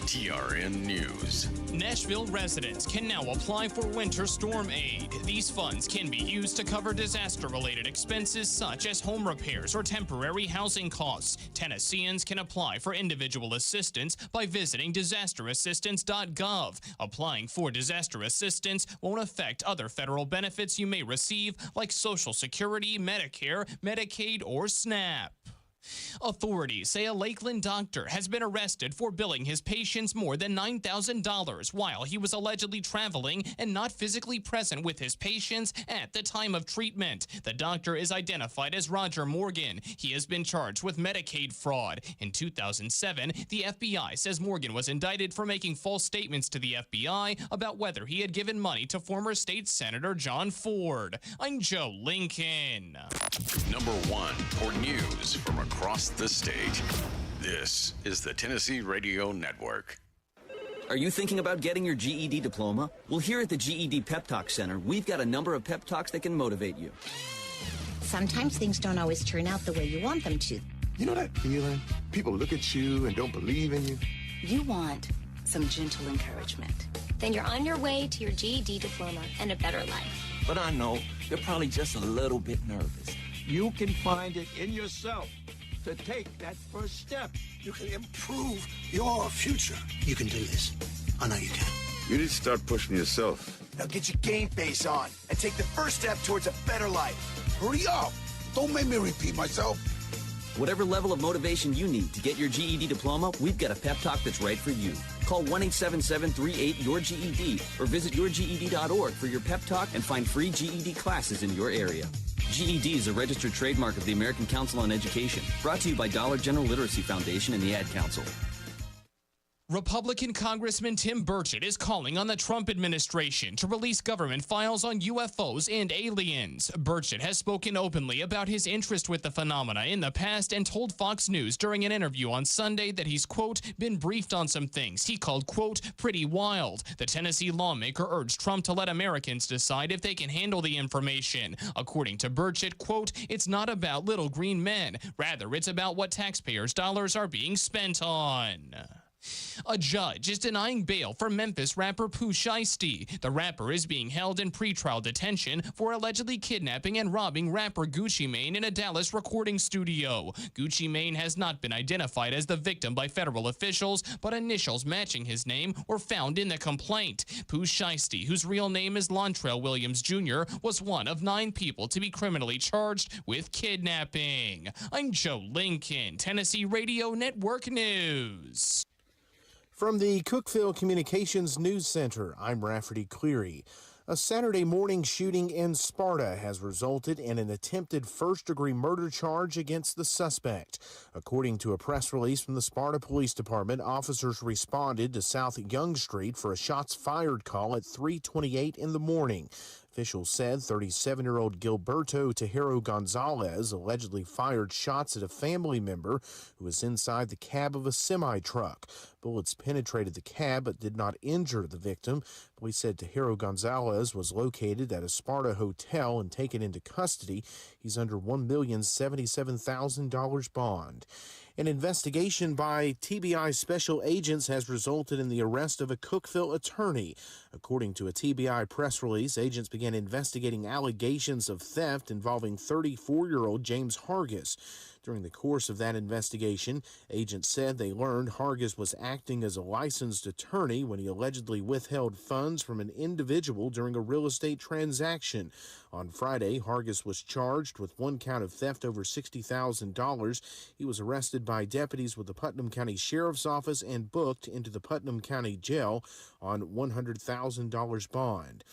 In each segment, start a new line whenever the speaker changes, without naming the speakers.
TRN News.
Nashville residents can now apply for winter storm aid. These funds can be used to cover disaster-related expenses such as home repairs or temporary housing costs. Tennesseans can apply for individual assistance by visiting disasterassistance.gov. Applying for disaster assistance won't affect other federal benefits you may receive like Social Security, Medicare, Medicaid, or SNAP. Authorities say a Lakeland doctor has been arrested for billing his patients more than $9,000 while he was allegedly traveling and not physically present with his patients at the time of treatment. The doctor is identified as Roger Morgan. He has been charged with Medicaid fraud. In 2007, the FBI says Morgan was indicted for making false statements to the FBI about whether he had given money to former state senator John Ford. I'm Joe Lincoln.
Number 1 for news from across the state. This is the Tennessee Radio Network.
Are you thinking about getting your GED diploma? Well, here at the GED Pep Talk Center, we've got a number of pep talks that can motivate you.
Sometimes things don't always turn out the way you want them to.
You know that feeling? People look at you and don't believe in you.
You want some gentle encouragement.
Then you're on your way to your GED diploma and a better life.
But I know you're probably just a little bit nervous.
You can find it in yourself to take that first step.
You can improve your future. You can do this. I know you can.
You need to start pushing yourself.
Now get your game face on and take the first step towards a better life. Hurry up. Don't make me repeat myself.
Whatever level of motivation you need to get your GED diploma, we've got a pep talk that's right for you. Call 1-877-38-YOUR-GED or visit yourged.org for your pep talk and find free GED classes in your area. GED is a registered trademark of the American Council on Education. Brought to you by Dollar General Literacy Foundation and the Ad Council.
Republican Congressman Tim Burchett is calling on the Trump administration to release government files on UFOs and aliens. Burchett has spoken openly about his interest with the phenomena in the past and told Fox News during an interview on Sunday that he's, quote, been briefed on some things he called, quote, pretty wild. The Tennessee lawmaker urged Trump to let Americans decide if they can handle the information. According to Burchett, quote, it's not about little green men. Rather, it's about what taxpayers' dollars are being spent on. A judge is denying bail for Memphis rapper Pooh Shiesty. The rapper is being held in pretrial detention for allegedly kidnapping and robbing rapper Gucci Mane in a Dallas recording studio. Gucci Mane has not been identified as the victim by federal officials, but initials matching his name were found in the complaint. Pooh Shiesty, whose real name is Lontrell Williams Jr., was one of 9 people to be criminally charged with kidnapping. I'm Joe Lincoln, Tennessee Radio Network News.
From the Cookeville Communications News Center, I'm Rafferty Cleary. A Saturday morning shooting in Sparta has resulted in an attempted first-degree murder charge against the suspect. According to a press release from the Sparta Police Department, officers responded to South Young Street for a shots-fired call at 3:28 in the morning. Officials said 37-year-old Gilberto Tejero Gonzalez allegedly fired shots at a family member who was inside the cab of a semi-truck. Bullets penetrated the cab but did not injure the victim. Police said Tejero Gonzalez was located at a Sparta hotel and taken into custody. He's under $1,077,000 bond. An investigation by TBI special agents has resulted in the arrest of a Cookeville attorney. According to a TBI press release, agents began investigating allegations of theft involving 34-year-old James Hargis. During the course of that investigation, agents said they learned Hargis was acting as a licensed attorney when he allegedly withheld funds from an individual during a real estate transaction. On Friday, Hargis was charged with 1 count of theft over $60,000. He was arrested by deputies with the Putnam County Sheriff's Office and booked into the Putnam County Jail on $100,000 bond.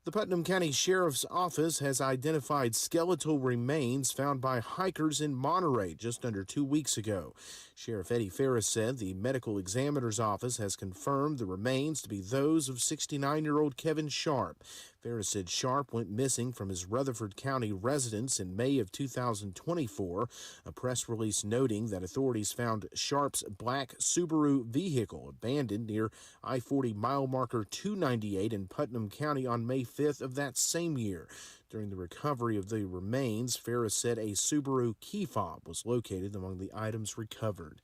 The Putnam County Sheriff's Office has identified skeletal remains found by hikers in Monterey just under 2 weeks ago. Sheriff Eddie Ferris said the medical examiner's office has confirmed the remains to be those of 69-year-old Kevin Sharp. Ferris said Sharp went missing from his Rutherford County residence in May of 2024. A press release noting that authorities found Sharp's black Subaru vehicle abandoned near I-40 mile marker 298 in Putnam County on May 5th of that same year. During the recovery of the remains, Ferris said a Subaru key fob was located among the items recovered.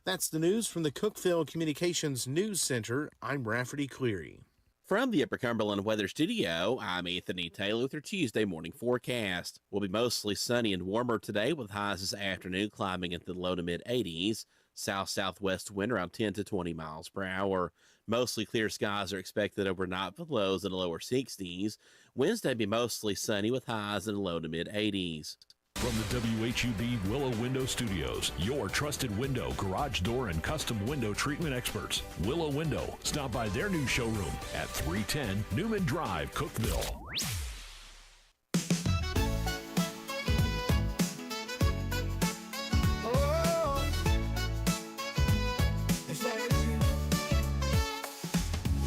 That's the news from the Cookeville Communications News Center. I'm Rafferty Cleary.
From the Upper Cumberland Weather Studio, I'm Anthony Taylor with your Tuesday morning forecast. We'll be mostly sunny and warmer today with highs this afternoon climbing into the low to mid 80s. South-southwest wind around 10 to 20 miles per hour. Mostly clear skies are expected overnight with lows in the lower 60s. Wednesday be mostly sunny with highs in the low to mid 80s.
From the WHUB Willow Window Studios, your trusted window, garage door, and custom window treatment experts. Willow Window. Stop by their new showroom at 310 Newman Drive, Cookeville.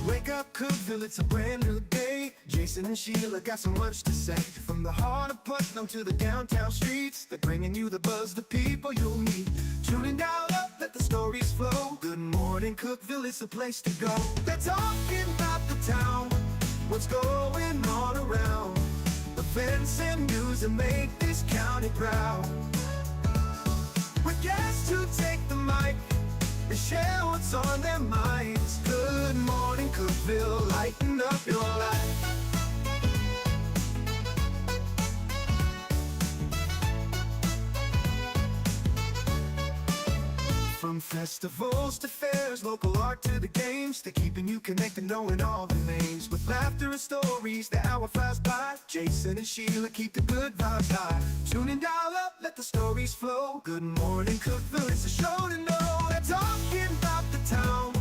Wake up, Cookeville, it's a brand new day. Jason and Sheila got so much to say. From the heart of Putnam to the downtown streets, they're bringing you the buzz, the people you'll meet. Tuning dial up, let the stories flow. Good morning, Cookeville, it's the place to go. They're talking about the town, what's going on around. Events and news that make this county proud. With guests who take the mic, they share what's on their minds. Good morning, Cookeville, lighten up your life. From festivals to fairs, local art to the games, they're keeping you connected, knowing all the names. With laughter and stories, the hour flies by. Jason and Sheila keep the good vibes high. Tune in, dial up, let the stories flow. Good morning, Cookeville, it's a show to know. They're talking about the town,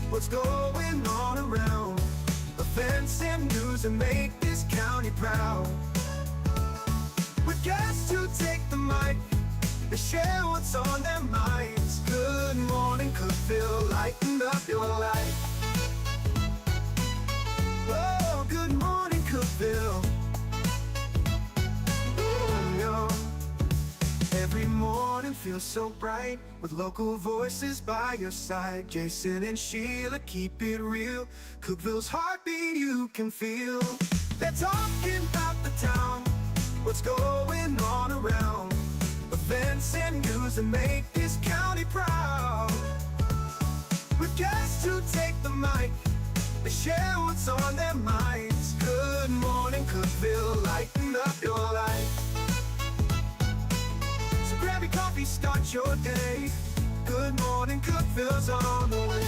what's going on around. Events and news that make this county proud. With guests who take the mic, they share what's on their minds. Good morning, Cookeville, lighten up your life. Oh, good morning, Cookeville. Every morning feels so bright with local voices by your side. Jason and Sheila keep it real. Cookeville's heartbeat you can feel. They're talking about the town, what's going on around. Events and news that make this county proud. With guests who take the mic, they share what's on their minds. Good morning, Cookeville, lighten up your life. So grab your coffee, start your day. Good morning, Cookeville's on the way.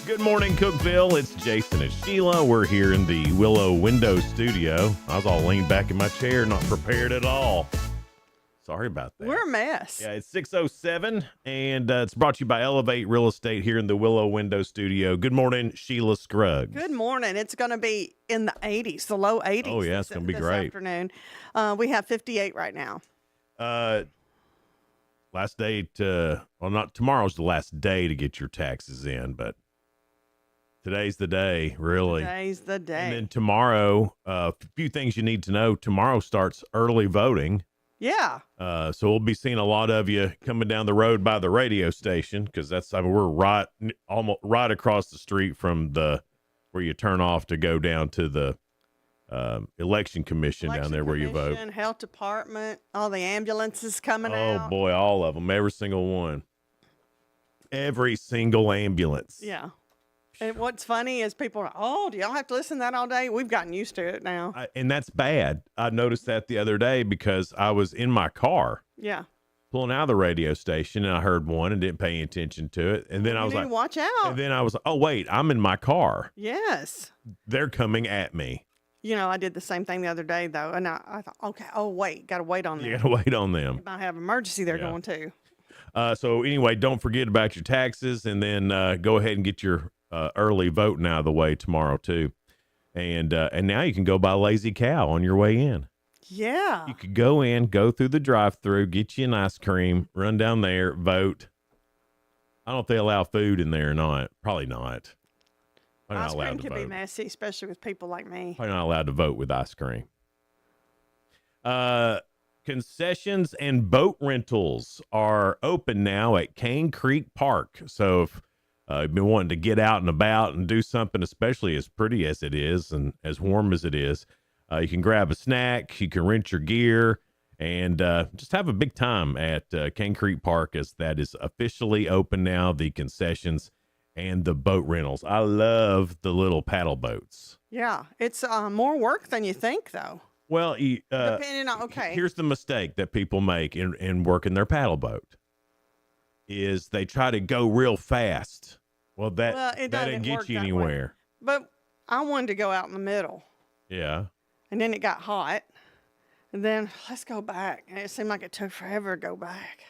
Good morning, Cookeville. It's Jason and Sheila. We're here in the Willow Window Studio. I was all leaned back in my chair, not prepared at all. Sorry about that.
We're a mess.
Yeah, it's 6:07, and it's brought to you by Elevate Real Estate here in the Willow Window Studio. Good morning, Sheila Scruggs.
Good morning. It's going to be in the 80s, the low 80s.
Oh, yeah, it's going to be great.
Afternoon. We have 58 right now.
Last day to, well, not tomorrow's the last day to get your taxes in, but today's the day, really.
Today's the day.
And then tomorrow, a few things you need to know. Tomorrow starts early voting.
Yeah.
So we'll be seeing a lot of you coming down the road by the radio station, because we're almost right across the street from where you turn off to go down to the election commission down there where you vote.
Health department, all the ambulances coming out.
Oh boy, all of them, every single one, every single ambulance.
Yeah. And what's funny is people are, oh, do y'all have to listen to that all day? We've gotten used to it now.
And that's bad. I noticed that the other day because I was in my car.
Yeah.
Pulling out of the radio station, and I heard one and didn't pay attention to it. And then I was like,
watch out.
And then I was like, oh, wait, I'm in my car.
Yes.
They're coming at me.
You know, I did the same thing the other day, though. And I thought, okay, got to wait on them.
You got to wait on them.
They might have an emergency they're going to.
So anyway, don't forget about your taxes, and then go ahead and get your early voting out of the way tomorrow too, and now you can go buy Lazy Cow on your way in.
Yeah,
you could go through the drive-through, get you an ice cream, run down there, vote. I don't know if they allow food in there or not. Probably not.
Ice cream can be messy, especially with people like me.
Probably not allowed to vote with ice cream. Concessions and boat rentals are open now at Cane Creek Park. So if you've been wanting to get out and about and do something, especially as pretty as it is and as warm as it is, you can grab a snack, you can rent your gear, and just have a big time at Cane Creek Park, as that is officially open now, the concessions and the boat rentals. I love the little paddle boats.
Yeah, it's more work than you think, though.
Well,
Depending on, okay.
Here's the mistake that people make in working their paddle boat is they try to go real fast. Well, that didn't get you anywhere.
But I wanted to go out in the middle.
Yeah.
And then it got hot. And then let's go back. And it seemed like it took forever to go back.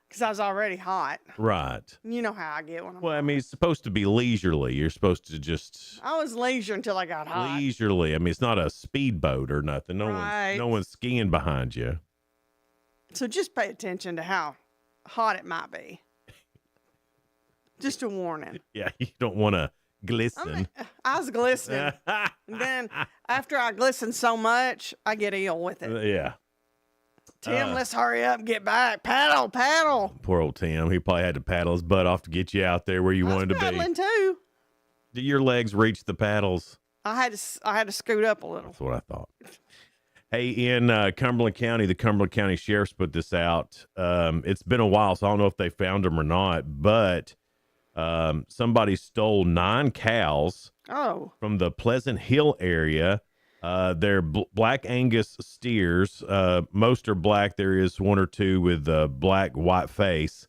Because I was already hot.
Right.
You know how I get when I'm
Well, I mean, it's supposed to be leisurely. You're supposed to just
I was leisure until I got hot.
leisurely. I mean, it's not a speedboat or nothing. No one's skiing behind you.
So just pay attention to how hot it might be. Just a warning.
Yeah, you don't want to glisten.
I was glistening. And then after I glisten so much, I get ill with it.
Yeah.
Tim, let's hurry up and get back. Paddle, paddle.
Poor old Tim. He probably had to paddle his butt off to get you out there where you wanted to be.
Paddling too.
Did your legs reach the paddles?
I had to scoot up a little.
That's what I thought. Hey, in Cumberland County, the Cumberland County Sheriff's put this out. It's been a while, so I don't know if they found them or not, but somebody stole 9 cows from the Pleasant Hill area. They're black Angus steers. Most are black. There is 1 or 2 with black, white face.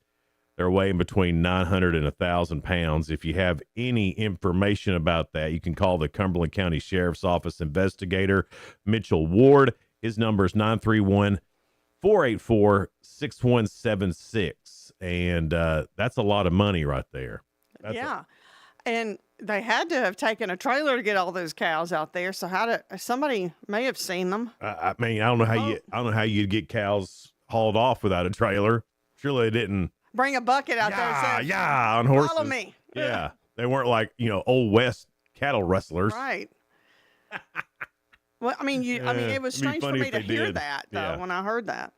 They're weighing between 900 and 1,000 pounds. If you have any information about that, you can call the Cumberland County Sheriff's Office investigator, Mitchell Ward. His number is 931-484-6176. And that's a lot of money right there.
And they had to have taken a trailer to get all those cows out there. So somebody may have seen them.
I mean, I don't know how you'd get cows hauled off without a trailer. Surely they didn't
bring a bucket out there and say,
on horses.
Follow me.
Yeah. They weren't like, Old West cattle rustlers.
Right. Well, I mean, it was strange for me to hear that, though, when I heard that.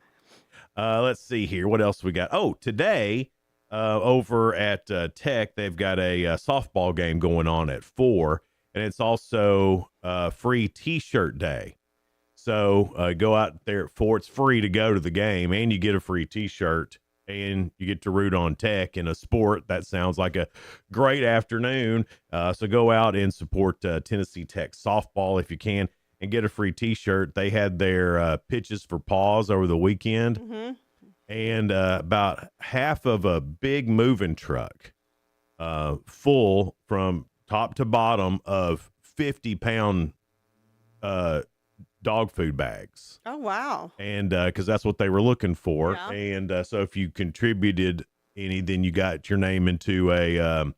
Let's see here. What else we got? Oh, today, over at Tech, they've got a softball game going on at 4, and it's also free T-shirt day. So go out there at 4. It's free to go to the game, and you get a free T-shirt, and you get to root on Tech in a sport. That sounds like a great afternoon. So go out and support Tennessee Tech softball if you can, and get a free T-shirt. They had their pitches for paws over the weekend.
Mm-hmm.
And about half of a big moving truck full from top to bottom of 50-pound dog food bags.
Oh, wow.
And because that's what they were looking for.
Yeah.
And so if you contributed any, then you got your name into a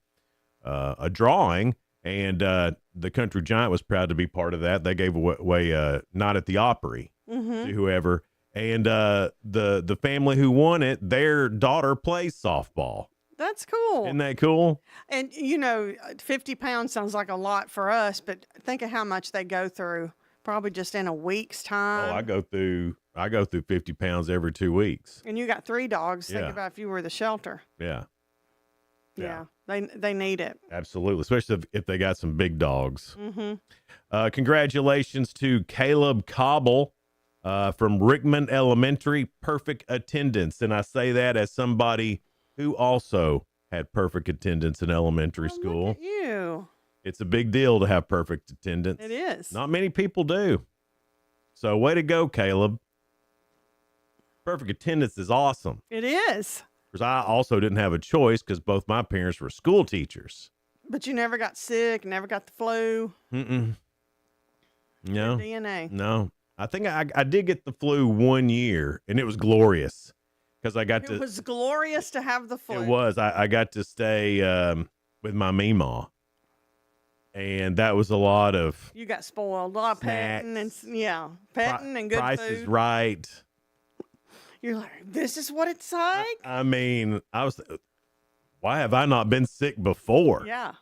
drawing. And the Country Giant was proud to be part of that. They gave away Not at the Opry to whoever. And the family who won it, their daughter plays softball.
That's cool.
Isn't that cool?
And, 50 pounds sounds like a lot for us, but think of how much they go through probably just in a week's time.
Oh, I go through 50 pounds every 2 weeks.
And you got 3 dogs.
Yeah.
Think about if you were the shelter.
Yeah.
Yeah. They need it.
Absolutely. Especially if they got some big dogs.
Mm-hmm.
Congratulations to Caleb Cobble from Rickman Elementary. Perfect attendance. And I say that as somebody who also had perfect attendance in elementary school.
Look at you.
It's a big deal to have perfect attendance.
It is.
Not many people do. So way to go, Caleb. Perfect attendance is awesome.
It is.
Because I also didn't have a choice because both my parents were school teachers.
But you never got sick, never got the flu.
No.
Your DNA.
No. I think I did get the flu 1 year, and it was glorious because I got
It was glorious to have the flu.
It was. I got to stay with my Meemaw. And that was a lot of
You got spoiled. A lot of petting and petting and good
Price
food.
is Right.
You're like, this is what it's like?
I mean, why have I not been sick before?
Yeah.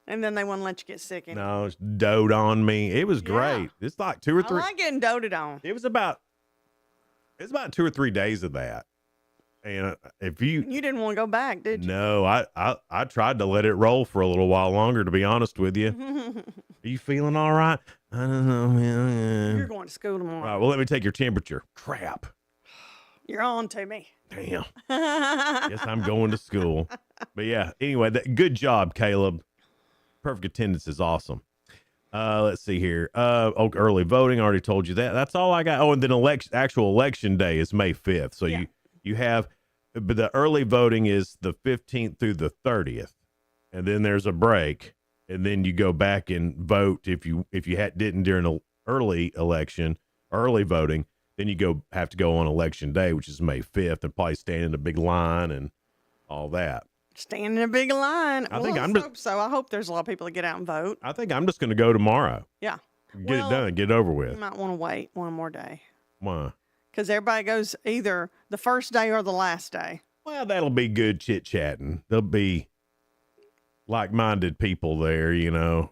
And then they wouldn't let you get sick anymore.
No, it's dote on me. It was great. It's like 2 or 3.
I like getting doted on.
It was about 2 or 3 days of that. And if you
didn't want to go back, did you?
No, I tried to let it roll for a little while longer, to be honest with you. Are you feeling all right? I don't know, man.
You're going to school tomorrow.
All right, well, let me take your temperature. Crap.
You're on to me.
Damn. Guess I'm going to school. But yeah, anyway, good job, Caleb. Perfect attendance is awesome. Let's see here. Early voting, I already told you that. That's all I got. Oh, and then actual election day is May 5th. So you have, but the early voting is the 15th through the 30th. And then there's a break. And then you go back and vote if you didn't during an early election, early voting. Then you have to go on election day, which is May 5th, and probably stand in a big line and all that.
Stand in a big line.
I
hope so. I hope there's a lot of people that get out and vote.
I think I'm just going to go tomorrow.
Yeah.
Get it done. Get it over with.
You might want to wait one more day.
Why?
Because everybody goes either the first day or the last day.
Well, that'll be good chit-chatting. There'll be like-minded people there, the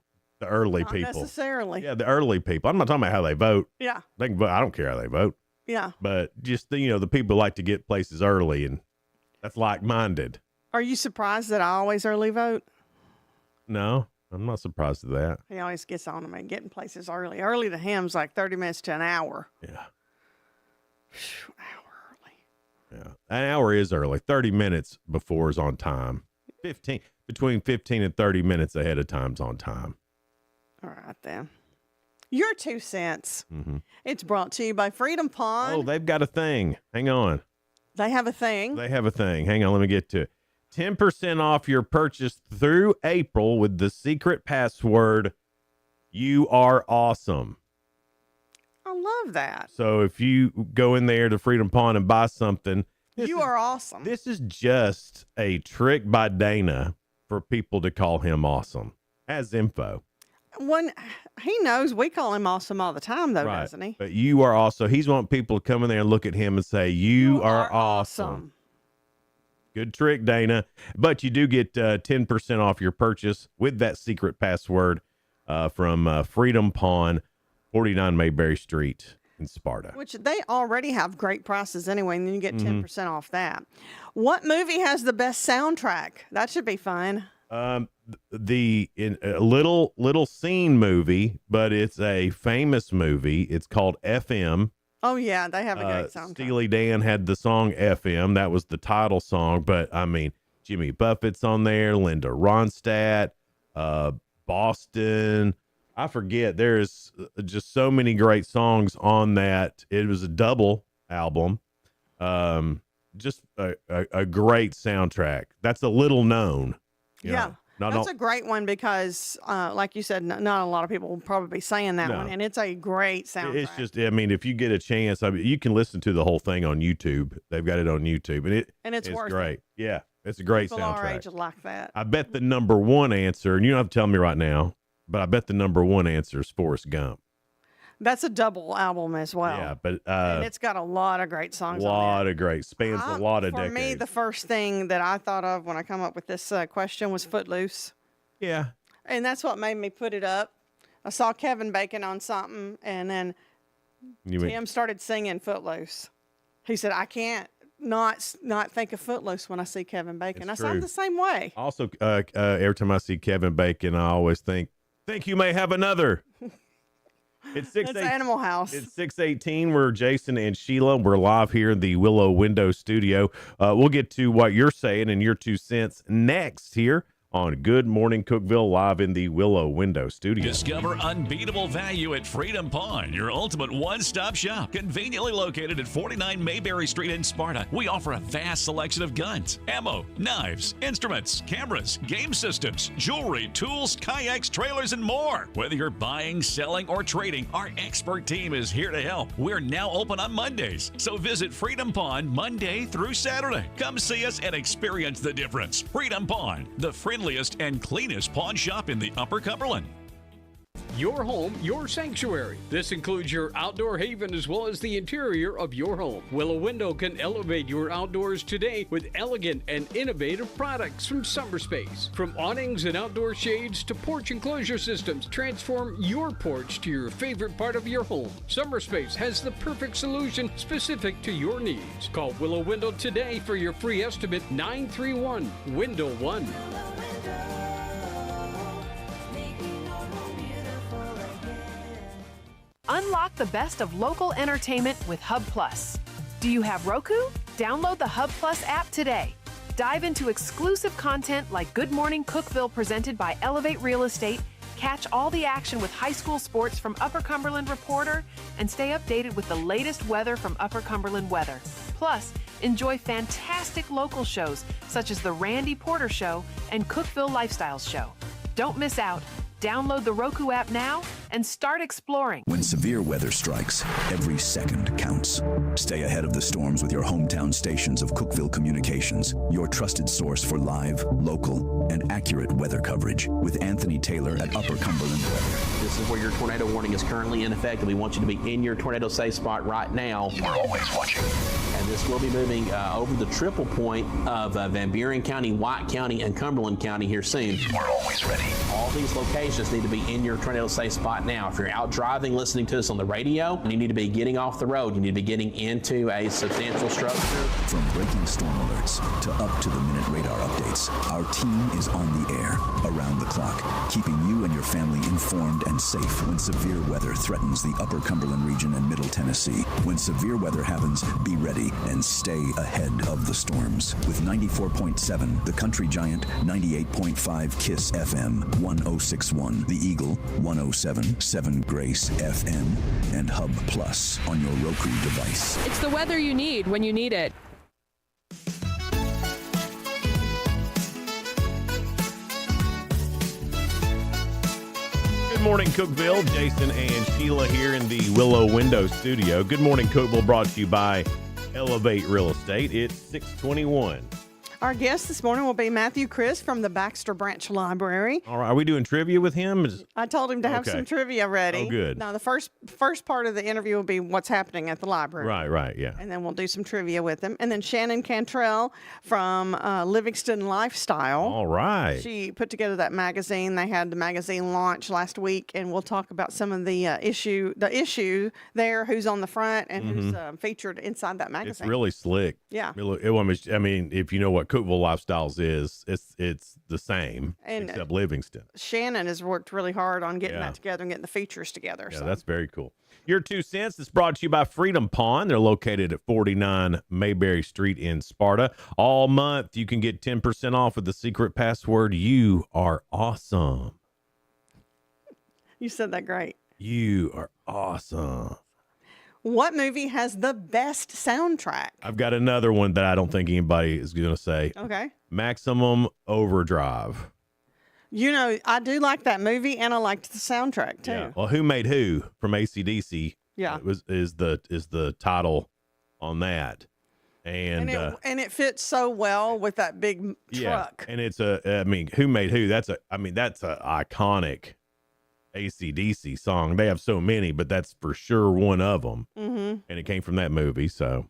early
Not
people.
necessarily.
Yeah, the early people. I'm not talking about how they vote.
Yeah.
They can vote. I don't care how they vote.
Yeah.
But just, the people like to get places early, and that's like-minded.
Are you surprised that I always early vote?
No, I'm not surprised at that.
He always gets on to me, getting places early. Early to him's like 30 minutes to an hour.
Yeah.
Hour early.
Yeah. An hour is early. 30 minutes before is on time. Between 15 and 30 minutes ahead of time's on time.
All right, then. Your 2 cents.
Mm-hmm.
It's brought to you by Freedom Pond.
Oh, they've got a thing. Hang on.
They have a thing.
They have a thing. Hang on. Let me get to it. 10% off your purchase through April with the secret password, "You are awesome."
I love that.
So if you go in there to Freedom Pond and buy something,
You are awesome.
This is just a trick by Dana for people to call him awesome as info.
When he knows we call him awesome all the time, though, doesn't he?
But you are also, he's wanting people to come in there and look at him and say, you are awesome. Good trick, Dana. But you do get 10% off your purchase with that secret password from Freedom Pond, 49 Mayberry Street in Sparta.
Which they already have great prices anyway, and then you get 10% off that. What movie has the best soundtrack? That should be fun.
The little scene movie, but it's a famous movie. It's called FM.
Oh yeah, they have a great soundtrack.
Steely Dan had the song FM. That was the title song. But I mean, Jimmy Buffett's on there. Linda Ronstadt, Boston. I forget. There's just so many great songs on that. It was a double album. Just a great soundtrack. That's a little known.
Yeah. That's a great one because, like you said, not a lot of people will probably be saying that one, and it's a great soundtrack.
It's just, I mean, if you get a chance, you can listen to the whole thing on YouTube. They've got it on YouTube, and it's
worth
great.
it.
Yeah, it's a great
People
soundtrack.
our age like that.
I bet the number one answer, and you don't have to tell me right now, but I bet the number one answer is Forrest Gump.
That's a double album as well.
Yeah, but
and it's got a lot of great songs.
Spans a lot of decades.
For me, the first thing that I thought of when I come up with this question was Footloose.
Yeah.
And that's what made me put it up. I saw Kevin Bacon on something, and then Tim started singing Footloose. He said, "I can't not think of Footloose when I see Kevin Bacon." I sound the same way.
Also, every time I see Kevin Bacon, I always think you may have another. It's
Animal House.
It's 6:18. We're Jason and Sheila. We're live here in the Willow Window Studio. We'll get to what you're saying and your 2 cents next here on Good Morning Cookeville, live in the Willow Window Studio.
Discover unbeatable value at Freedom Pond, your ultimate one-stop shop. Conveniently located at 49 Mayberry Street in Sparta, we offer a vast selection of guns, ammo, knives, instruments, cameras, game systems, jewelry, tools, kayaks, trailers, and more. Whether you're buying, selling, or trading, our expert team is here to help. We're now open on Mondays, so visit Freedom Pond Monday through Saturday. Come see us and experience the difference. Freedom Pond, the friendliest and cleanest pawn shop in the Upper Cumberland.
Your home, your sanctuary. This includes your outdoor haven as well as the interior of your home. Willow Window can elevate your outdoors today with elegant and innovative products from SummerSpace. From awnings and outdoor shades to porch enclosure systems, transform your porch to your favorite part of your home. SummerSpace has the perfect solution specific to your needs. Call Willow Window today for your free estimate, 931-WINDOW-1.
Unlock the best of local entertainment with Hub Plus. Do you have Roku? Download the Hub Plus app today. Dive into exclusive content like Good Morning Cookeville presented by Elevate Real Estate, catch all the action with high school sports from Upper Cumberland Reporter, and stay updated with the latest weather from Upper Cumberland Weather. Plus, enjoy fantastic local shows such as The Randy Porter Show and Cookeville Lifestyles Show. Don't miss out. Download the Roku app now and start exploring.
When severe weather strikes, every second counts. Stay ahead of the storms with your hometown stations of Cookeville Communications, your trusted source for live, local, and accurate weather coverage with Anthony Taylor at Upper Cumberland Weather.
This is where your tornado warning is currently in effect, and we want you to be in your tornado safe spot right now.
We're always watching.
And this will be moving over the triple point of Van Buren County, White County, and Cumberland County here soon.
We're always ready.
All these locations need to be in your tornado safe spot now. If you're out driving, listening to us on the radio, you need to be getting off the road. You need to be getting into a substantial structure.
From breaking storm alerts to up-to-the-minute radar updates, our team is on the air, around the clock, keeping you and your family informed and safe when severe weather threatens the Upper Cumberland region and Middle Tennessee. When severe weather happens, be ready and stay ahead of the storms. With 94.7, The Country Giant, 98.5 KISS FM, 106.1 The Eagle, 107.7 Grace FM, and Hub Plus on your Roku device.
It's the weather you need when you need it.
Good morning, Cookeville. Jason and Sheila here in the Willow Window studio. Good morning, Cookeville, brought to you by Elevate Real Estate. It's 6:21.
Our guest this morning will be Matthew Chris from the Baxter Branch Library.
All right, are we doing trivia with him?
I told him to have some trivia ready.
Oh, good.
Now, the first part of the interview will be what's happening at the library.
Right, yeah.
And then we'll do some trivia with him. And then Shannon Cantrell from Livingston Lifestyle.
All right.
She put together that magazine. They had the magazine launch last week, and we'll talk about some of the issue there, who's on the front and who's featured inside that magazine.
It's really slick.
Yeah.
I mean, if you know what Cookeville Lifestyles is, it's the same, except Livingston.
Shannon has worked really hard on getting that together and getting the features together.
Yeah, that's very cool. Your 2 cents is brought to you by Freedom Pond. They're located at 49 Mayberry Street in Sparta. All month, you can get 10% off with the secret password, You Are Awesome.
You said that great.
You are awesome.
What movie has the best soundtrack?
I've got another one that I don't think anybody is going to say.
Okay.
Maximum Overdrive.
You know, I do like that movie, and I liked the soundtrack too.
Yeah. Well, Who Made Who from AC/DC?
Yeah.
is the title on that, and
it fits so well with that big truck.
And it's Who Made Who? That's a iconic AC/DC song. They have so many, but that's for sure one of them. Mm-hmm. And it came from that movie. So,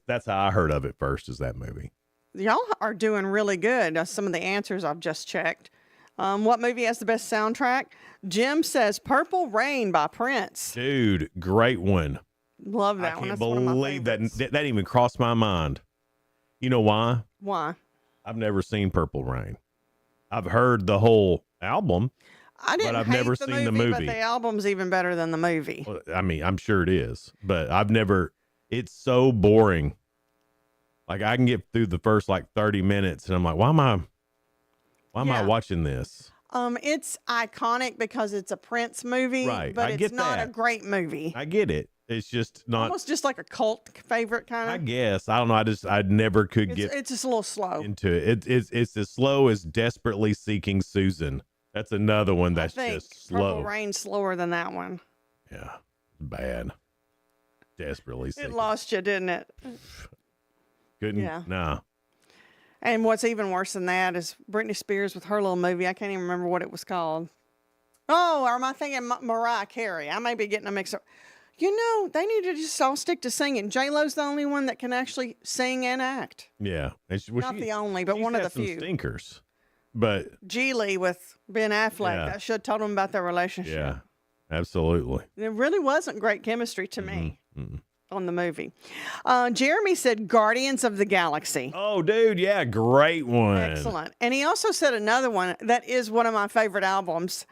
that's how I heard of it first, is that movie.
Y'all are doing really good. Some of the answers I've just checked. What movie has the best soundtrack? Jim says Purple Rain by Prince.
Dude, great one.
Love that one.
I can't
That's
believe that even crossed my mind. You know why?
Why?
I've never seen Purple Rain. I've heard the whole album.
But
I've never seen the movie.
But the album's even better than the movie.
Well, I mean, I'm sure it is, but it's so boring. Like, I can get through the first 30 minutes and I'm like, why am I watching this?
It's iconic because it's a Prince movie,
right.
But it's not a great movie.
I get it. It's just not
almost just like a cult favorite kind of.
I guess. I don't know. I never could get.
It's just a little slow
into it. It's as slow as Desperately Seeking Susan. That's another one that's just slow.
Purple Rain's slower than that one.
Yeah, bad. Desperately Seeking.
It lost you, didn't it?
Couldn't.
Yeah.
No.
And what's even worse than that is Britney Spears with her little movie. I can't even remember what it was called. Oh, or am I thinking Mariah Carey? I may be getting a mix up. You know, they need to just all stick to singing. J-Lo's the only one that can actually sing and act.
Yeah.
Not the only, but one of the few.
Stinkers. But
Geely with Ben Affleck.
Yeah.
That should have told them about their relationship.
yeah, absolutely.
There really wasn't great chemistry to me on the movie. Jeremy said Guardians of the Galaxy.
Oh, dude. Yeah. Great one.
Excellent. And he also said another one that is one of my favorite albums.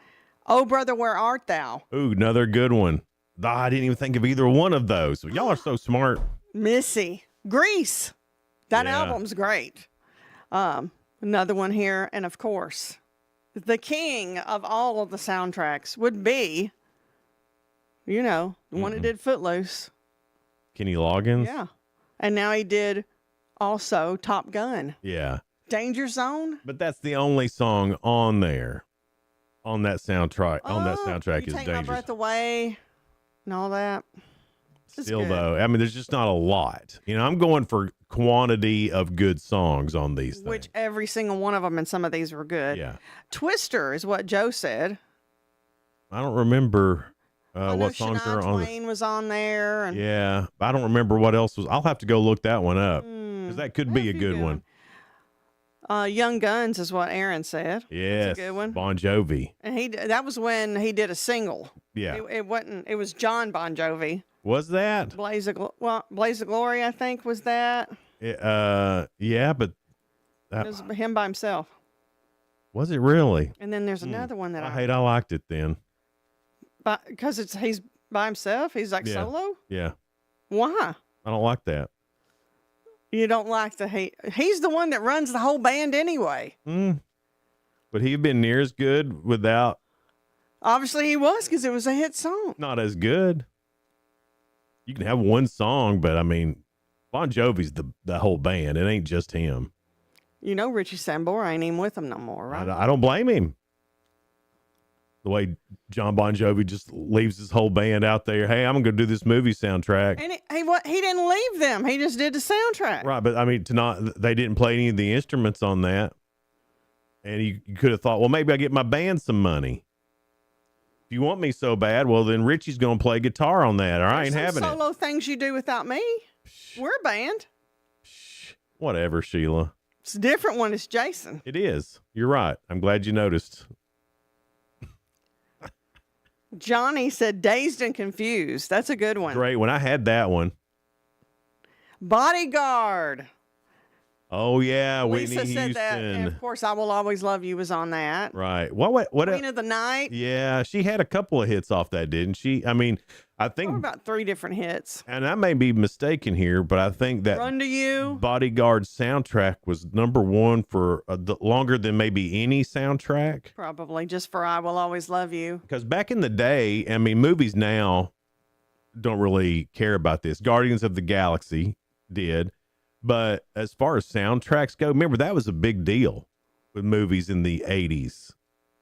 Oh, Brother, Where Art Thou?
Ooh, another good one. I didn't even think of either one of those. Y'all are so smart.
Missy. Grease. That
Yeah.
album's great. Another one here. And of course, the king of all of the soundtracks would be, you know, the one that did Footloose.
Kenny Loggins?
Yeah. And now he did also Top Gun.
Yeah.
Danger Zone.
But that's the only song on there, on that soundtrack.
You
Is
Take My
Dangerous.
Breath Away and all that. It's
Still,
good.
though, I mean, there's just not a lot. You know, I'm going for quantity of good songs on these things.
Which every single one of them and some of these were good.
Yeah.
Twister is what Joe said.
I don't remember
I know
what songs
Shania
are on.
Twain was on there. And
Yeah, I don't remember what else was. I'll have to go look that one up because that could be a good one.
Young Guns is what Aaron said.
Yes,
That's a good one.
Bon Jovi.
And that was when he did a single.
Yeah.
It wasn't. It was John Bon Jovi.
Was that?
Blaze of Glory, I think, was that.
Yeah, but
It was him by himself.
was it really?
And then there's another one that
I liked it then.
because he's by himself. He's like
Yeah.
solo.
Yeah,
Why?
I don't like that.
You don't like he's the one that runs the whole band anyway.
But he'd been near as good without.
Obviously he was because it was a hit song.
Not as good. You can have one song, but I mean, Bon Jovi's the whole band. It ain't just him.
You know, Richie Sambora ain't even with him no more, right?
I don't blame him. The way John Bon Jovi just leaves his whole band out there. Hey, I'm going to do this movie soundtrack.
And he didn't leave them. He just did the soundtrack.
Right, but I mean, they didn't play any of the instruments on that. And you could have thought, well, maybe I get my band some money. If you want me so bad, well, then Richie's going to play guitar on that, or I ain't having it.
Solo things you do without me. We're a band.
Whatever, Sheila.
It's a different one. It's Jason.
It is. You're right. I'm glad you noticed.
Johnny said Dazed and Confused. That's a good one.
Great. When I had that one.
Bodyguard.
Oh, yeah.
Lisa
Whitney
said
Houston.
that. And of course, I Will Always Love You was on that.
Right. What
Queen of the Night.
Yeah, she had a couple of hits off that, didn't she? I mean, I think
About 3 different hits.
and I may be mistaken here, but I think that
Run to You.
Bodyguard soundtrack was #1 for longer than maybe any soundtrack.
Probably just for I Will Always Love You.
Because back in the day, I mean, movies now don't really care about this. Guardians of the Galaxy did. But as far as soundtracks go, remember that was a big deal with movies in the 80s.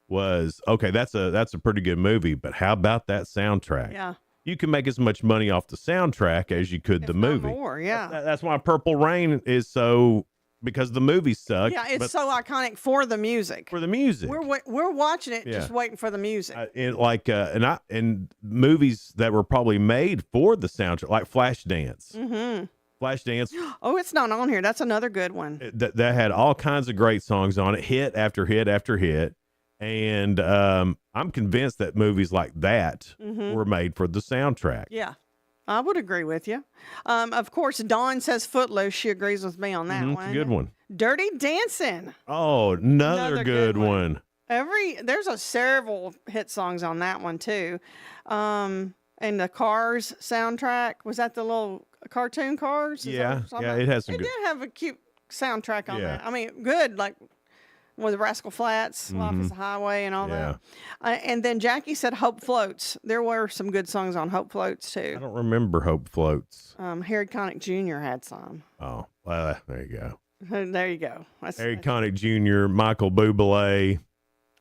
Was okay, that's a pretty good movie, but how about that soundtrack?
Yeah.
You can make as much money off the soundtrack as you could the movie.
More, yeah.
That's why Purple Rain is so, because the movie sucked.
Yeah, it's so iconic for the music.
For the music.
We're watching it,
Yeah.
just waiting for the music.
And movies that were probably made for the soundtrack, like Flashdance.
Mm-hmm.
Flashdance.
Oh, it's not on here. That's another good one.
That had all kinds of great songs on it, hit after hit after hit. And I'm convinced that movies like that were made for the soundtrack.
Yeah, I would agree with you. Of course, Dawn says Footloose. She agrees with me on that
It's
one.
a good one.
Dirty Dancing.
Oh, another good one.
There's several hit songs on that one too. And the Cars soundtrack, was that the little cartoon Cars?
Yeah, it has some
It
good.
did have a cute soundtrack on
Yeah.
that. I mean, good, like with Rascal Flatts, Life is a Highway, and all
Yeah.
that. And then Jackie said Hope Floats. There were some good songs on Hope Floats too.
I don't remember Hope Floats.
Harry Connick Jr. had some.
Oh, well, there you go.
There you go.
Harry Connick Jr., Michael Bublé.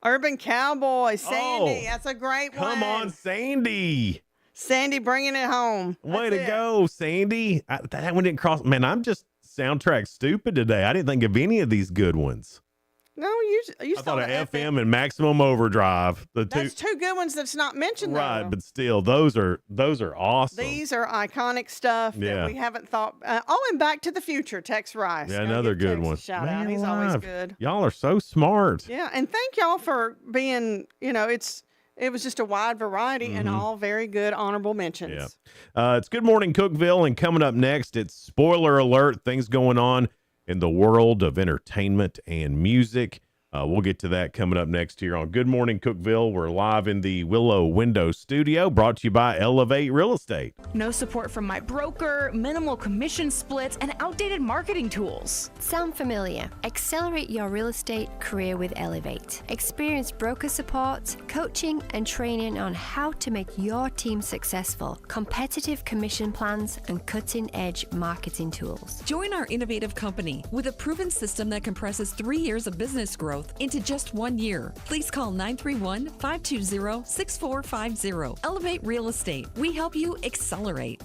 Urban Cowboy, Sandy. That's a great one.
Come on, Sandy.
Sandy bringing it home.
Way to go, Sandy. That one didn't cross. Man, I'm just soundtrack stupid today. I didn't think of any of these good ones.
No, you
I thought of FM and Maximum Overdrive.
That's two good ones that's not mentioned.
Right,
though.
but still, those are awesome.
These are iconic stuff that we haven't thought. And Back to the Future, Tex Rice.
Yeah, another good one.
Shout out. He's always good.
Y'all are so smart.
Yeah, and thank y'all for being, it was just a wide variety and all very good honorable mentions.
Yeah. It's Good Morning Cookeville, and coming up next, it's spoiler alert, things going on in the world of entertainment and music. We'll get to that coming up next here on Good Morning Cookeville. We're live in the Willow Window Studio, brought to you by Elevate Real Estate.
No support from my broker, minimal commission splits, and outdated marketing tools.
Sound familiar? Accelerate your real estate career with Elevate. Experience broker support, coaching, and training on how to make your team successful, competitive commission plans, and cutting-edge marketing tools.
Join our innovative company with a proven system that compresses 3 years of business growth into just 1 year. Please call 931-520-6450. Elevate Real Estate. We help you accelerate.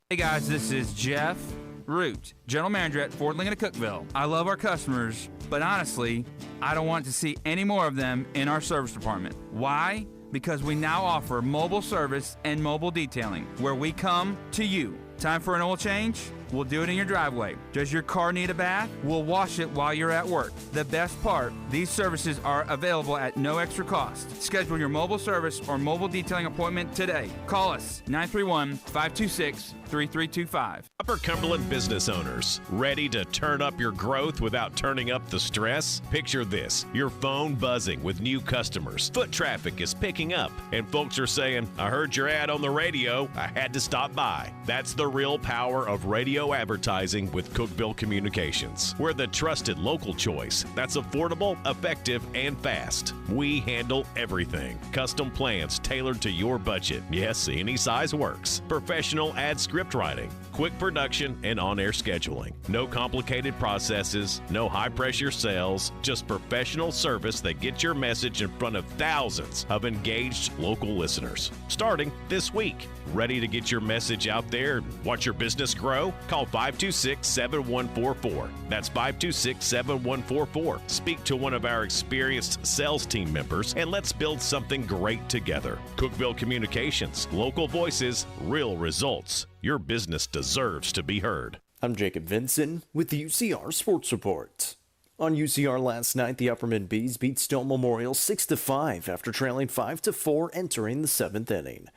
Hey guys, this is Jeff Root, General Manager at Ford Lincoln of Cookeville. I love our customers, but honestly, I don't want to see any more of them in our service department. Why? Because we now offer mobile service and mobile detailing, where we come to you. Time for an oil change? We'll do it in your driveway. Does your car need a bath? We'll wash it while you're at work. The best part, these services are available at no extra cost. Schedule your mobile service or mobile detailing appointment today. Call us 931-526-3325.
Upper Cumberland business owners, ready to turn up your growth without turning up the stress? Picture this, your phone buzzing with new customers. Foot traffic is picking up, and folks are saying, I heard your ad on the radio, I had to stop by. That's the real power of radio advertising with Cookeville Communications. We're the trusted local choice that's affordable, effective, and fast. We handle everything. Custom plans tailored to your budget. Yes, any size works. Professional ad script writing, quick production, and on-air scheduling. No complicated processes, no high-pressure sales, just professional service that gets your message in front of thousands of engaged local listeners. Starting this week. Ready to get your message out there and watch your business grow? Call 526-7144. That's 526-7144. Speak to one of our experienced sales team members and let's build something great together. Cookeville Communications, local voices, real results. Your business deserves to be heard.
I'm Jacob Vinson with the UCR Sports Report. On UCR last night, the Upperman Bees beat Stone Memorial 6-5 after trailing 5-4 entering the 7th inning.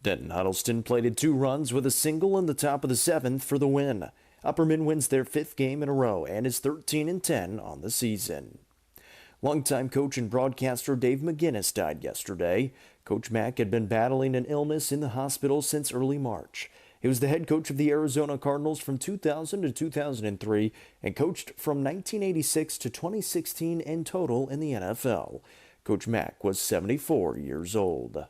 Denton Huddleston plated 2 runs with a single in the top of the 7th for the win. Upperman wins their 5th game in a row and is 13-10 on the season. Longtime coach and broadcaster Dave McGinnis died yesterday. Coach Mack had been battling an illness in the hospital since early March. He was the head coach of the Arizona Cardinals from 2000 to 2003 and coached from 1986 to 2016 in total in the NFL. Coach Mack was 74 years old.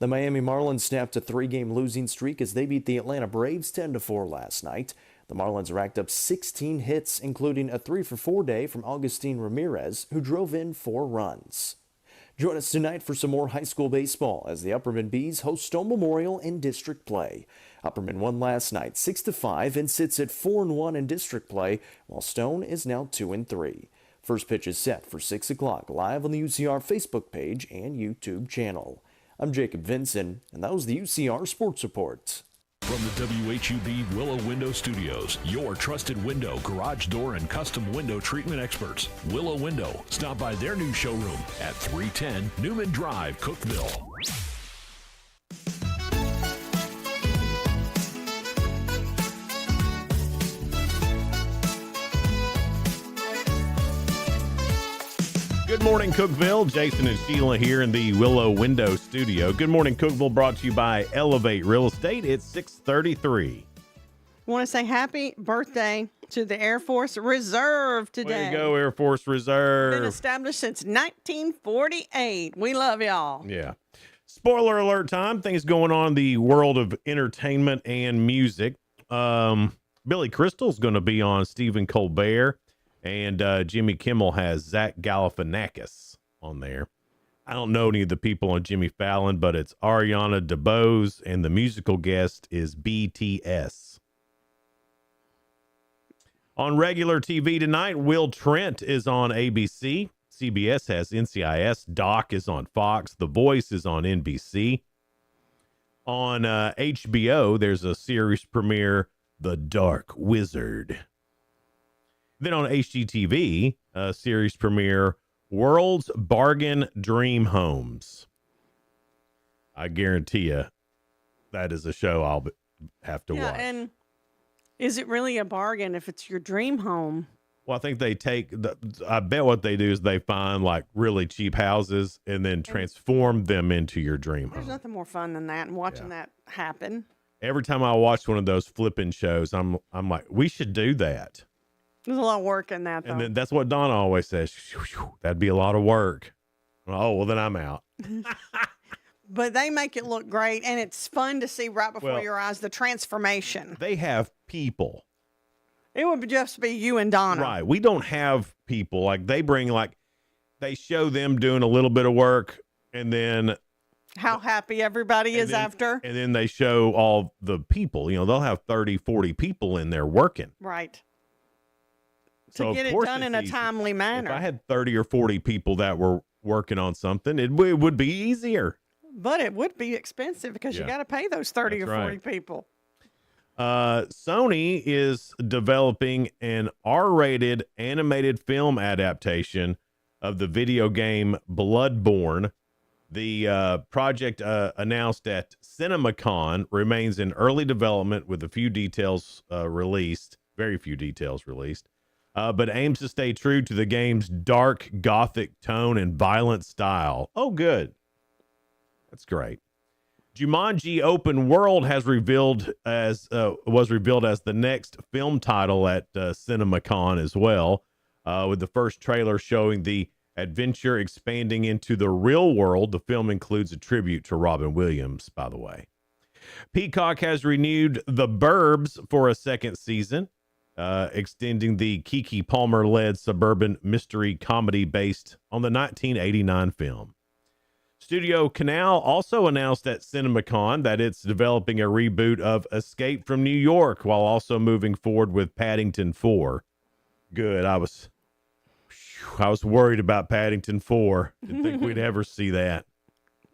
The Miami Marlins snapped a 3-game losing streak as they beat the Atlanta Braves 10-4 last night. The Marlins racked up 16 hits, including a 3-for-4 day from Augustin Ramirez, who drove in 4 runs. Join us tonight for some more high school baseball as the Upperman Bees host Stone Memorial in district play. Upperman won last night 6-5 and sits at 4-1 in district play, while Stone is now 2-3. First pitch is set for 6 o'clock live on the UCR Facebook page and YouTube channel. I'm Jacob Vinson, and that was the UCR Sports Report.
From the WHUB Willow Window Studios, your trusted window, garage door, and custom window treatment experts. Willow Window. Stop by their new showroom at 310 Newman Drive, Cookeville.
Good morning, Cookeville. Jason and Sheila here in the Willow Window Studio. Good morning, Cookeville, brought to you by Elevate Real Estate. It's 6:33.
I want to say happy birthday to the Air Force Reserve today.
Way to go, Air Force Reserve.
Been established since 1948. We love y'all.
Yeah. Spoiler alert time. Things going on in the world of entertainment and music. Billy Crystal's going to be on Stephen Colbert. And Jimmy Kimmel has Zach Galifianakis on there. I don't know any of the people on Jimmy Fallon, but it's Ariana DeBose, and the musical guest is BTS. On regular TV tonight, Will Trent is on ABC. CBS has NCIS. Doc is on Fox. The Voice is on NBC. On HBO, there's a series premiere, The Dark Wizard. Then on HGTV, a series premiere, World's Bargain Dream Homes. I guarantee you that is a show I'll have to watch.
And is it really a bargain if it's your dream home?
Well, I think they I bet what they do is they find like really cheap houses and then transform them into your dream home.
There's nothing more fun than that and watching that happen.
Every time I watch one of those flipping shows, I'm like, we should do that.
There's a lot of work in that, though.
And then that's what Donna always says. That'd be a lot of work. Oh, well, then I'm out.
But they make it look great, and it's fun to see right before your eyes the transformation.
They have people.
It would just be you and Donna.
Right. We don't have people. Like, they bring, like, they show them doing a little bit of work, and then
how happy everybody is after.
And then they show all the people. You know, they'll have 30, 40 people in there working.
Right.
So
to get it done in a timely manner.
If I had 30 or 40 people that were working on something, it would be easier.
But it would be expensive because you got to pay those 30 or 40 people.
Sony is developing an R-rated animated film adaptation of the video game Bloodborne. The project announced at CinemaCon remains in early development with a few details released, very few details released, but aims to stay true to the game's dark gothic tone and violent style. Oh, good. That's great. Jumanji Open World was revealed as the next film title at CinemaCon as well, with the first trailer showing the adventure expanding into the real world. The film includes a tribute to Robin Williams, by the way. Peacock has renewed The Burbs for a second season, extending the Keke Palmer-led suburban mystery comedy based on the 1989 film. Studio Canal also announced at CinemaCon that it's developing a reboot of Escape from New York while also moving forward with Paddington 4. Good. I was worried about Paddington 4. Didn't think we'd ever see that.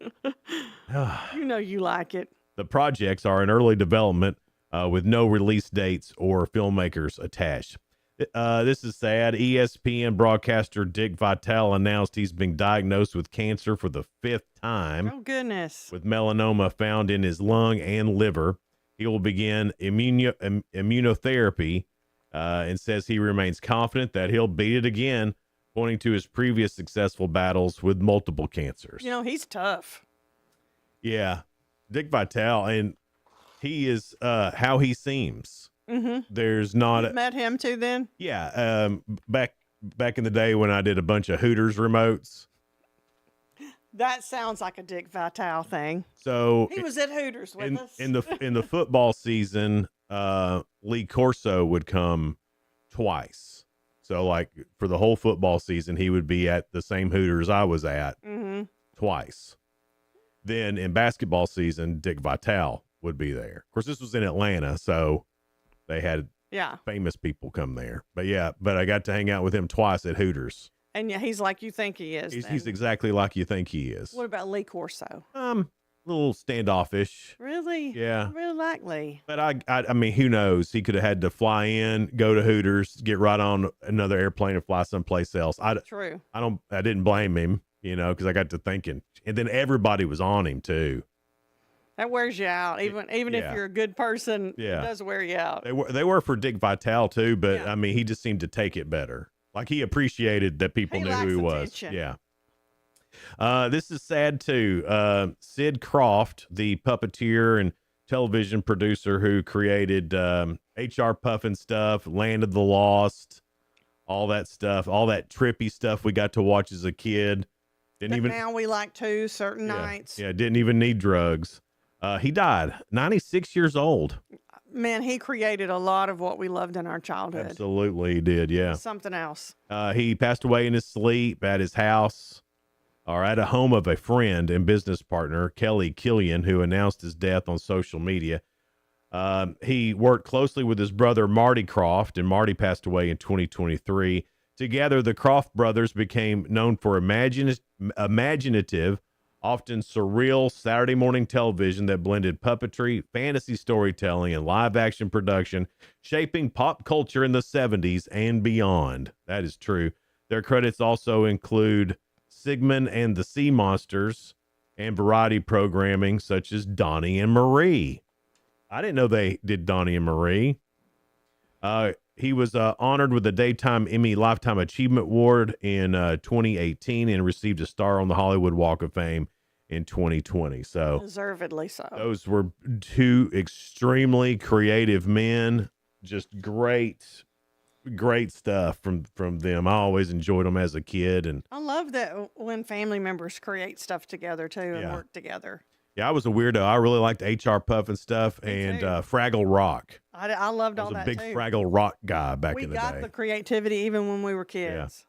You know you like it.
The projects are in early development with no release dates or filmmakers attached. This is sad. ESPN broadcaster Dick Vitale announced he's been diagnosed with cancer for the 5th time.
Oh, goodness.
With melanoma found in his lung and liver. He will begin immunotherapy and says he remains confident that he'll beat it again, pointing to his previous successful battles with multiple cancers.
You know, he's tough.
Yeah. Dick Vitale, and he is how he seems.
Mm-hmm.
There's not
You've met him too then?
Yeah. Back in the day when I did a bunch of Hooters remotes.
That sounds like a Dick Vitale thing.
So
he was at Hooters with us.
In the football season, Lee Corso would come twice. So like for the whole football season, he would be at the same Hooters I was at twice. Then in basketball season, Dick Vitale would be there. Of course, this was in Atlanta, so they had famous people come there. But I got to hang out with him twice at Hooters.
And he's like you think he is.
He's exactly like you think he is.
What about Lee Corso?
A little standoffish.
Really?
Yeah.
I really like Lee.
But I mean, who knows? He could have had to fly in, go to Hooters, get right on another airplane and fly someplace else.
True.
I didn't blame him, because I got to thinking. And then everybody was on him too.
That wears you out. Even if you're a good person, it does wear you out.
They were for Dick Vitale too, but I mean, he just seemed to take it better. Like he appreciated that people knew who he was. Yeah. This is sad too. Sid Croft, the puppeteer and television producer who created HR Puffin stuff, Land of the Lost, all that stuff, all that trippy stuff we got to watch as a kid.
Now we like to certain nights.
Yeah, didn't even need drugs. He died, 96 years old.
Man, he created a lot of what we loved in our childhood.
Absolutely, he did, yeah.
Something else.
He passed away in his sleep at his house or at a home of a friend and business partner, Kelly Killian, who announced his death on social media. He worked closely with his brother Marty Krofft, and Marty passed away in 2023. Together, the Krofft brothers became known for imaginative, often surreal Saturday morning television that blended puppetry, fantasy storytelling, and live-action production, shaping pop culture in the 70s and beyond. That is true. Their credits also include Sigmund and the Sea Monsters and variety programming such as Donnie and Marie. I didn't know they did Donnie and Marie. He was honored with the Daytime Emmy Lifetime Achievement Award in 2018 and received a star on the Hollywood Walk of Fame in 2020. So
deservedly so.
Those were two extremely creative men. Just great stuff from them. I always enjoyed them as a kid, and
I love that when family members create stuff together too and
Yeah.
work together.
yeah, I was a weirdo. I really liked HR Puff and stuff, and Fraggle Rock.
I loved
I
all
was a
that
big
too.
Fraggle Rock guy back
We
in the
got
day.
the creativity even when we were kids.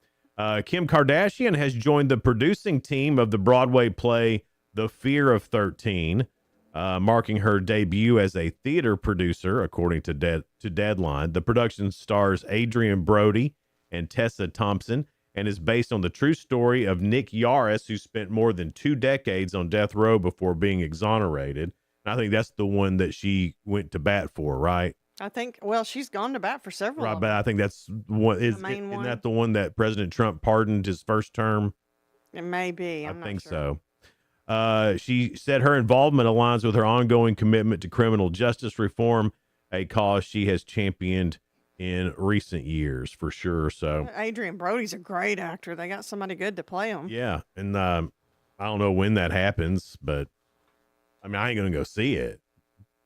Kim Kardashian has joined the producing team of the Broadway play The Fear of 13, marking her debut as a theater producer, according to Deadline. The production stars Adrian Brody and Tessa Thompson and is based on the true story of Nick Yaris, who spent more than 2 decades on death row before being exonerated. And I think that's the one that she went to bat for, right?
I think, well, she's gone to bat for several
Right,
of
but
them.
I think that's one. Isn't that the one that President Trump pardoned his first term?
It may be. I'm
I
not
think
sure.
so. She said her involvement aligns with her ongoing commitment to criminal justice reform, a cause she has championed in recent years, for sure. So,
Adrian Brody's a great actor. They got somebody good to play him.
yeah. And I don't know when that happens, but I mean, I ain't going to go see it.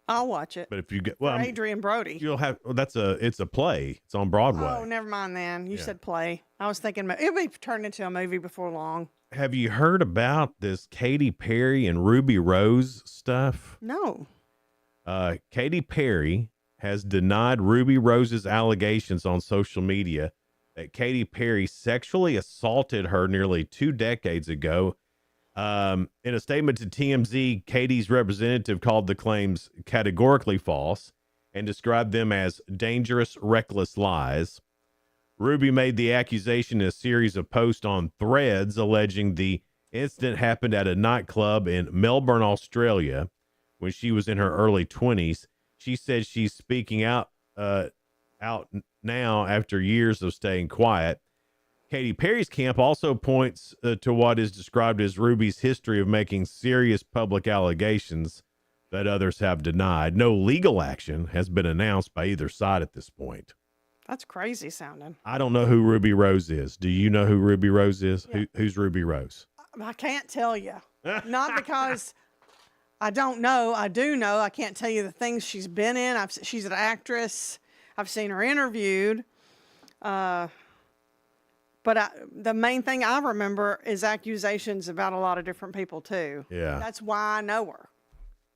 I'll watch it.
But if you get,
For Adrian Brody.
you'll have, it's a play. It's on Broadway.
Oh, never mind then. You
Yeah.
said play. I was thinking it'll be turned into a movie before long.
Have you heard about this Katy Perry and Ruby Rose stuff?
No.
Katy Perry has denied Ruby Rose's allegations on social media that Katy Perry sexually assaulted her nearly 2 decades ago. In a statement to TMZ, Katie's representative called the claims categorically false and described them as dangerous, reckless lies. Ruby made the accusation in a series of posts on Threads, alleging the incident happened at a nightclub in Melbourne, Australia, when she was in her early 20s. She said she's speaking out now after years of staying quiet. Katy Perry's camp also points to what is described as Ruby's history of making serious public allegations that others have denied. No legal action has been announced by either side at this point.
That's crazy sounding.
I don't know who Ruby Rose is. Do you know who Ruby Rose is?
Yeah.
Who's Ruby Rose?
I can't tell you. Not because I don't know. I do know. I can't tell you the things she's been in. She's an actress. I've seen her interviewed. But the main thing I remember is accusations about a lot of different people, too.
Yeah.
That's why I know her.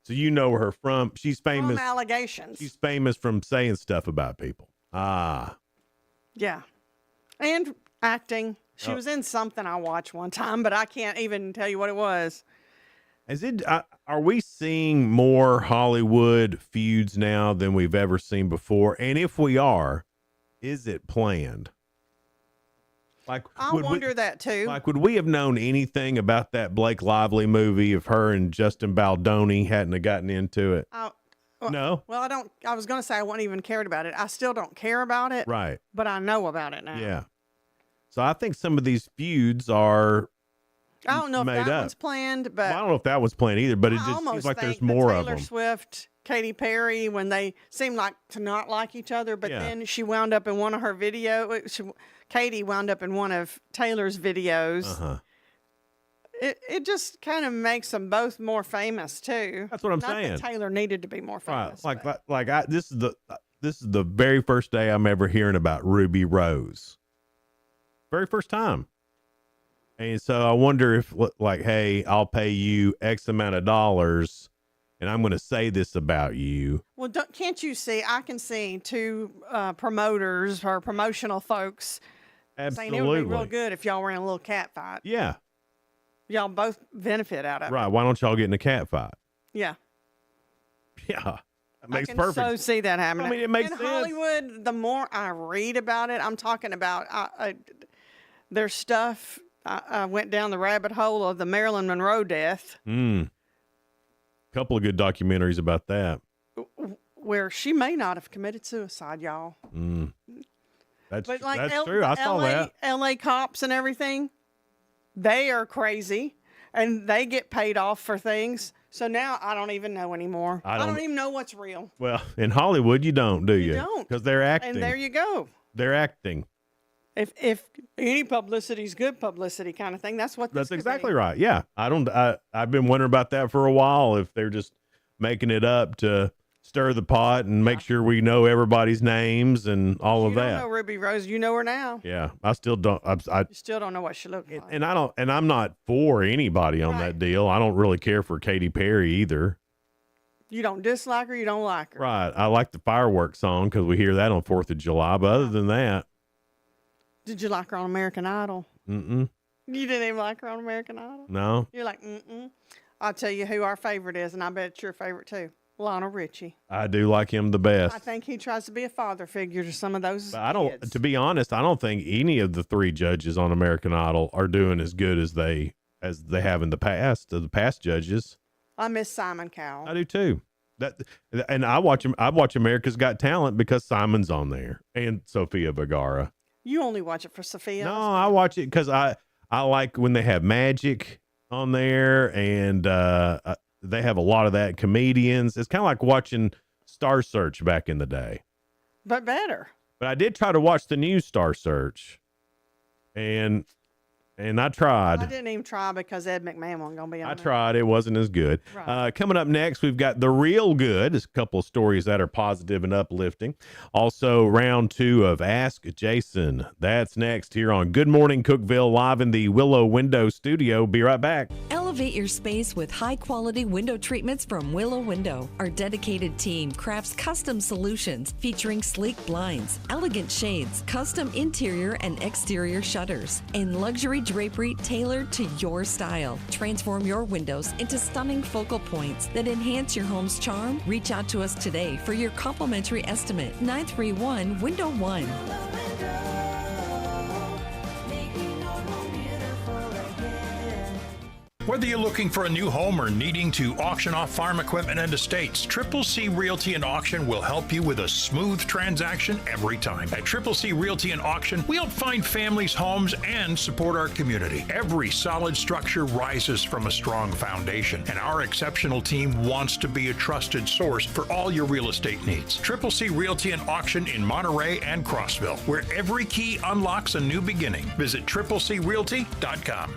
So you know her from, she's famous.
From allegations.
She's famous from saying stuff about people. Ah.
Yeah. And acting. She
Oh.
was in something I watched one time, but I can't even tell you what it was.
Are we seeing more Hollywood feuds now than we've ever seen before? And if we are, is it planned?
I wonder that too.
Like, would we have known anything about that Blake Lively movie if her and Justin Baldoni hadn't have gotten into it? No?
Well, I was going to say I wouldn't even cared about it. I still don't care about it.
Right.
But I know about it now.
Yeah. So I think some of these feuds are
I don't know if
made
that
up.
one's planned, but
I don't know if that was planned either, but it
I
just
almost
seems like there's
think the
more of
Taylor
them.
Swift, Katy Perry, when they seem like to not like each other, but
Yeah.
then she wound up in one of her videos. Katy wound up in one of Taylor's videos.
Uh-huh.
It just kind of makes them both more famous too.
That's what I'm
Not
saying.
that Taylor needed to be more famous.
Right. This is the very first day I'm ever hearing about Ruby Rose. Very first time. And so I wonder if, like, hey, I'll pay you X amount of dollars and I'm going to say this about you.
Well, can't you see? I can see two promoters or promotional folks saying it would be real
Absolutely.
good if y'all were in a little cat fight.
Yeah.
Y'all both benefit out of it.
Right. Why don't y'all get in a cat fight?
Yeah.
Yeah. makes
I can
perfect.
so see that happening.
I mean, it makes
in
sense.
Hollywood, the more I read about it, I'm talking about there's stuff. I went down the rabbit hole of the Marilyn Monroe death.
Couple of good documentaries about that.
Where she may not have committed suicide, y'all.
That's
But like
that's true. I saw that.
LA cops and everything, they are crazy, and they get paid off for things. So now I don't even know anymore. I don't even know what's real.
Well, in Hollywood, you don't, do you?
You don't.
Because they're acting.
And there you go.
They're acting.
If any publicity is good publicity kind of thing, that's what.
That's exactly right. Yeah, I've been wondering about that for a while. If they're just making it up to stir the pot and make sure we know everybody's names and all of
You don't
that.
know Ruby Rose. You know her now.
Yeah, I still don't.
You still don't know what she looked like.
And I don't. And I'm not for anybody on that deal. I don't really care for Katy Perry either.
You don't dislike her. You don't like her.
Right. I like the fireworks song because we hear that on 4th of July. But other than that,
Did you like her on American Idol?
mm-mm.
You didn't even like her on American Idol?
No.
You're like, mm-mm. I'll tell you who our favorite is, and I bet it's your favorite too. Lionel Richie.
I do like him the best.
I think he tries to be a father figure to some of those
But I don't.
kids.
To be honest, I don't think any of the 3 judges on American Idol are doing as good as they have in the past. The past judges.
I miss Simon Cowell.
I do too. And I watch him. I watch America's Got Talent because Simon's on there and Sofia Vergara.
You only watch it for Sophia.
No, I watch it because I like when they have Magic on there, and they have a lot of that comedians. It's kind of like watching Star Search back in the day,
But better.
but I did try to watch the new Star Search, and I tried.
I didn't even try because Ed McMahon wasn't going to be on
I
there.
tried. It wasn't as good.
Right.
Coming up next, we've got The Real Good. There's a couple of stories that are positive and uplifting. Also, round 2 of Ask Jason. That's next here on Good Morning Cookeville, live in the Willow Window Studio. Be right back.
Elevate your space with high-quality window treatments from Willow Window. Our dedicated team crafts custom solutions featuring sleek blinds, elegant shades, custom interior and exterior shutters, and luxury drapery tailored to your style. Transform your windows into stunning focal points that enhance your home's charm. Reach out to us today for your complimentary estimate. 931-WINDOW-1.
Whether you're looking for a new home or needing to auction off farm equipment and estates, Triple C Realty and Auction will help you with a smooth transaction every time. At Triple C Realty and Auction, we help find families, homes, and support our community. Every solid structure rises from a strong foundation, and our exceptional team wants to be a trusted source for all your real estate needs. Triple C Realty and Auction in Monterey and Crossville, where every key unlocks a new beginning. Visit triplecrealty.com.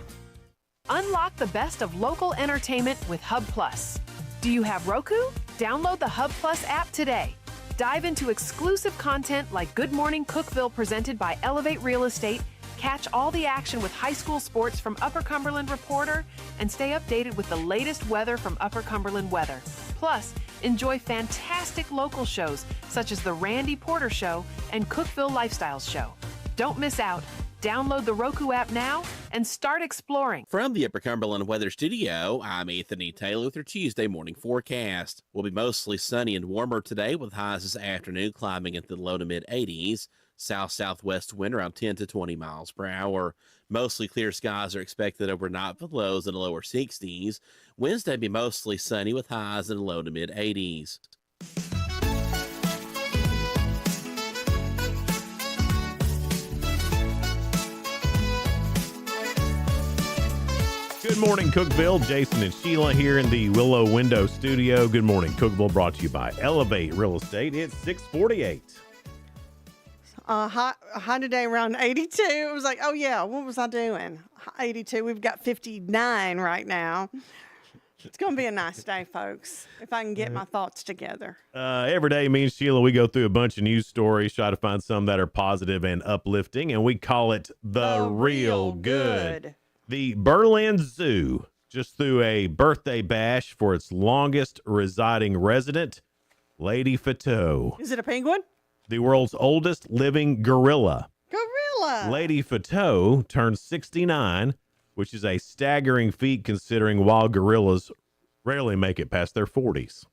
Unlock the best of local entertainment with Hub Plus. Do you have Roku? Download the Hub Plus app today. Dive into exclusive content like Good Morning Cookeville presented by Elevate Real Estate, catch all the action with high school sports from Upper Cumberland Reporter, and stay updated with the latest weather from Upper Cumberland Weather. Plus, enjoy fantastic local shows such as The Randy Porter Show and Cookeville Lifestyles Show. Don't miss out. Download the Roku app now and start exploring.
From the Upper Cumberland Weather Studio, I'm Anthony Taylor with your Tuesday morning forecast. We'll be mostly sunny and warmer today with highs this afternoon climbing into the low to mid 80s. South-southwest wind around 10 to 20 miles per hour. Mostly clear skies are expected overnight with lows in the lower 60s. Wednesday be mostly sunny with highs in the low to mid 80s.
Good morning, Cookeville. Jason and Sheila here in the Willow Window Studio. Good morning, Cookeville, brought to you by Elevate Real Estate. It's 6:48.
High today around 82. It was like, oh yeah, what was I doing? 82. We've got 59 right now. It's going to be a nice day, folks, if I can get my thoughts together.
Every day, me and Sheila, we go through a bunch of news stories, try to find some that are positive and uplifting, and we call it The Real Good. The Berlin Zoo just threw a birthday bash for its longest residing resident, Lady Fateau.
Is it a penguin?
The world's oldest living gorilla.
Gorilla.
Lady Fateau turned 69, which is a staggering feat considering wild gorillas rarely make it past their 40s.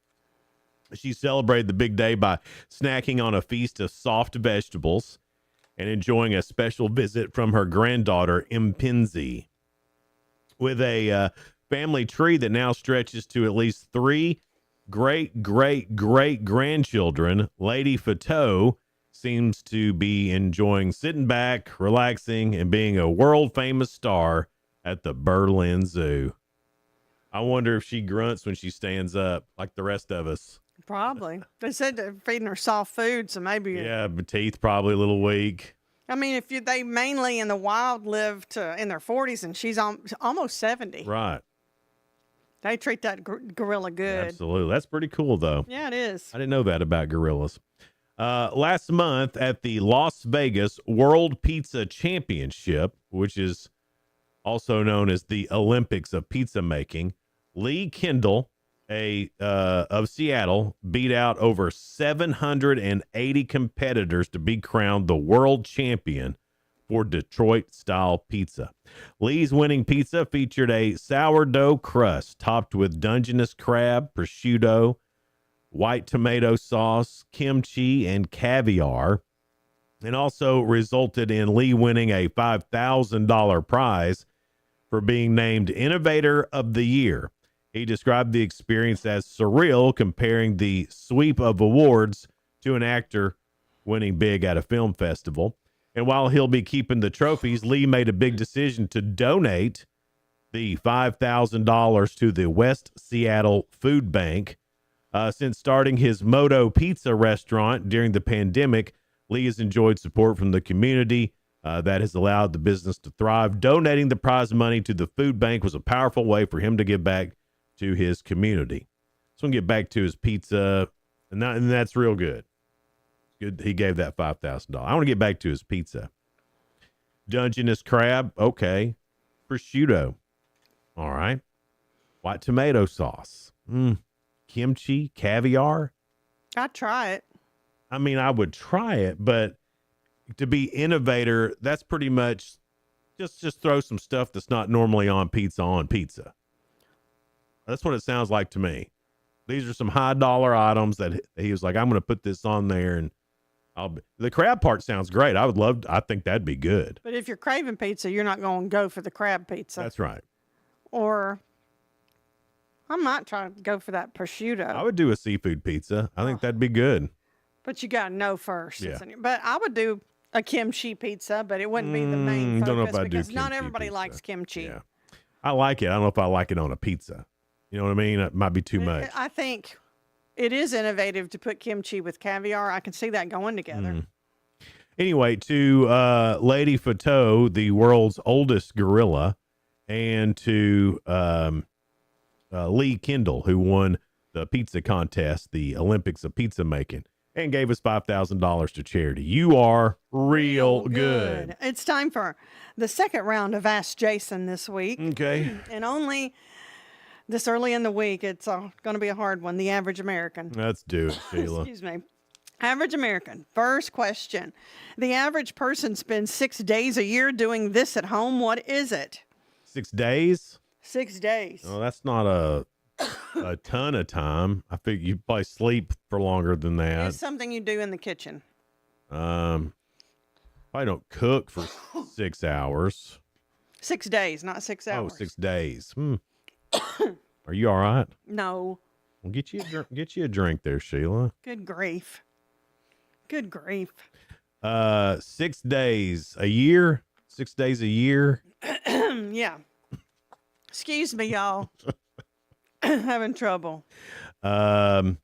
She celebrated the big day by snacking on a feast of soft vegetables and enjoying a special visit from her granddaughter, Mpinzi. With a family tree that now stretches to at least 3 great-great-great-grandchildren, Lady Fatou seems to be enjoying sitting back, relaxing, and being a world-famous star at the Berlin Zoo. I wonder if she grunts when she stands up like the rest of us.
Probably. They said they're feeding her soft food, so maybe.
Yeah, but teeth probably a little weak.
I mean, if they mainly in the wild live in their 40s, and she's almost 70.
Right.
They treat that gorilla good.
Absolutely. That's pretty cool, though.
Yeah, it is.
I didn't know that about gorillas. Last month at the Las Vegas World Pizza Championship, which is also known as the Olympics of pizza making, Lee Kendall of Seattle beat out over 780 competitors to be crowned the world champion for Detroit-style pizza. Lee's winning pizza featured a sourdough crust topped with Dungeness crab, prosciutto, white tomato sauce, kimchi, and caviar, and also resulted in Lee winning a $5,000 prize for being named Innovator of the Year. He described the experience as surreal, comparing the sweep of awards to an actor winning big at a film festival. And while he'll be keeping the trophies, Lee made a big decision to donate the $5,000 to the West Seattle Food Bank. Since starting his Moto Pizza restaurant during the pandemic, Lee has enjoyed support from the community that has allowed the business to thrive. Donating the prize money to the food bank was a powerful way for him to give back to his community. So I'm going to get back to his pizza, and that's real good. Good, he gave that $5,000. I want to get back to his pizza. Dungeness crab, okay. Prosciutto, all right. White tomato sauce, kimchi, caviar.
I'd try it.
I mean, I would try it, but to be innovator, that's pretty much just throw some stuff that's not normally on pizza. That's what it sounds like to me. These are some high dollar items that he was like, I'm going to put this on there, and the crab part sounds great. I think that'd be good.
But if you're craving pizza, you're not going to go for the crab pizza.
That's right.
Or I might try to go for that prosciutto.
I would do a seafood pizza. I think that'd be good.
But you got to know first.
Yeah.
But I would do a kimchi pizza, but it wouldn't be the main focus,
don't know if I'd do
because not
kimchi
everybody
pizza.
likes kimchi.
Yeah. I like it. I don't know if I like it on a pizza. You know what I mean? It might be too much.
I think it is innovative to put kimchi with caviar. I can see that going together.
Anyway, to Lady Fatou, the world's oldest gorilla, and to Lee Kendall, who won the pizza contest, the Olympics of pizza making, and gave us $5,000 to charity. You are real good.
It's time for the second round of Ask Jason this week.
Okay.
And only this early in the week, it's going to be a hard one. The average American.
Let's do it, Sheila.
Excuse me. Average American. First question. The average person spends 6 days a year doing this at home. What is it?
6 days?
6 days.
Oh, that's not a ton of time. I figure you probably sleep for longer than that.
It's something you do in the kitchen.
Probably don't cook for 6 hours.
6 days, not 6 hours.
Oh, 6 days. Are you all right?
No.
Well, get you a drink there, Sheila.
Good grief. Good grief.
6 days a year? 6 days a year?
Yeah. Excuse me, y'all. Having trouble.
Cleaning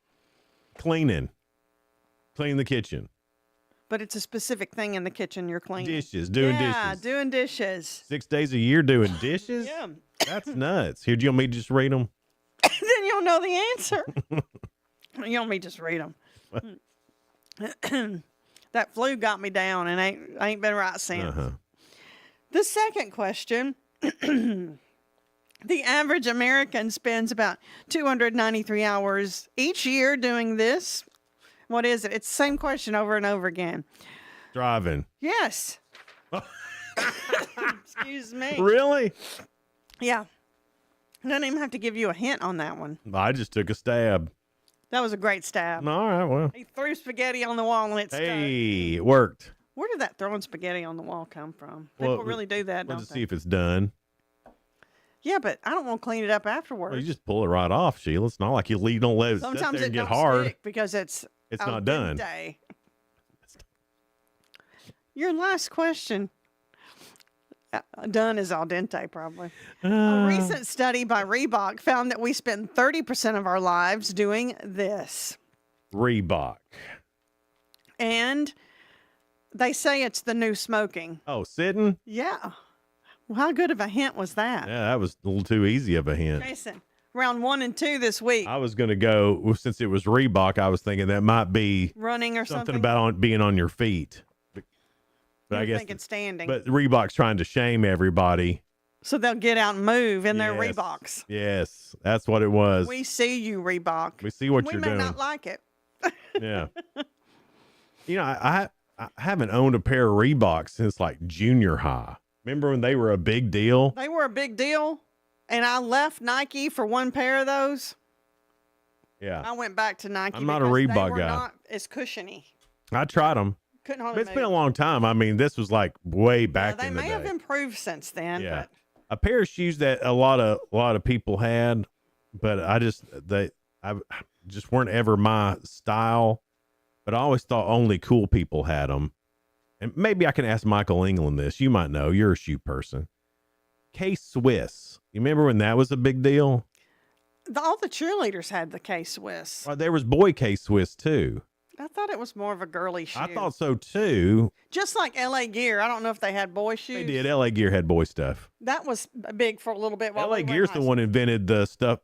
the kitchen.
But it's a specific thing in the kitchen you're cleaning.
Dishes, doing dishes.
Yeah, doing dishes.
6 days a year doing dishes?
Yeah.
That's nuts. Here, do you want me to just read them?
Then you'll know the answer. You want me to just read them. That flu got me down and ain't been right since. The second question. The average American spends about 293 hours each year doing this. What is it? It's the same question over and over again.
Driving.
Yes. Excuse me.
Really?
Yeah. I don't even have to give you a hint on that one.
I just took a stab.
That was a great stab.
All right, well.
He threw spaghetti on the wall and it stuck.
Hey, it worked.
Where did that throwing spaghetti on the wall come from? People really do that, don't
Let's
they?
see if it's done.
Yeah, but I don't want to clean it up afterwards.
Well, you just pull it right off, Sheila. It's not like you don't let it sit
Sometimes
there
it
and get
don't
hard.
stick because it's
not done.
dente. Your last question. Done is al dente, probably. A recent study by Reebok found that we spend 30% of our lives doing this.
Reebok.
And they say it's the new smoking.
Oh, sitting?
Yeah. Well, how good of a hint was that?
Yeah, that was a little too easy of a hint.
Jason, round 1 and 2 this week.
I was going to go, since it was Reebok, I was thinking that might be
Running or
something
something?
about being on your feet. But I
You're
guess
thinking standing.
But Reebok's trying to shame everybody.
So they'll get out and move in their
Yes.
Reeboks.
Yes, that's what it was.
We see you, Reebok.
We see what
we
you're
may
doing.
not like it.
Yeah. You know, I haven't owned a pair of Reeboks since like junior high. Remember when they were a big deal?
They were a big deal, and I left Nike for one pair of those.
Yeah.
I went back to Nike.
I'm not a
because they
Reebok
were
guy.
Not as cushiony.
I tried them.
Couldn't
But
hardly
it's
move.
been a long time. I mean, this was like way back
They
in the
may
day.
have improved since then.
Yeah.
But
A pair of shoes that a lot of people had, but I just weren't ever my style. But I always thought only cool people had them. And maybe I can ask Michael England this. You might know. You're a shoe person. K-Swiss. You remember when that was a big deal?
all the cheerleaders had the K-Swiss.
There was boy K-Swiss too.
I thought it was more of a girly shoe.
I thought so too.
Just like LA Gear. I don't know if they had boy shoes.
They did. LA Gear had boy stuff.
That was big for a little bit. While
LA
we were in
Gear's
high
the
school.
one who invented the stuff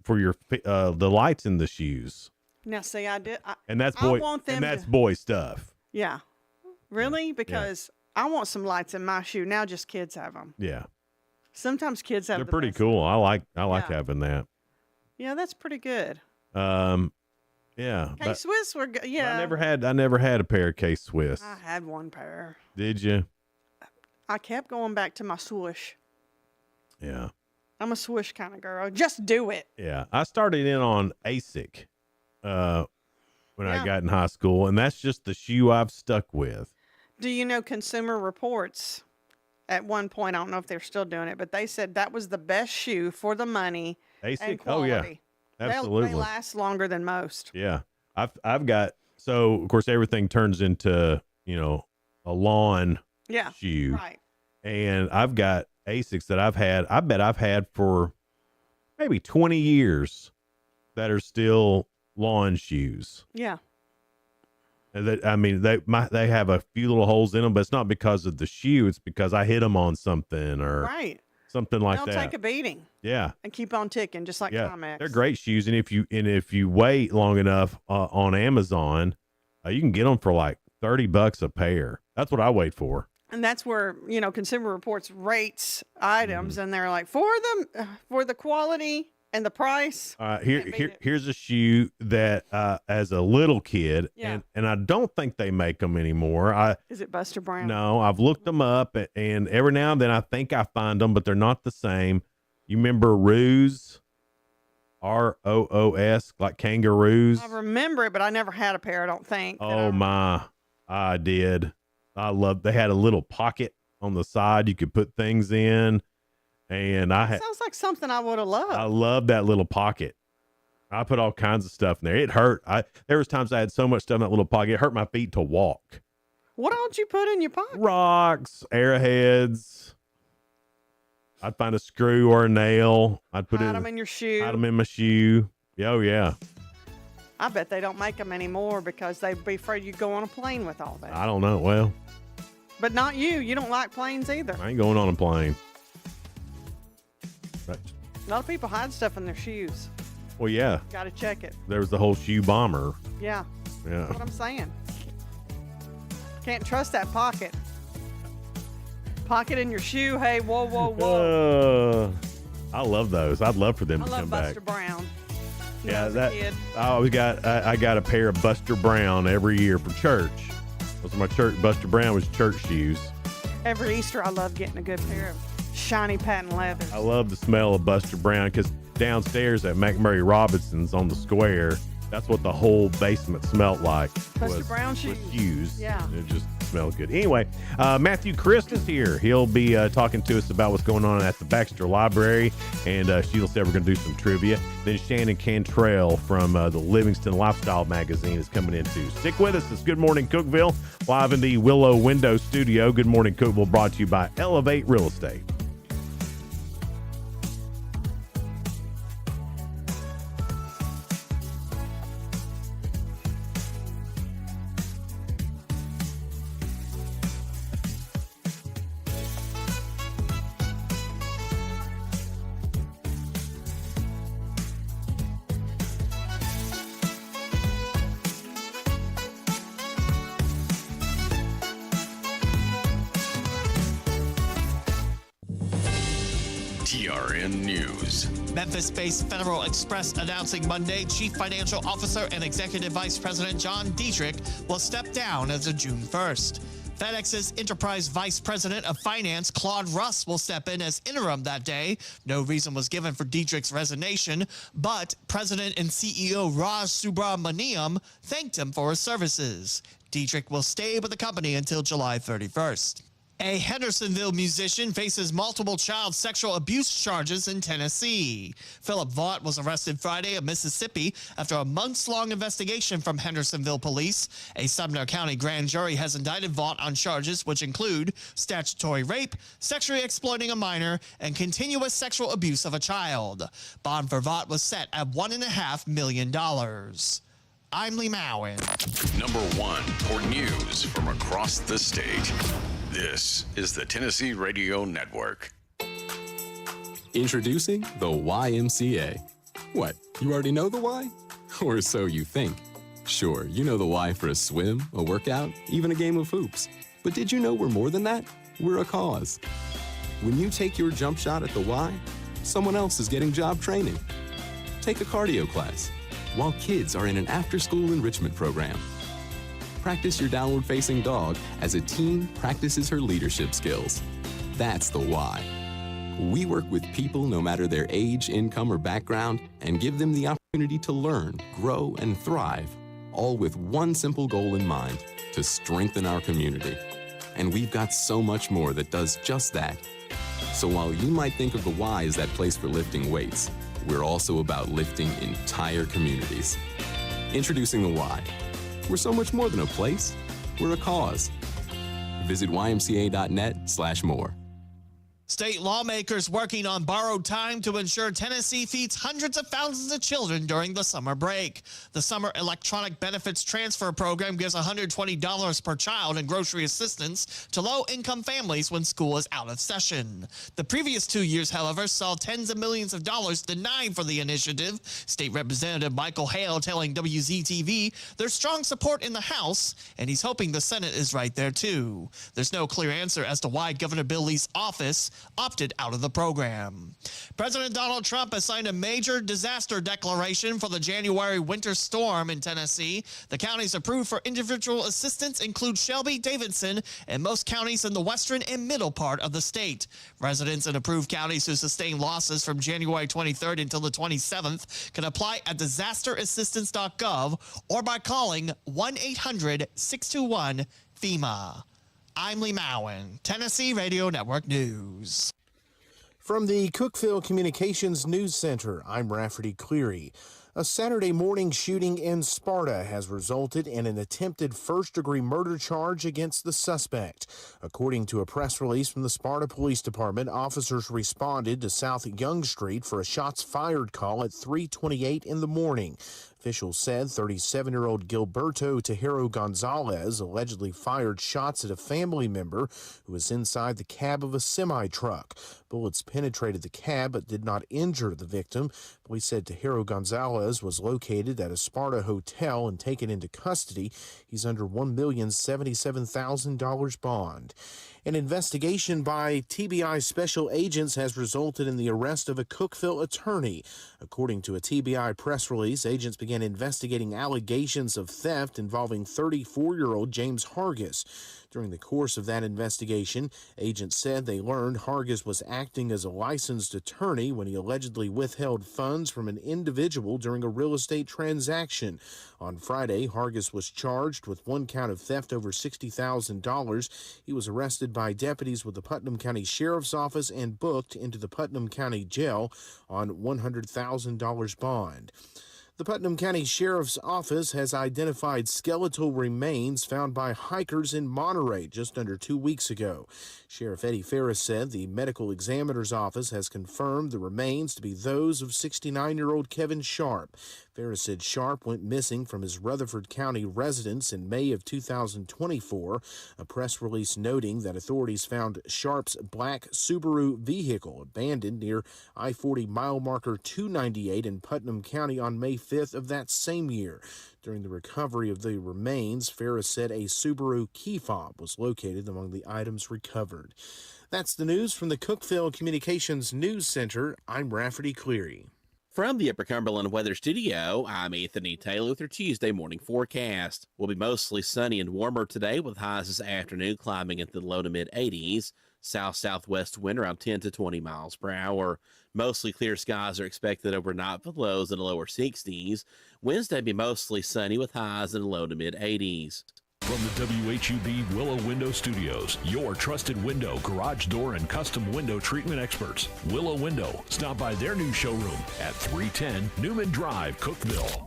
for your the lights in the shoes.
Now, see, I did.
And that's
I
boy.
want them
And that's
to-
boy stuff.
Yeah. Really? Because I want some lights in my shoe. Now just kids have them.
Yeah,
Sometimes kids have
they're
the
pretty
best.
cool. I like
Yeah.
having that.
Yeah, that's pretty good.
Yeah. but
K-Swiss were good. Yeah.
I never had a pair of K-Swiss.
I had one pair.
Did you?
I kept going back to my swoosh.
Yeah.
I'm a swoosh kind of girl. Just do it.
Yeah. I started in on ASIC when I
Yeah.
got in high school, and that's just the shoe I've stuck with.
Do you know Consumer Reports? At one point, I don't know if they're still doing it, but they said that was the best shoe for the money and
ASIC? Oh,
quality.
yeah. Absolutely.
They last longer than most.
Yeah. I've got, so of course everything turns into, a lawn
Yeah.
shoe.
Right.
And I've got ASICs that I bet I've had for maybe 20 years that are still lawn shoes.
Yeah.
And they have a few little holes in them, but it's not because of the shoe. It's because I hit them on something or
Right.
something like
They'll
that.
take a beating
Yeah.
and keep on ticking, just like
Yeah.
Timex.
They're great shoes. And if you wait long enough on Amazon, you can get them for like $30 a pair. That's what I wait for.
And that's where, Consumer Reports rates items,
Mm-hmm.
and they're like, for the quality and the price.
Here's a shoe that as a little kid,
Yeah.
and I don't think they make them anymore.
Is it Buster Brown?
No, I've looked them up, and every now and then I think I find them, but they're not the same. You remember Roos? ROOS, like kangaroos?
I remember it, but I never had a pair, I don't think.
Oh my, I did. They had a little pocket on the side you could put things in. And
Sounds like something I would have loved.
I love that little pocket. I put all kinds of stuff in there. It hurt. There was times I had so much stuff in that little pocket. It hurt my feet to walk.
What else you put in your pocket?
Rocks, arrowheads. I'd find a screw or a nail. I'd put
Hide
it
them in your shoe.
Hide them in my shoe. Oh yeah.
I bet they don't make them anymore because they'd be afraid you'd go on a plane with all that.
I don't know. Well,
But not you. You don't like planes either.
I ain't going on a plane. But,
A lot of people hide stuff in their shoes.
well, yeah.
Got to check it.
There was the whole shoe bomber.
Yeah.
Yeah.
That's what I'm saying. Can't trust that pocket. Pocket in your shoe. Hey, whoa, whoa, whoa.
I love those. I'd love for them
I
to
love
come
Buster
back.
Brown.
Yeah,
as a kid.
I got a pair of Buster Brown every year for church. Those are my church. Buster Brown was church shoes.
Every Easter, I love getting a good pair of shiny patent leather.
I love the smell of Buster Brown because downstairs at McMurray Robinson's on the square, That's what the whole basement smelled like.
Plus the brown shoes.
Shoes.
Yeah.
It just smelled good. Anyway, Matthew Christ is here. He'll be talking to us about what's going on at the Baxter Library. And Sheila said we're going to do some trivia. Then Shannon Cantrell from the Livingston Lifestyle magazine is coming in too. Stick with us. It's Good Morning Cookeville, live in the Willow Window studio. Good Morning Cookeville brought to you by Elevate Real Estate.
TRN News.
Memphis-based Federal Express announcing Monday Chief Financial Officer and Executive Vice President John Dietrich will step down as of June 1st. FedEx's Enterprise Vice President of Finance, Claude Russ, will step in as interim that day. No reason was given for Dietrich's resignation, but President and CEO Raj Subramaniam thanked him for his services. Dietrich will stay with the company until July 31st. A Hendersonville musician faces multiple child sexual abuse charges in Tennessee. Philip Vaught was arrested Friday in Mississippi after a months-long investigation from Hendersonville police. A Sumner County grand jury has indicted Vaught on charges which include statutory rape, sexually exploiting a minor, and continuous sexual abuse of a child. Bond for Vaught was set at $1.5 million. I'm Lee Mowen.
Number one for news from across the state. This is the Tennessee Radio Network.
Introducing the YMCA. What, you already know the why? Or so you think. Sure, you know the why for a swim, a workout, even a game of hoops. But did you know we're more than that? We're a cause. When you take your jump shot at the Y, someone else is getting job training. Take a cardio class, while kids are in an after-school enrichment program. Practice your downward-facing dog as a teen practices her leadership skills. That's the why. We work with people no matter their age, income, or background and give them the opportunity to learn, grow, and thrive, all with one simple goal in mind, to strengthen our community. And we've got so much more that does just that. So while you might think of the Y as that place for lifting weights, we're also about lifting entire communities. Introducing the Y. We're so much more than a place. We're a cause. Visit ymca.net/more.
State lawmakers working on borrowed time to ensure Tennessee feeds hundreds of thousands of children during the summer break. The Summer Electronic Benefits Transfer Program gives $120 per child in grocery assistance to low-income families when school is out of session. The previous 2 years, however, saw tens of millions of dollars denied for the initiative. State Representative Michael Hale telling WZTV there's strong support in the House, and he's hoping the Senate is right there too. There's no clear answer as to why Governor Bill Lee's office opted out of the program. President Donald Trump has signed a major disaster declaration for the January winter storm in Tennessee. The counties approved for individual assistance include Shelby, Davidson, and most counties in the western and middle part of the state. Residents in approved counties who sustain losses from January 23rd until the 27th can apply at disasterassistance.gov or by calling 1-800-621-FEMA. I'm Lee Mowen, Tennessee Radio Network News.
From the Cookeville Communications News Center, I'm Rafferty Cleary. A Saturday morning shooting in Sparta has resulted in an attempted first-degree murder charge against the suspect. According to a press release from the Sparta Police Department, officers responded to South Young Street for a shots fired call at 3:28 in the morning. Officials said 37-year-old Gilberto Tejero Gonzalez allegedly fired shots at a family member who was inside the cab of a semi-truck. Bullets penetrated the cab but did not injure the victim. Police said Tejero Gonzalez was located at a Sparta hotel and taken into custody. He's under $1,077,000 bond. An investigation by TBI special agents has resulted in the arrest of a Cookeville attorney. According to a TBI press release, agents began began investigating allegations of theft involving 34-year-old James Hargis. During the course of that investigation, agents said they learned Hargis was acting as a licensed attorney when he allegedly withheld funds from an individual during a real estate transaction. On Friday, Hargis was charged with one count of theft over $60,000. He was arrested by deputies with the Putnam County Sheriff's Office and booked into the Putnam County Jail on $100,000 bond. The Putnam County Sheriff's Office has identified skeletal remains found by hikers in Monterey just under 2 weeks ago. Sheriff Eddie Ferris said the medical examiner's office has confirmed the remains to be those of 69-year-old Kevin Sharp. Ferris said Sharp went missing from his Rutherford County residence in May of 2024. A press release noting that authorities found Sharp's black Subaru vehicle abandoned near I-40 mile marker 298 in Putnam County on May 5th of that same year. During the recovery of the remains, Ferris said a Subaru key fob was located among the items recovered. That's the news from the Cookeville Communications News Center. I'm Rafferty Cleary.
From the Upper Cumberland Weather Studio, I'm Anthony Taylor with your Tuesday morning forecast. Will be mostly sunny and warmer today with highs this afternoon climbing into the low to mid 80s. South-southwest wind around 10 to 20 miles per hour. Mostly clear skies are expected overnight with lows in the lower 60s. Wednesday be mostly sunny with highs in the low to mid 80s.
From the WHUB Willow Window Studios, your trusted window, garage door, and custom window treatment experts. Willow Window. Stop by their new showroom at 310 Newman Drive, Cookeville.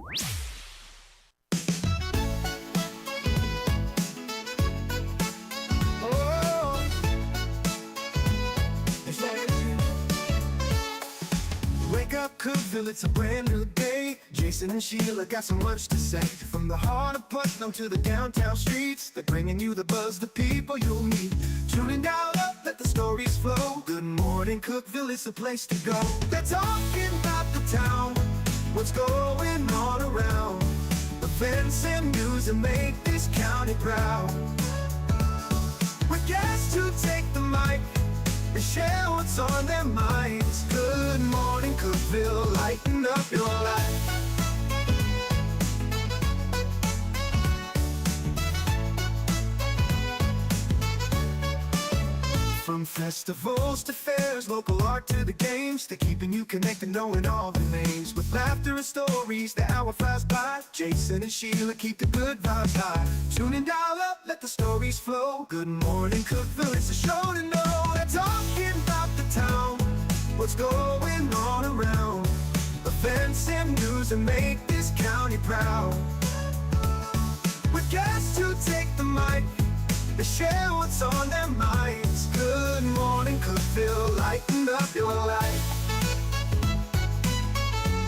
Wake up, Cookeville, it's a brand new day. Jason and Sheila got so much to say. From the heart of Putnam to the downtown streets, they're bringing you the buzz, the people you'll meet. Tuning dial up, let the stories flow. Good morning, Cookeville, it's the place to go. They're talking about the town, what's going on around. Events and news that make this county proud. With guests who take the mic, they share what's on their minds. Good morning, Cookeville, lighten up your life. From festivals to fairs, local art to the games, they're keeping you connected, knowing all the names. With laughter and stories, the hour flies by. Jason and Sheila keep the good vibes high. Tune in, dial up, let the stories flow. Good morning, Cookeville, it's a show to know. They're talking about the town, what's going on around. Events and news that make this county proud. With guests who take the mic, they share what's on their minds. Good morning, Cookeville, lighten up your life.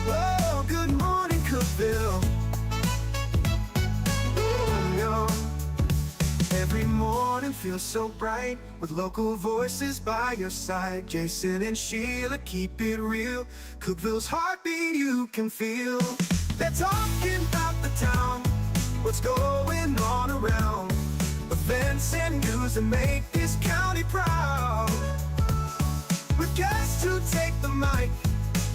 Oh, good morning, Cookeville. Oh, yo. Every morning feels so bright with local voices by your side. Jason and Sheila keep it real. Cookeville's heartbeat you can feel. They're talking about the town, what's going on around. Events and news that make this county proud. With guests who take the mic,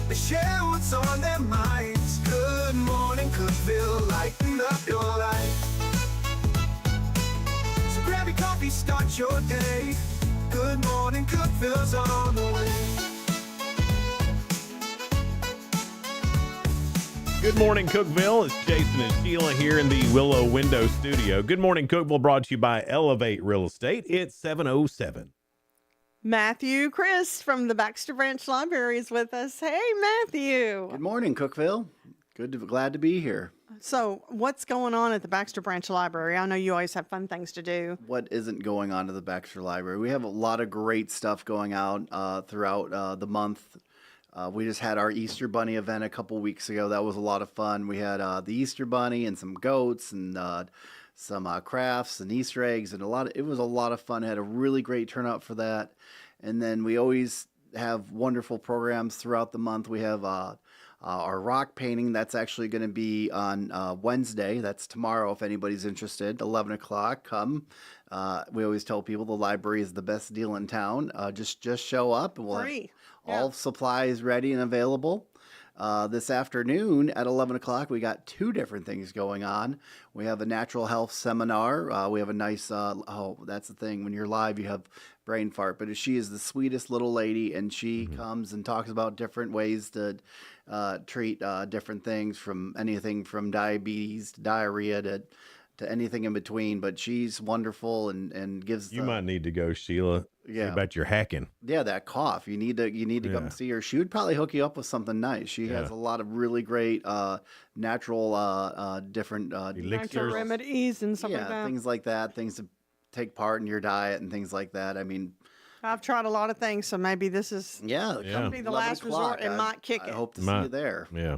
they share what's on their minds. Good morning, Cookeville, lighten up your life. So grab your coffee, start your day. Good morning, Cookeville's on the way.
Good morning, Cookeville. It's Jason and Sheila here in the Willow Window Studio. Good morning, Cookeville, brought to you by Elevate Real Estate. It's 7:07.
Matthew Chris from the Baxter Branch Library is with us. Hey, Matthew.
Good morning, Cookeville. Glad to be here.
So what's going on at the Baxter Branch Library? I know you always have fun things to do.
What isn't going on at the Baxter Library? We have a lot of great stuff going out throughout the month. We just had our Easter Bunny event a couple weeks ago. That was a lot of fun. We had the Easter Bunny and some goats and some crafts and Easter eggs and it was a lot of fun. Had a really great turnout for that. And then we always have wonderful programs throughout the month. We have our rock painting. That's actually going to be on Wednesday. That's tomorrow if anybody's interested. 11 o'clock. Come. We always tell people the library is the best deal in town. Just show up and we'll have all supplies ready and available. This afternoon at 11 o'clock, we got 2 different things going on. We have a natural health seminar. We have a nice, that's the thing. When you're live, you have brain fart. But she is the sweetest little lady, and she comes and talks about different ways to treat different things, from anything from diabetes to diarrhea to anything in between. But she's wonderful and gives.
You might need to go, Sheila.
Yeah.
See about your hacking.
Yeah, that cough. You need to come see her. She would probably hook you up with something nice. She has a lot of really great natural different
natural remedies and stuff like that.
Things like that. Things to take part in your diet and things like that. I mean,
I've tried a lot of things, so maybe this is
come
be the last resort and might kick it.
I hope to see you there.
Yeah.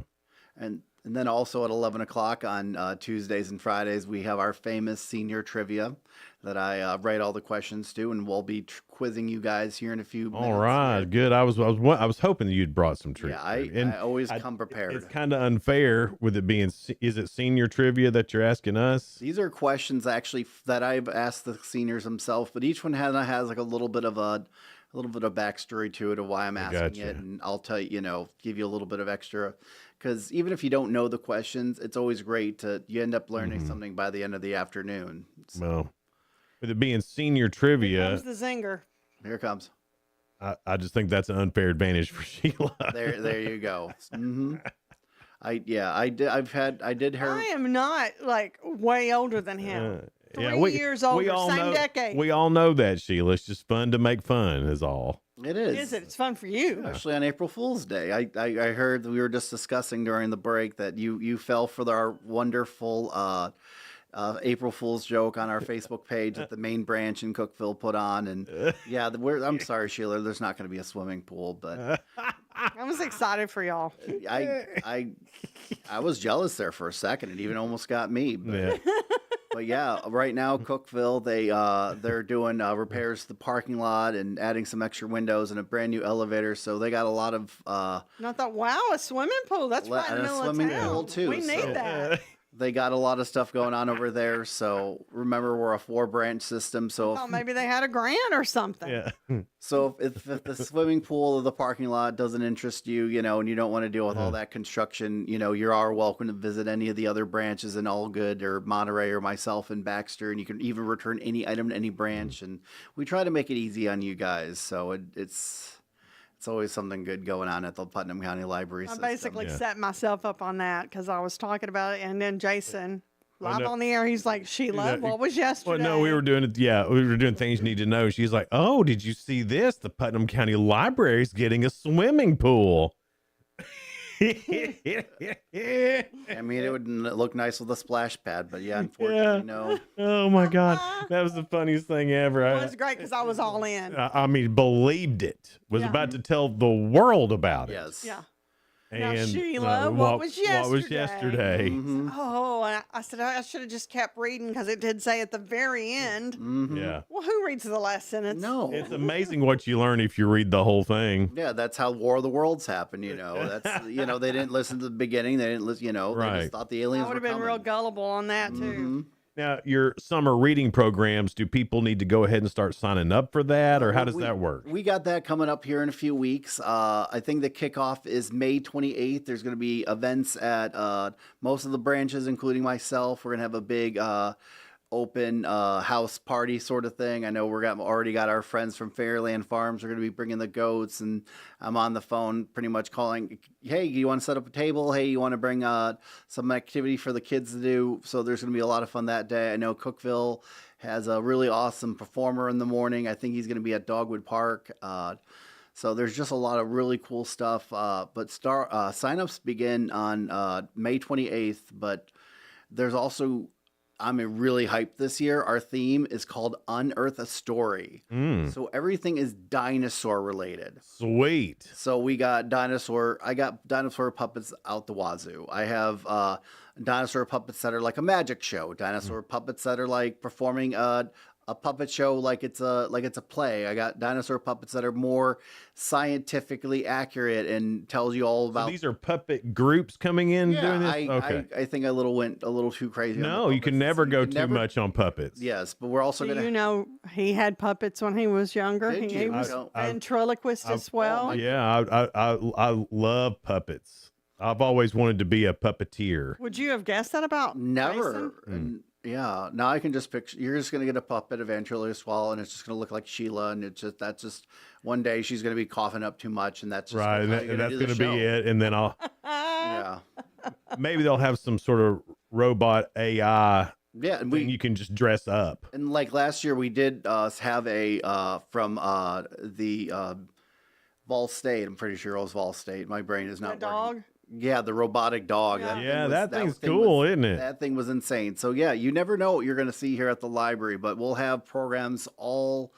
And then also at 11 o'clock on Tuesdays and Fridays, we have our famous senior trivia that I write all the questions to, and we'll be quizzing you guys here in a few minutes.
All right,
here.
good. I was hoping you'd brought some trivia.
Yeah, I always come prepared.
It's kind of unfair with it being. Is it senior trivia that you're asking us?
These are questions actually that I've asked the seniors themselves, but each one has like a little bit of backstory to it of why I'm asking it, and I'll tell you, give you a little bit of extra. Because even if you don't know the questions, it's always great you end up learning something by the end of the afternoon. So.
Well, with it being senior trivia,
Here comes the zinger.
Here it comes.
I just think that's an unfair advantage for Sheila.
There you go. I did her.
I am not like way older than him. 3 years older, same decade.
We all know that, Sheila. It's just fun to make fun, is all.
It is.
Is it? It's fun for you.
Especially on April Fool's Day. I heard we were just discussing during the break that you fell for our wonderful April Fool's joke on our Facebook page that the main branch in Cookeville put on. And yeah, I'm sorry, Sheila, there's not going to be a swimming pool, but
I was excited for y'all.
I was jealous there for a second. It even almost got me. But yeah, right now Cookeville, they're doing repairs to the parking lot and adding some extra windows and a brand new elevator. So they got a lot of.
And I thought, wow, a swimming pool. That's right in the middle of town.
Pool too.
We need that.
They got a lot of stuff going on over there. So remember, we're a 4-branch system. So
I thought maybe they had a grant or something.
Yeah. So if the swimming pool or the parking lot doesn't interest you, and you don't want to deal with all that construction, you are welcome to visit any of the other branches in Allgood or Monterey or myself in Baxter, and you can even return any item to any branch. And we try to make it easy on you guys. So it's always something good going on at the Putnam County Library System.
I basically set myself up on that because I was talking about it, and then Jason, live on the air, he's like, Sheila, what was yesterday?
Well, no, we were doing it. Yeah, we were doing things you need to know. She's like, oh, did you see this? The Putnam County Library is getting a swimming pool.
I mean, it would look nice with a splash pad, but yeah, unfortunately, no.
Oh my God, that was the funniest thing ever.
It was great because I was all in.
I mean, believed it. Was about to tell the world about it.
Yes.
Yeah.
And
now, Sheila, what was yesterday?
What was yesterday?
Mm-hmm.
Oh, I said I should have just kept reading because it did say at the very end.
Mm-hmm.
Yeah.
Well, who reads the last sentence?
No.
It's amazing what you learn if you read the whole thing.
Yeah, that's how War of the Worlds happened. That's they didn't listen to the beginning. They didn't listen. They just thought the aliens
I would have
were
been
coming.
real gullible on that too.
Mm-hmm.
Now, your summer reading programs, do people need to go ahead and start signing up for that, or how does that work?
We got that coming up here in a few weeks. I think the kickoff is May 28th. There's going to be events at most of the branches, including myself. We're going to have a big open house party sort of thing. I know already got our friends from Fairland Farms. We're going to be bringing the goats, and I'm on the phone pretty much calling, hey, you want to set up a table? Hey, you want to bring some activity for the kids to do? So there's going to be a lot of fun that day. I know Cookeville has a really awesome performer in the morning. I think he's going to be at Dogwood Park. So there's just a lot of really cool stuff. But signups begin on May 28th, but there's also, I'm really hyped this year. Our theme is called Unearth a Story. So everything is dinosaur related.
Sweet.
So I got dinosaur puppets out the wazoo. I have dinosaur puppets that are like a magic show. Dinosaur puppets that are like performing a puppet show like it's a play. I got dinosaur puppets that are more scientifically accurate and tells you all about.
So these are puppet groups coming in doing this? Okay.
I think I went a little too crazy.
No, you can never go too much on puppets.
Yes, but we're also going
to. He had puppets when he was younger. He was ventriloquist as well.
Yeah, I love puppets. I've always wanted to be a puppeteer.
Would you have guessed that about
Never.
Mason?
And yeah, now I can just picture you're just gonna get a puppet eventually as well, and it's just gonna look like Sheila, and that's just one day she's gonna be coughing up too much, and that's just
Right,
how
and
you're
that's
do the
going to be
show.
it. And then I'll
Yeah,
maybe they'll have some sort of robot AI
yeah, and
thing you can just dress up.
and like last year we did have a from the Vol State. I'm pretty sure it was Vol State. My brain is not
That
working.
dog?
Yeah, the robotic dog.
Yeah,
thing
that thing's
thing
cool, isn't it?
That thing was insane. So yeah, you never know what you're going to see here at the library, but we'll have programs all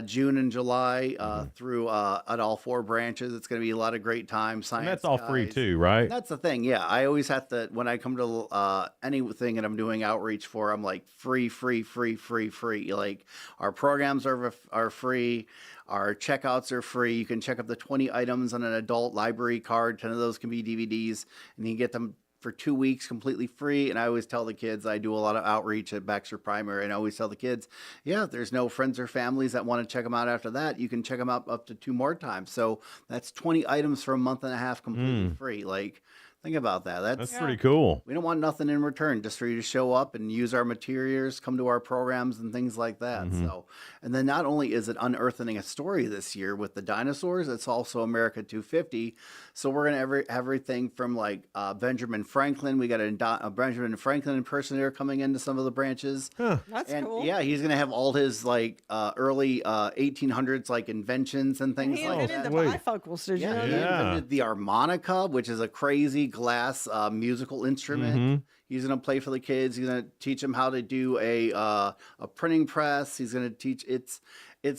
June and July through at all 4 branches. It's going to be a lot of great time. Science,
And that's all free
guys.
too, right?
That's the thing. Yeah, I always have to when I come to anything that I'm doing outreach for. I'm like free. Like our programs are free. Our checkouts are free. You can check up to 20 items on an adult library card. 10 of those can be DVDs, and you can get them for 2 weeks completely free. And I always tell the kids, I do a lot of outreach at Baxter Primary, and I always tell the kids, yeah, if there's no friends or families that want to check them out after that, you can check them out up to 2 more times. So that's 20 items for a month and a half completely free. Like, think about that.
That's pretty cool.
We don't want nothing in return, just for you to show up and use our materials, come to our programs and things like that.
Mm-hmm.
So, and then not only is it unearthing a story this year with the dinosaurs, it's also America 250. So we're going to have everything from like Benjamin Franklin. We got a Benjamin Franklin impersonator coming into some of the branches.
That's
And
cool.
yeah, he's going to have all his like early 1800s like inventions and things
He
like
invented
that.
the bifocals, did you
Yeah,
know
he
that?
invented the harmonica, which is a crazy glass musical instrument.
Mhm.
He's going to play for the kids. He's going to teach them how to do a printing press. He's going to teach it's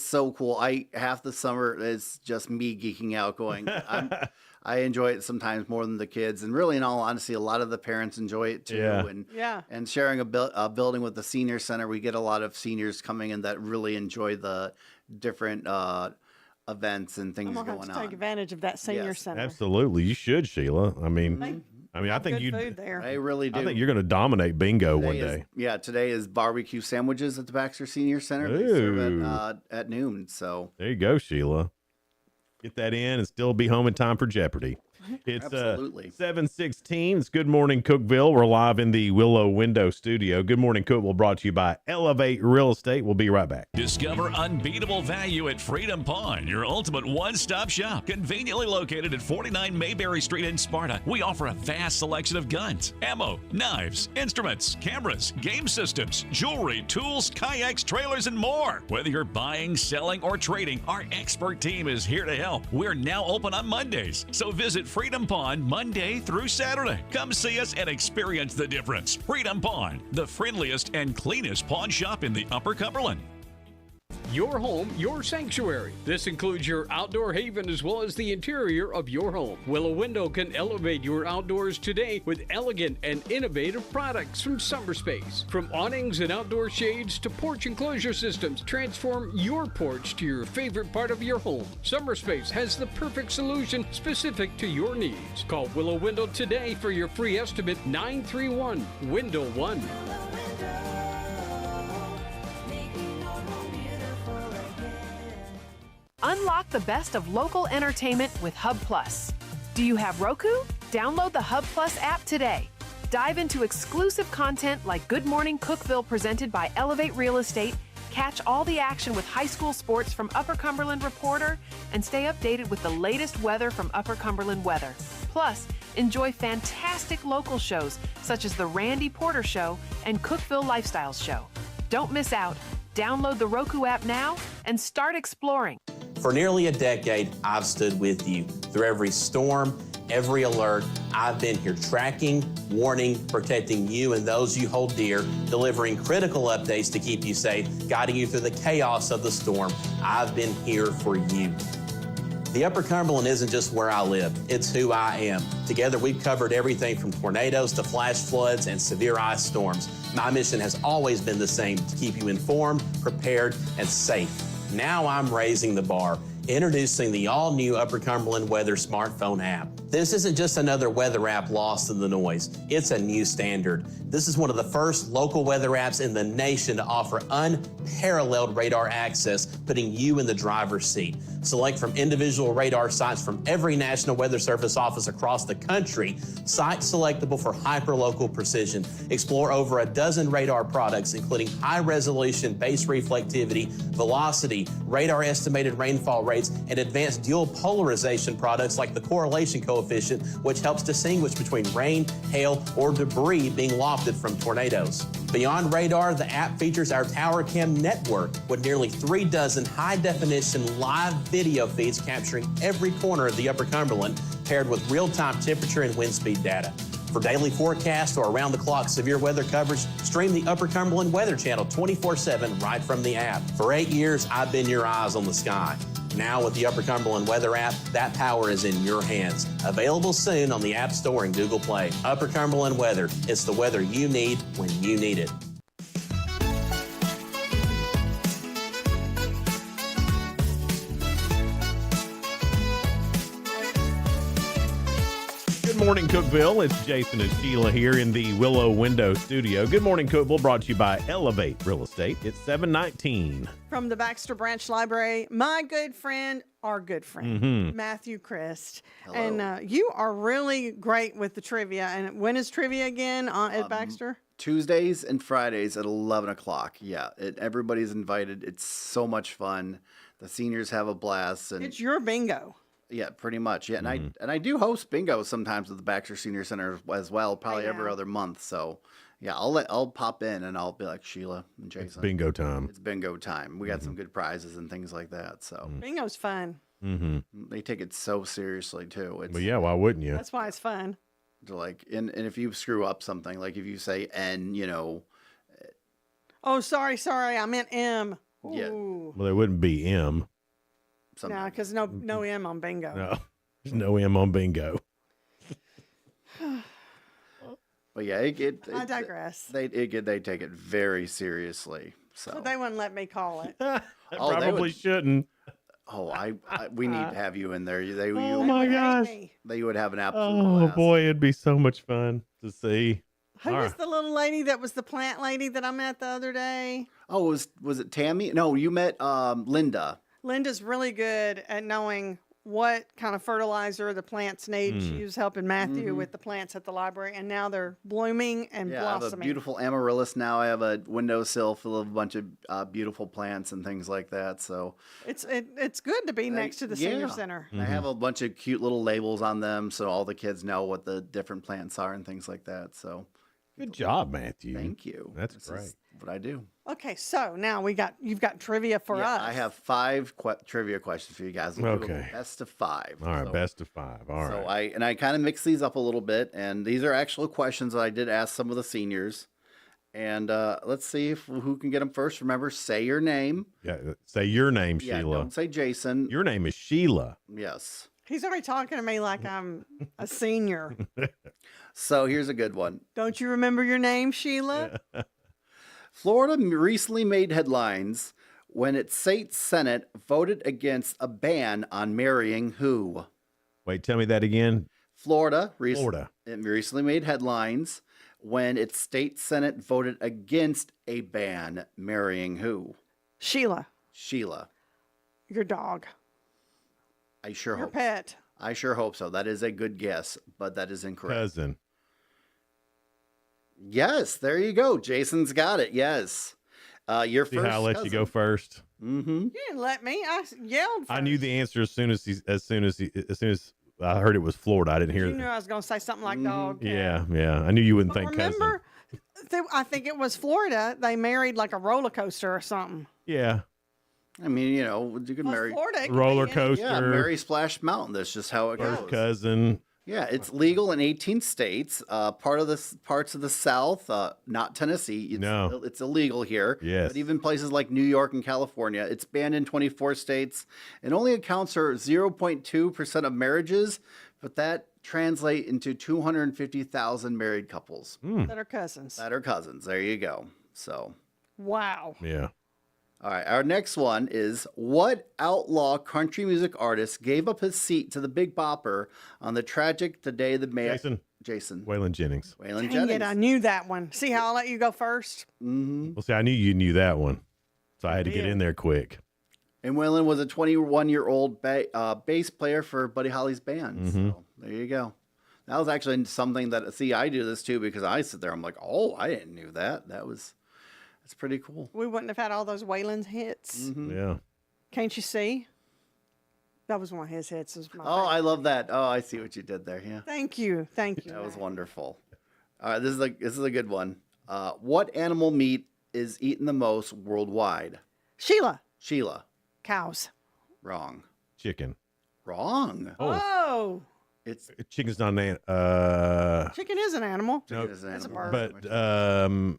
so cool. Half the summer is just me geeking out going, I enjoy it sometimes more than the kids. And really, in all honesty, a lot of the parents enjoy it too.
Yeah.
And sharing a building with the senior center, we get a lot of seniors coming in that really enjoy the different events and things
I'm gonna have
going
to take
on.
advantage of that senior
Yes,
center.
Absolutely, you should, Sheila. I mean, I think
Good
you.
food there.
I really do.
I think you're going to dominate bingo one day.
Today is barbecue sandwiches at the Baxter Senior Center. They serve
Ooh.
at noon. So
There you go, Sheila. Get that in and still be home in time for Jeopardy. It's
Absolutely.
7:16. It's Good Morning Cookeville. We're live in the Willow Window Studio. Good Morning Cookeville brought to you by Elevate Real Estate. We'll be right back.
Discover unbeatable value at Freedom Pond, your ultimate one-stop shop. Conveniently located at 49 Mayberry Street in Sparta, we offer a vast selection of guns, ammo, knives, instruments, cameras, game systems, jewelry, tools, kayaks, trailers, and more. Whether you're buying, selling, or trading, our expert team is here to help. We're now open on Mondays, so visit Freedom Pond Monday through Saturday. Come see us and experience the difference. Freedom Pond, the friendliest and cleanest pawn shop in the Upper Cumberland.
Your home, your sanctuary. This includes your outdoor haven as well as the interior of your home. Willow Window can elevate your outdoors today with elegant and innovative products from SummerSpace. From awnings and outdoor shades to porch enclosure systems, transform your porch to your favorite part of your home. SummerSpace has the perfect solution specific to your needs. Call Willow Window today for your free estimate 931-WINDOW-1.
Unlock the best of local entertainment with Hub Plus. Do you have Roku? Download the Hub Plus app today. Dive into exclusive content like Good Morning Cookeville presented by Elevate Real Estate, catch all the action with high school sports from Upper Cumberland Reporter, and stay updated with the latest weather from Upper Cumberland Weather. Plus, enjoy fantastic local shows such as The Randy Porter Show and Cookeville Lifestyles Show. Don't miss out. Download the Roku app now and start exploring.
For nearly a decade, I've stood with you. Through every storm, every alert, I've been here tracking, warning, protecting you and those you hold dear, delivering critical updates to keep you safe, guiding you through the chaos of the storm. I've been here for you. The Upper Cumberland isn't just where I live, it's who I am. Together, we've covered everything from tornadoes to flash floods and severe ice storms. My mission has always been the same, to keep you informed, prepared, and safe. Now I'm raising the bar, introducing the all-new Upper Cumberland Weather smartphone app. This isn't just another weather app lost in the noise. It's a new standard. This is one of the first local weather apps in the nation to offer unparalleled radar access, putting you in the driver's seat. Select from individual radar sites from every National Weather Service office across the country, sites selectable for hyperlocal precision. Explore over a dozen radar products, including high-resolution base reflectivity, velocity, radar estimated rainfall rates, and advanced dual polarization products like the correlation coefficient, which helps distinguish between rain, hail, or debris being lofted from tornadoes. Beyond radar, the app features our Tower Cam network with nearly 3 dozen high-definition live video feeds capturing every corner of the Upper Cumberland, paired with real-time temperature and wind speed data. For daily forecasts or around-the-clock severe weather coverage, stream the Upper Cumberland Weather Channel 24/7 right from the app. For 8 years, I've been your eyes on the sky. Now with the Upper Cumberland Weather app, that power is in your hands. Available soon on the App Store and Google Play. Upper Cumberland Weather. It's the weather you need when you need it.
Good morning, Cookeville. It's Jason and Sheila here in the Willow Window Studio. Good morning, Cookeville, brought to you by Elevate Real Estate. It's 719.
From the Baxter Branch Library, my good friend, our good friend, Matthew Christ.
Hello.
And you are really great with the trivia. And when is trivia again at Baxter?
Tuesdays and Fridays at 11 o'clock. Yeah, everybody's invited. It's so much fun. The seniors have a blast. And
It's your bingo.
yeah, pretty much. Yeah, and I do host bingo sometimes at the Baxter Senior Center as well, probably every other month. So yeah, I'll pop in and I'll be like, Sheila and Jason.
It's bingo time.
It's bingo time. We got some good prizes and things like that. So
Bingo's fun.
they take it so seriously too. It's
But yeah, why wouldn't you?
That's why it's fun.
like, and if you screw up something, like if you say N,
Oh, sorry, I meant M.
Yeah.
Ooh.
Well, there wouldn't be M.
No, because no M on bingo.
No, there's no M on bingo.
But yeah,
I digress.
They take it very seriously. So
But they wouldn't let me call it.
Probably shouldn't.
Oh, we need to have you in there.
Oh my gosh.
They would have an absolute
Oh
blast.
boy, it'd be so much fun to see.
Who was the little lady that was the plant lady that I met the other day?
Oh, was it Tammy? No, you met Linda.
Linda's really good at knowing what kind of fertilizer the plants need. She was helping Matthew with the plants at the library, and now they're blooming and
Yeah, I have a
blossoming.
beautiful amaryllis now. I have a windowsill full of a bunch of beautiful plants and things like that. So
It's good to be next to the senior
yeah.
center.
I have a bunch of cute little labels on them, so all the kids know what the different plants are and things like that. So
Good job, Matthew.
thank you.
That's
This
great.
is what I do.
Okay, so now you've got trivia for
Yeah,
us.
I have 5 trivia questions for you guys. We'll do a
Okay.
best of 5.
All right,
So-
best of 5. All
So
right.
I kind of mixed these up a little bit, and these are actual questions that I did ask some of the seniors. And let's see who can get them first. Remember, say your name.
Yeah, say your name,
Yeah,
Sheila.
don't say Jason.
Your name is Sheila.
Yes.
He's already talking to me like I'm a senior.
So here's a good one.
Don't you remember your name, Sheila?
Florida recently made headlines when its state senate voted against a ban on marrying who?
Wait, tell me that again.
Florida.
Florida.
It recently made headlines when its state senate voted against a ban marrying who?
Sheila,
Sheila.
your dog,
I sure
your
hope.
pet.
I sure hope so. That is a good guess, but that is incorrect.
Cousin.
Yes, there you go. Jason's got it. Yes. Your
See
first
how I let you go first.
Mm-hmm.
You didn't let me. I yelled. First.
I knew the answer as soon as I heard it was Florida. I didn't hear
You knew
that.
I was going to say something like dog.
Yeah, yeah. I knew you wouldn't
But
think cousin.
remember, I think it was Florida. They married like a roller coaster or something.
Yeah.
I mean, you can marry
Florida, it could
Roller
be
coaster.
Yeah, Mary Splash Mountain. That's just how it
First
goes.
cousin.
Yeah, it's legal in 18 states. Parts of the South, not Tennessee. It's illegal here.
Yes.
But even places like New York and California, it's banned in 24 states. It only accounts for 0.2% of marriages, but that translates into 250,000 married couples
that are cousins.
that are cousins. There you go. So,
Wow.
Yeah.
all right, our next one is what outlaw country music artist gave up his seat to the Big Bopper on the tragic The Day the Mayor? Jason.
Waylon Jennings.
Waylon
Dang
Jennings.
it, I knew that one. See how I let you go first?
Mm-hmm.
Well, see, I knew you knew that one, so I had to get
Yeah.
in there quick.
And Waylon was a 21-year-old bass player for Buddy Holly's band.
Mm-hmm.
So there you go. That was actually something that, see, I do this too because I sit there. I'm like, oh, I didn't know that. That's pretty cool.
We wouldn't have had all those Waylon's hits.
Mm-hmm.
Yeah.
Can't you see? That was one of his hits.
Oh, I love that. Oh, I see what you did there. Yeah.
Thank you. Thank you.
That was wonderful. All right, this is a good one. What animal meat is eaten the most worldwide?
Sheila.
Cows. Wrong.
Chicken.
Wrong.
Oh.
It's
Chicken's not an
Chicken is an animal.
Nope.
It's an
It's a
animal.
bird.
But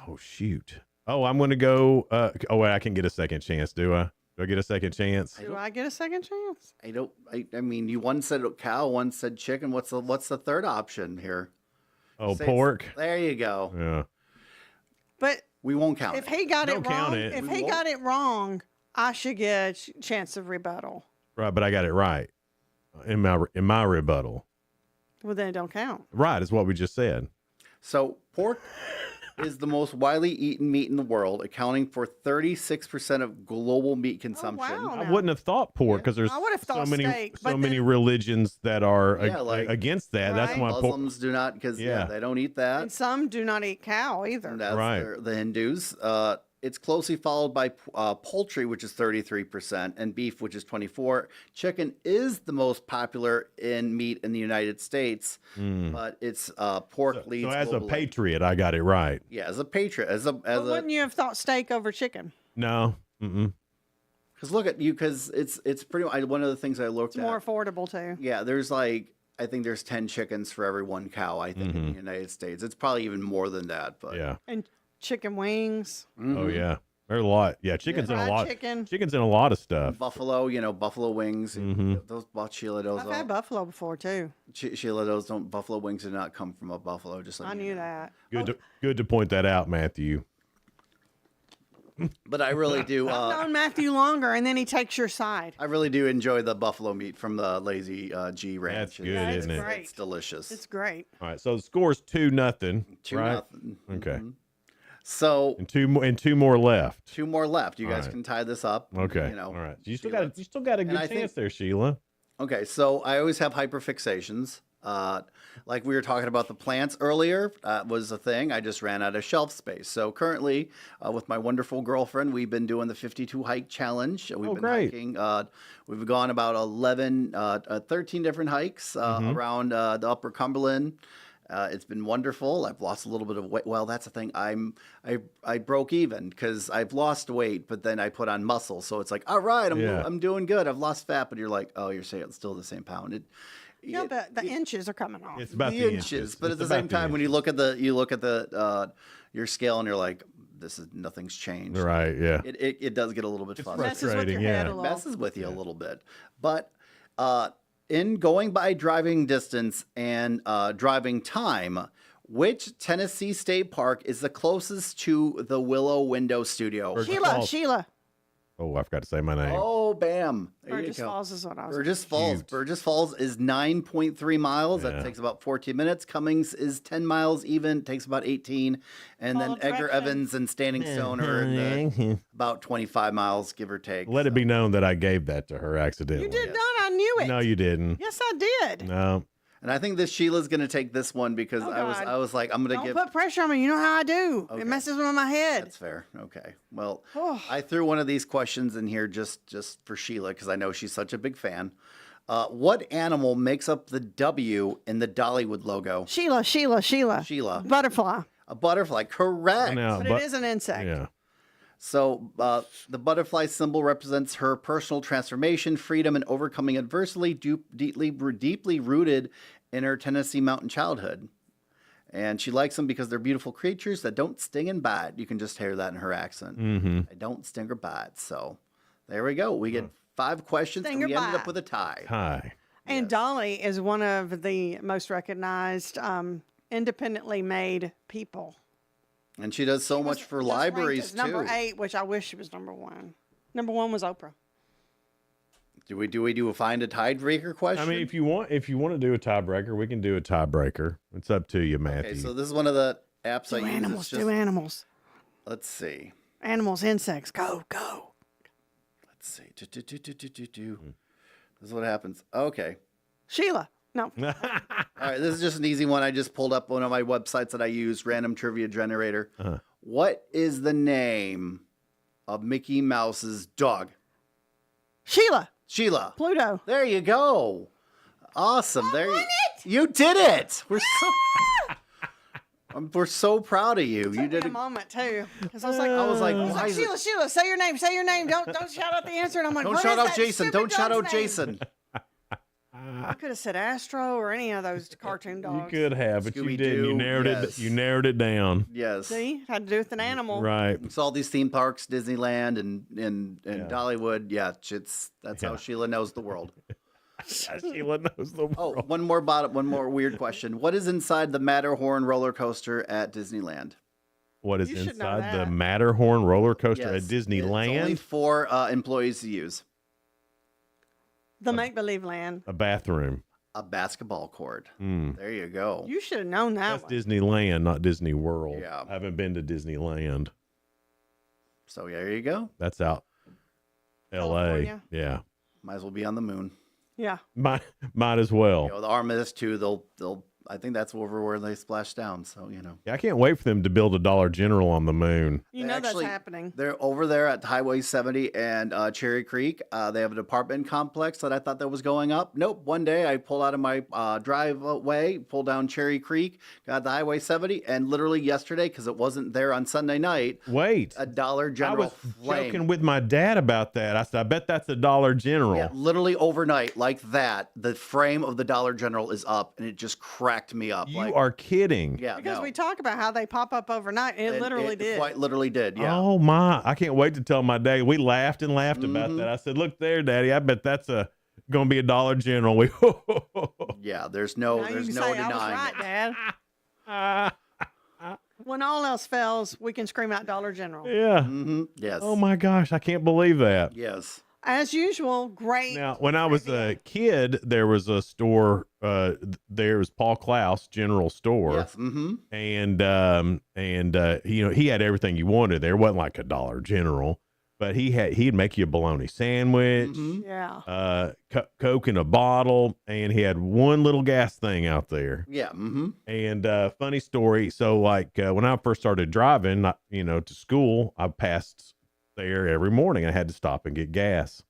oh shoot. Oh, I'm gonna go. Oh wait, I can get a second chance. Do I? Do I get a second chance?
Do I get a second chance?
I don't. I mean, you one said cow, one said chicken. What's the third option here?
Oh,
Say
pork.
There you go.
Yeah.
But
we won't count
if
it.
he got
Don't
it wrong,
count it.
if
We
he
won't.
got it wrong, I should get a chance of rebuttal.
Right, but I got it right in my rebuttal.
Well, then it don't count.
Right is what we just said.
So pork is the most widely eaten meat in the world, accounting for 36% of global meat consumption.
wow.
I wouldn't have thought pork because there's
I would have
so
thought
many
steak,
so
but
many
then-
religions that are
Yeah, like-
against that. That's
Right.
why pork.
Muslims do not, because
Yeah.
they don't eat that.
And some do not eat cow either.
And that's
Right.
the Hindus. It's closely followed by poultry, which is 33%, and beef, which is 24%. Chicken is the most popular in meat in the United States, but it's pork leads.
So as a
globally.
patriot, I got it right.
Yeah, as a patriot,
But wouldn't you have thought steak over chicken?
No. Mm-mm.
because look at you, because it's pretty. One of the things I looked
It's
at.
more affordable too.
Yeah, there's I think there's 10 chickens for every one cow. I think in the United States, it's probably even more than that. But
Yeah.
And chicken wings.
Oh yeah. There's a lot. Yeah, chicken's in a
Fried
lot.
chicken.
Chicken's in a lot of stuff.
buffalo, buffalo wings. Those Sheila, those
I've had buffalo before too.
Sheila, those don't. Buffalo wings do not come from a buffalo. Just like
I knew that.
Good to point that out, Matthew.
But I really do.
I've known Matthew longer, and then he takes your side.
I really do enjoy the buffalo meat from the Lazy G Ranch.
That's good, isn't it?
great.
It's delicious.
It's great.
All right, so the score's 2-0.
2-0.
Right? Okay.
So
And two more left.
2 more left. You
All
guys
right.
can tie this up.
Okay. All right. You still got a good
I
chance
think-
there, Sheila.
Okay, so I always have hyperfixations. Like we were talking about the plants earlier, was a thing. I just ran out of shelf space. So currently, with my wonderful girlfriend, we've been doing the 52 hike challenge. We've been
great.
hiking. We've gone about 13 different hikes around the Upper Cumberland. It's been wonderful. I've lost a little bit of weight. Well, that's the thing. I broke even because I've lost weight, but then I put on muscle. So it's like, all right, I'm doing good. I've lost fat, but you're like, oh, you're saying it's still the same pound.
Yeah, the inches are coming off.
It's about
the inches, but at the same time, when you look at the your scale and you're like, this is nothing's changed.
Right, yeah.
It does get a little bit fuzzy.
frustrating, yeah.
It messes with you a little bit, but in going by driving distance and driving time, which Tennessee state park is the closest to the Willow Window Studio?
Sheila.
Oh, I forgot to say my name.
Oh, bam. There
Burgess
you go.
Falls is what I was.
Burgess Falls. Burgess Falls is 9.3 miles.
Yeah.
That takes about 14 minutes. Cummings is 10 miles even. Takes about 18. And
Follow
then Edgar
directions.
Evans and Standing Stone are in about 25 miles, give or take.
Let it be known that I gave that to her accidentally.
You did not. I knew it.
No, you didn't.
Yes, I did.
No.
And I think this Sheila's going to take this one because
Oh,
I
God.
was like, I'm going to
Don't
give.
put pressure on me. You know how I do.
Okay.
It messes with my head.
That's fair. Okay. Well,
Oh.
I threw one of these questions in here just for Sheila because I know she's such a big fan. What animal makes up the W in the Dollywood logo?
Sheila.
Sheila.
Butterfly.
A butterfly. Correct.
No,
But it is an insect.
Yeah.
So the butterfly symbol represents her personal transformation, freedom, and overcoming adversity, deeply rooted in her Tennessee mountain childhood. And she likes them because they're beautiful creatures that don't sting and bite. You can just hear that in her accent.
Mm-hmm.
They don't sting or bite. So there we go. We get 5 questions,
Sting
and we
or
ended up
bite.
with a tie.
Hi.
And Dolly is one of the most recognized independently made people.
And she does so much for
Just ranked
libraries,
as
too.
number 8, which I wish she was number 1. Number 1 was Oprah.
Do we do a find a tiebreaker question?
I mean, if you want to do a tiebreaker, we can do a tiebreaker. It's up to you, Matthew.
Okay, so this is one of the apps I
Do
use.
animals.
It's just-
Do animals.
Let's see.
Animals, insects. Go.
Let's Let's see. This is what happens. Okay.
Sheila. No.
All right, this is just an easy one. I just pulled up one of my websites that I use, Random Trivia Generator. What is the name of Mickey Mouse's dog?
Sheila.
Sheila.
Pluto.
There you go. Awesome. You did it. We're so proud of you. You did
a moment too, because I was like, Sheila, say your name. Don't shout out the answer. And I'm like,
don't shout out Jason. Don't shout out Jason.
I could have said Astro or any of those cartoon dogs.
You could have, but you didn't. You narrowed
yes.
it. You narrowed it down.
Yes.
See, had to do with an animal.
Right.
It's all these theme parks, Disneyland and Dollywood. Yeah, that's how Sheila knows the world.
Sheila knows the world.
Oh, one more weird question. What is inside the Matterhorn roller coaster at Disneyland?
What is inside the Matterhorn roller coaster at Disneyland?
It's only for employees to use.
The make-believe land.
A bathroom.
A basketball court. There you go.
You should have known that.
That's Disneyland, not Disney World.
Yeah.
I haven't been to Disneyland.
So there you go.
That's out L.A. Yeah.
Might as well be on the moon.
Yeah.
Might as well.
You know, the Armistice too. They'll. I think that's over where they splash down. So
Yeah, I can't wait for them to build a Dollar General on the moon.
You know that's happening.
They're over there at Highway 70 and Cherry Creek. They have an apartment complex that I thought that was going up. Nope. One day I pulled out of my driveway, pulled down Cherry Creek, got the Highway 70, and literally yesterday, because it wasn't there on Sunday night.
Wait.
A Dollar General
I was
flame.
joking with my dad about that. I said, I bet that's a Dollar General.
Yeah, literally overnight, like that, the frame of the Dollar General is up, and it just cracked me up.
You are kidding.
Yeah,
because we talk about how they pop up overnight. It literally did.
Quite literally did, yeah.
Oh, my. I can't wait to tell my dad. We laughed and laughed about that. I said, look there, Daddy. I bet that's going to be a Dollar General.
Yeah, there's no denying
I was right, Dad. When all else fails, we can scream out Dollar General.
Yeah.
Yes.
Oh, my gosh. I can't believe that.
Yes.
As usual, great.
Now, when I was a kid, there was a store. There was Paul Klaus General Store,
Yes.
and he had everything you wanted. There wasn't like a Dollar General, but he'd make you a bologna sandwich,
Yeah.
Coke in a bottle, and he had one little gas thing out there.
Yeah.
And funny story. So when I first started driving, to school, I passed there every morning. I had to stop and get gas.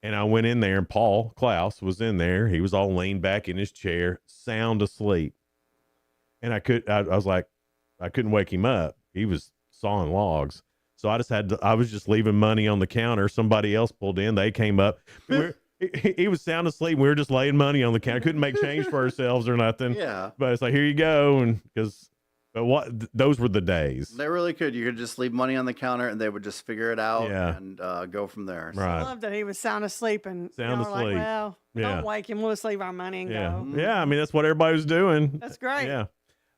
And I went in there, and Paul Klaus was in there. He was all leaned back in his chair, sound asleep. And I was like, I couldn't wake him up. He was sawing logs. So I was just leaving money on the counter. Somebody else pulled in. They came up. He was sound asleep. We were just laying money on the counter. Couldn't make change for ourselves or nothing.
Yeah.
But it's like, here you go. And those were the days.
They really could. You could just leave money on the counter, and they would just figure it out and go from there.
Right.
I love that he was sound asleep, and
Sound
y'all were
asleep.
Like, well, don't wake him. We'll just leave our money and go.
Yeah. I mean, that's what everybody was doing.
That's great.
Yeah.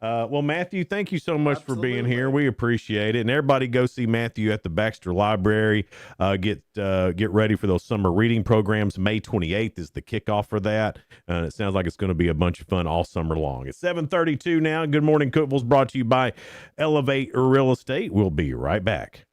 Well, Matthew, thank you so much for being here. We appreciate it. And everybody go see Matthew at the Baxter Library. Get ready for those summer reading programs. May 28th is the kickoff for that. It sounds like it's going to be a bunch of fun all summer long. It's 7:32 now. Good Morning Cookeville is brought to you by Elevate Real Estate. We'll be right back.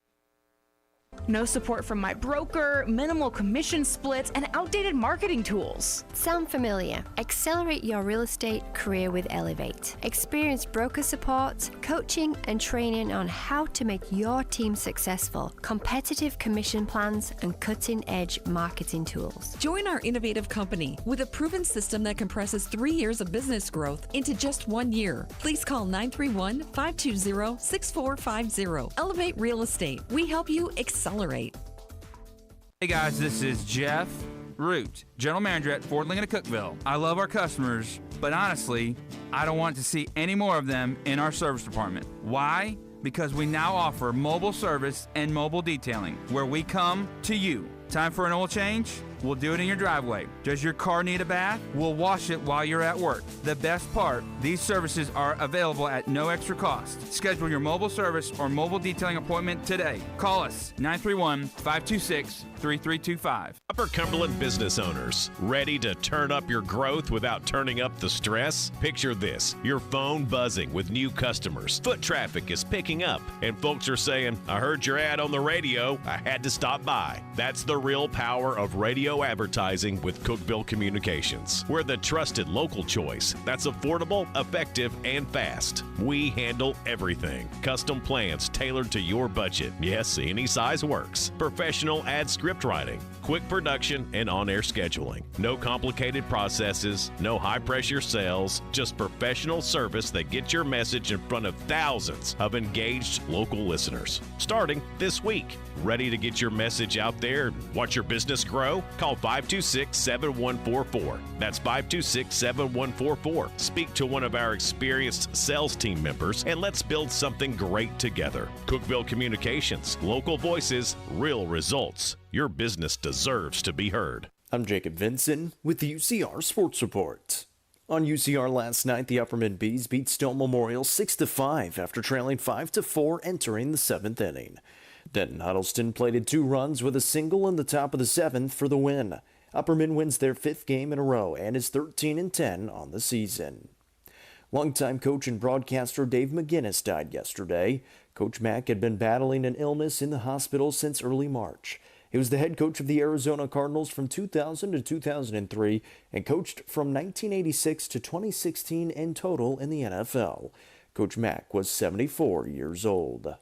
No support from my broker, minimal commission splits, and outdated marketing tools.
Sound familiar? Accelerate your real estate career with Elevate. Experience broker support, coaching, and training on how to make your team successful, competitive commission plans, and cutting-edge marketing tools.
Join our innovative company with a proven system that compresses 3 years of business growth into just 1 year. Please call 931-520-6450. Elevate Real Estate. We help you accelerate.
Hey guys, this is Jeff Root, General Manager at Ford Lincoln of Cookeville. I love our customers, but honestly, I don't want to see any more of them in our service department. Why? Because we now offer mobile service and mobile detailing, where we come to you. Time for an oil change? We'll do it in your driveway. Does your car need a bath? We'll wash it while you're at work. The best part, these services are available at no extra cost. Schedule your mobile service or mobile detailing appointment today. Call us 931-526-3325.
Upper Cumberland business owners, ready to turn up your growth without turning up the stress? Picture this, your phone buzzing with new customers. Foot traffic is picking up, and folks are saying, I heard your ad on the radio, I had to stop by. That's the real power of radio advertising with Cookeville Communications. We're the trusted local choice that's affordable, effective, and fast. We handle everything. Custom plans tailored to your budget. Yes, any size works. Professional ad script writing, quick production, and on-air scheduling. No complicated processes, no high-pressure sales, just professional service that gets your message in front of thousands of engaged local listeners. Starting this week. Ready to get your message out there and watch your business grow? Call 526-7144. That's 526-7144. Speak to one of our experienced sales team members and let's build something great together. Cookeville Communications, local voices, real results. Your business deserves to be heard.
I'm Jacob Vinson with the UCR Sports Report. On UCR last night, the Upperman Bees beat Stone Memorial 6-5 after trailing 5-4 entering the 7th inning. Denton Huddleston plated 2 runs with a single in the top of the 7th for the win. Upperman wins their 5th game in a row and is 13-10 on the season. Longtime coach and broadcaster Dave McGinnis died yesterday. Coach Mack had been battling an illness in the hospital since early March. He was the head coach of the Arizona Cardinals from 2000 to 2003 and coached from 1986 to 2016 in total in the NFL. Coach Mack was 74 years old.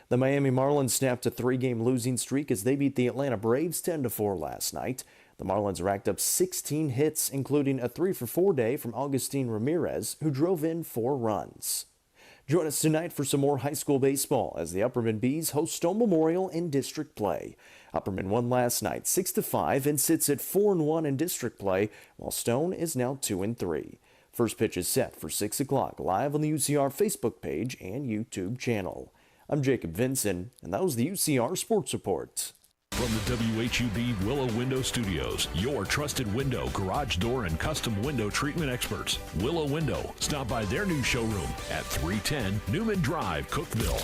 The Miami Marlins snapped a 3-game losing streak as they beat the Atlanta Braves 10-4 last night. The Marlins racked up 16 hits, including a 3-for-4 day from Augustin Ramirez, who drove in 4 runs. Join us tonight for some more high school baseball as the Upperman Bees host Stone Memorial in district play. Upperman won last night 6-5 and sits at 4-1 in district play, while Stone is now 2-3. First pitch is set for 6 o'clock live on the UCR Facebook page and YouTube channel. I'm Jacob Vinson, and that was the UCR Sports Report.
From the WHUB Willow Window Studios, your trusted window, garage door, and custom window treatment experts. Willow Window. Stop by their new showroom at 310 Newman Drive, Cookeville.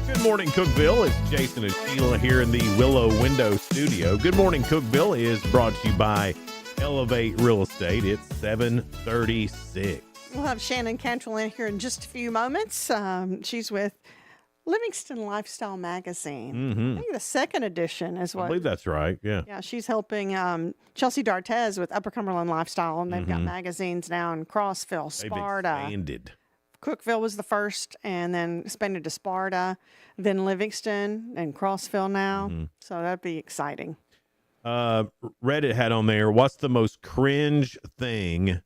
Good morning, Cookeville. It's Jason and Sheila here in the Willow Window Studio. Good morning, Cookeville is brought to you by Elevate Real Estate. It's 7:36.
We'll have Shannon Cantrell in here in just a few moments. She's with Livingston Lifestyle Magazine.
Mm-hmm.
I think the 2nd edition is what.
I believe that's right, yeah.
Yeah, she's helping Chelsea Dartez with Upper Cumberland Lifestyle, and they've got magazines now in Crossville, Sparta.
They've expanded.
Cookeville was the first, and then expanded to Sparta, then Livingston, and Crossville now. So that'd be exciting.
Reddit had on there, what's the most cringe thing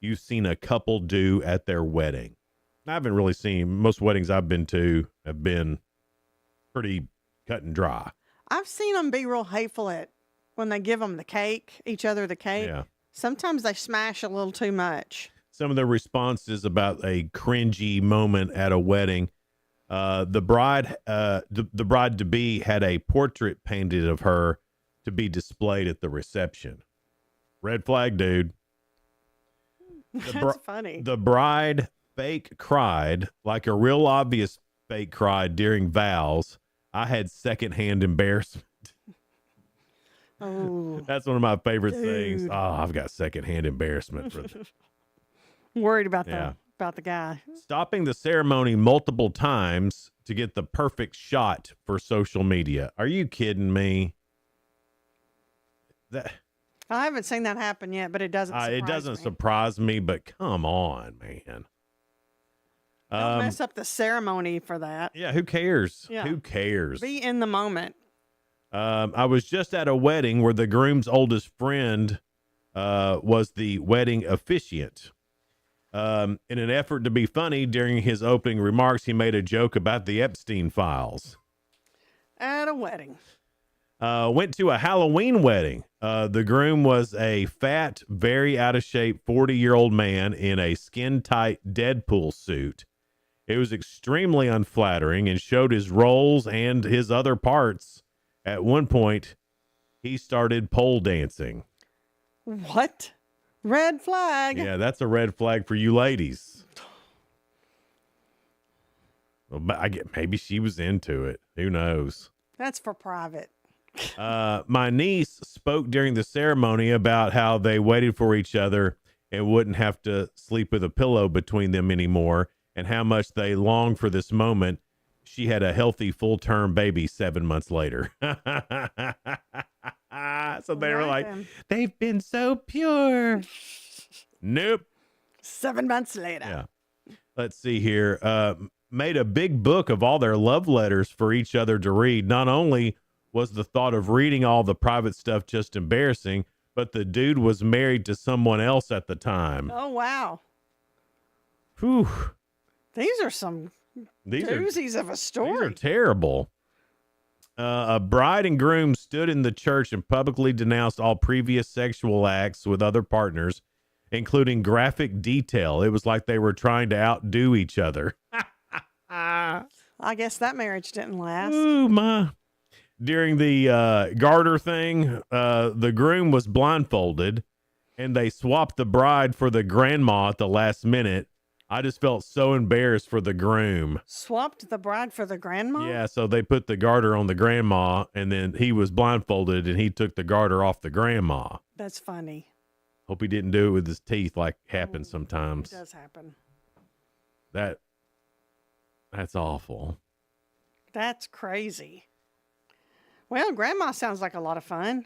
you've seen a couple do at their wedding? I haven't really seen, most weddings I've been to have been pretty cut and dry.
I've seen them be real hateful at when they give them the cake, each other the cake.
Yeah.
Sometimes they smash a little too much.
Some of the responses about a cringy moment at a wedding. The bride-to-be had a portrait painted of her to be displayed at the reception. Red flag, dude.
That's funny.
The bride fake cried like a real obvious fake cry during vows. I had secondhand embarrassment.
Oh,
that's one of my favorite things. Oh, I've got secondhand embarrassment for this.
Worried about the guy.
Stopping the ceremony multiple times to get the perfect shot for social media. Are you kidding me?
I haven't seen that happen yet, but it doesn't
surprise me, but come on, man.
Don't mess up the ceremony for that.
Yeah, who cares?
Yeah.
Who cares?
Be in the moment.
I was just at a wedding where the groom's oldest friend was the wedding officiant. In an effort to be funny, during his opening remarks, he made a joke about the Epstein files.
At a wedding.
Went to a Halloween wedding. The groom was a fat, very out of shape 40-year-old man in a skin-tight Deadpool suit. It was extremely unflattering and showed his roles and his other parts. At one point, he started pole dancing.
What? Red flag.
Yeah, that's a red flag for you ladies. Well, maybe she was into it. Who knows?
That's for private.
My niece spoke during the ceremony about how they waited for each other and wouldn't have to sleep with a pillow between them anymore, and how much they longed for this moment. She had a healthy full-term baby 7 months later. So they were like, they've been so pure. Nope.
7 months later.
Yeah. Let's see here. Made a big book of all their love letters for each other to read. Not only was the thought of reading all the private stuff just embarrassing, but the dude was married to someone else at the time.
Oh, wow.
Whew.
These are some doozies of a story.
These are terrible. A bride and groom stood in the church and publicly denounced all previous sexual acts with other partners, including graphic detail. It was like they were trying to outdo each other.
I guess that marriage didn't last.
Ooh, my. During the garter thing, the groom was blindfolded, and they swapped the bride for the grandma at the last minute. I just felt so embarrassed for the groom.
Swapped the bride for the grandma?
Yeah, so they put the garter on the grandma, and then he was blindfolded, and he took the garter off the grandma.
That's funny.
Hope he didn't do it with his teeth like happens sometimes.
It does happen.
That's awful.
That's crazy. Well, grandma sounds like a lot of fun.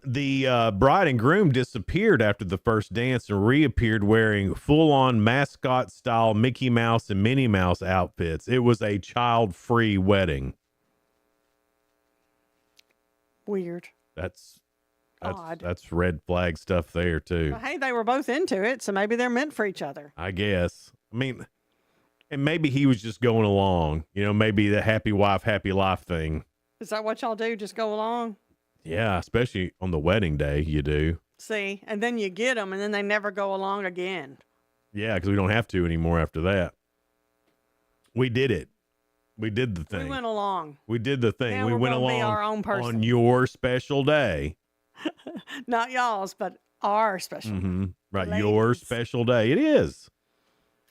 The bride and groom disappeared after the first dance and reappeared wearing full-on mascot-style Mickey Mouse and Minnie Mouse outfits. It was a child-free wedding.
Weird.
That's
odd.
That's red flag stuff there, too.
Well, hey, they were both into it, so maybe they're meant for each other.
I guess. I mean, and maybe he was just going along. You know, maybe the happy wife, happy life thing.
Is that what y'all do? Just go along?
Yeah, especially on the wedding day, you do.
See, and then you get them, and then they never go along again.
Yeah, because we don't have to anymore after that. We did it. We did the thing.
We went along.
We did the thing.
Now
we
we're
went
gonna
along
be our own person.
on your special day.
Not y'all's, but our special.
Mm-hmm. Right,
Ladies.
your special day. It is.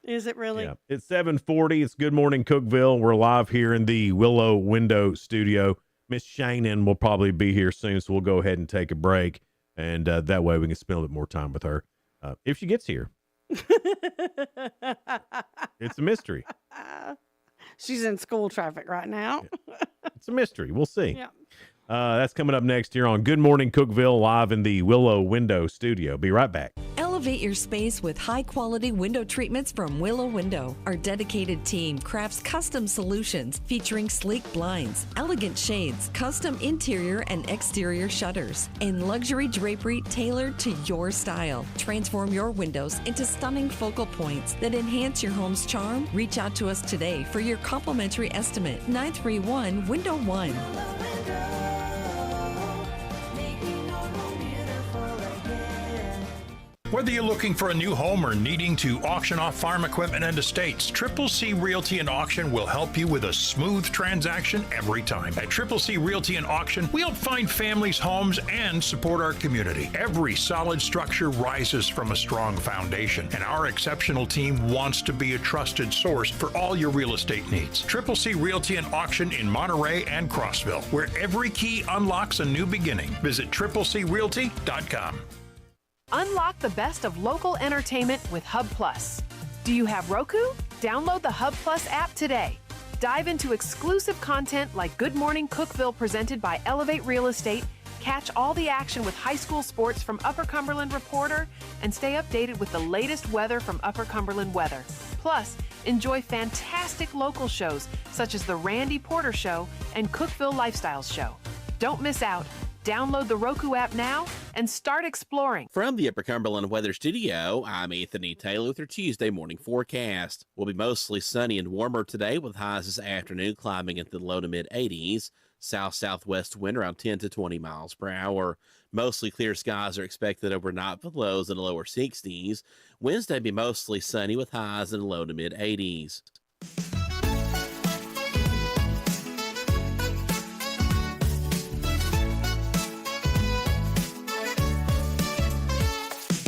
Is it really?
Yeah. It's 7:40. It's Good Morning Cookeville. We're live here in the Willow Window Studio. Miss Shannon will probably be here soon, so we'll go ahead and take a break, and that way we can spend a bit more time with her if she gets here. It's a mystery.
She's in school traffic right now.
It's a mystery. We'll see.
Yeah.
That's coming up next here on Good Morning Cookeville, live in the Willow Window Studio. Be right back.
Elevate your space with high-quality window treatments from Willow Window. Our dedicated team crafts custom solutions featuring sleek blinds, elegant shades, custom interior and exterior shutters, and luxury drapery tailored to your style. Transform your windows into stunning focal points that enhance your home's charm. Reach out to us today for your complimentary estimate. 931-WINDOW-1.
Whether you're looking for a new home or needing to auction off farm equipment and estates, Triple C Realty and Auction will help you with a smooth transaction every time. At Triple C Realty and Auction, we help find families, homes, and support our community. Every solid structure rises from a strong foundation, and our exceptional team wants to be a trusted source for all your real estate needs. Triple C Realty and Auction in Monterey and Crossville, where every key unlocks a new beginning. Visit TripleCRealty.com.
Unlock the best of local entertainment with Hub Plus. Do you have Roku? Download the Hub Plus app today. Dive into exclusive content like Good Morning Cookeville presented by Elevate Real Estate, catch all the action with high school sports from Upper Cumberland Reporter, and stay updated with the latest weather from Upper Cumberland Weather. Plus, enjoy fantastic local shows such as The Randy Porter Show and Cookeville Lifestyles Show. Don't miss out. Download the Roku app now and start exploring.
From the Upper Cumberland Weather Studio, I'm Anthony Taylor with your Tuesday morning forecast. We'll be mostly sunny and warmer today with highs this afternoon climbing into the low to mid 80s. South-southwest wind around 10 to 20 miles per hour. Mostly clear skies are expected overnight with lows in the lower 60s. Wednesday be mostly sunny with highs in the low to mid 80s.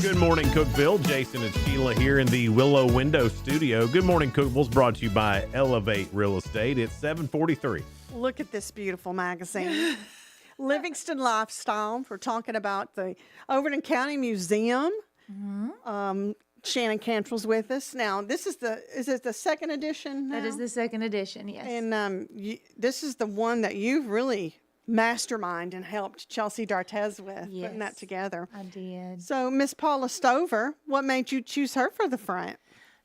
Good morning, Cookeville. Jason and Sheila here in the Willow Window Studio. Good morning, Cookeville's brought to you by Elevate Real Estate. It's 7:43.
Look at this beautiful magazine. Livingston Lifestyle. We're talking about the Overton County Museum. Shannon Cantrell's with us. Now, is it the second edition now?
That is the second edition, yes.
And this is the one that you've really mastermind and helped Chelsea Dartez with putting that together.
I did.
So, Miss Paula Stover, what made you choose her for the front?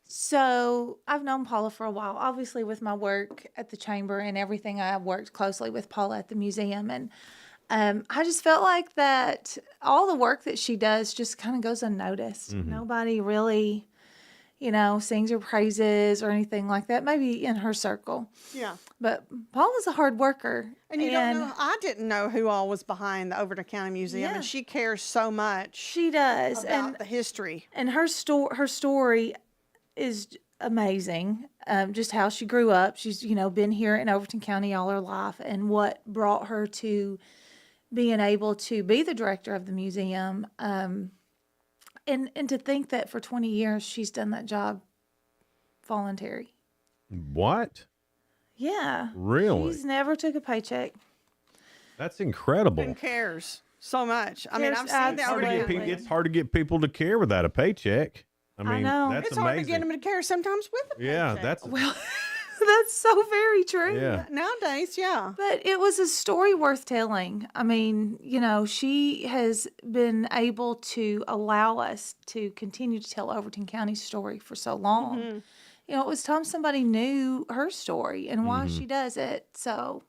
So I've known Paula for a while. Obviously, with my work at the chamber and everything, I worked closely with Paula at the museum, and I just felt like that all the work that she does just kind of goes unnoticed. Nobody really, sings her praises or anything like that. Maybe in her circle.
Yeah.
But Paula's a hard worker.
And you don't know, I didn't know who all was behind the Overton County Museum,
Yeah.
and she cares so much.
She does.
About the history.
And her story is amazing. Just how she grew up. She's, been here in Overton County all her life, and what brought her to being able to be the director of the museum. And to think that for 20 years she's done that job voluntary.
What?
Yeah.
Really?
She's never took a paycheck.
That's incredible.
And cares so much. I mean,
Cares
I've seen the
absolutely.
It's hard to get people to care without a paycheck. I mean,
know.
that's
it's
amazing.
hard to get them to care sometimes with a
Yeah,
paycheck.
that's
That's so very true.
Yeah.
Nowadays, yeah.
But it was a story worth telling. I mean, she has been able to allow us to continue to tell Overton County's story for so long. It was time somebody knew her story and why she does it. So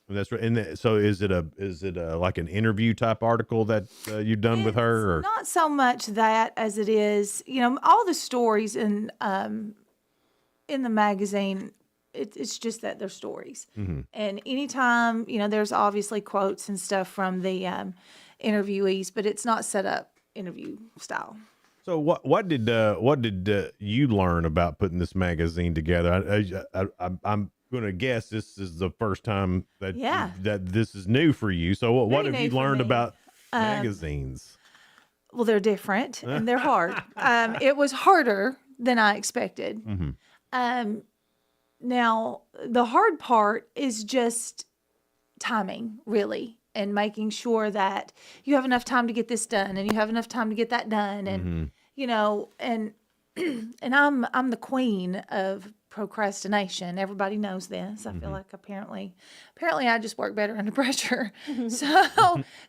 that's right. And so, is it a like an interview type article that you've done with her, or
not so much that as it is, all the stories in the magazine, it's just that they're stories. And anytime, there's obviously quotes and stuff from the interviewees, but it's not set up interview style.
So what did you learn about putting this magazine together? I'm going to guess this is the first time that that this is new for you. So what have you learned about magazines?
Well, they're different and they're hard. It was harder than I expected. Now, the hard part is just timing, really, and making sure that you have enough time to get this done and you have enough time to get that done. And, and I'm the queen of procrastination. Everybody knows this. I feel like apparently I just work better under pressure. So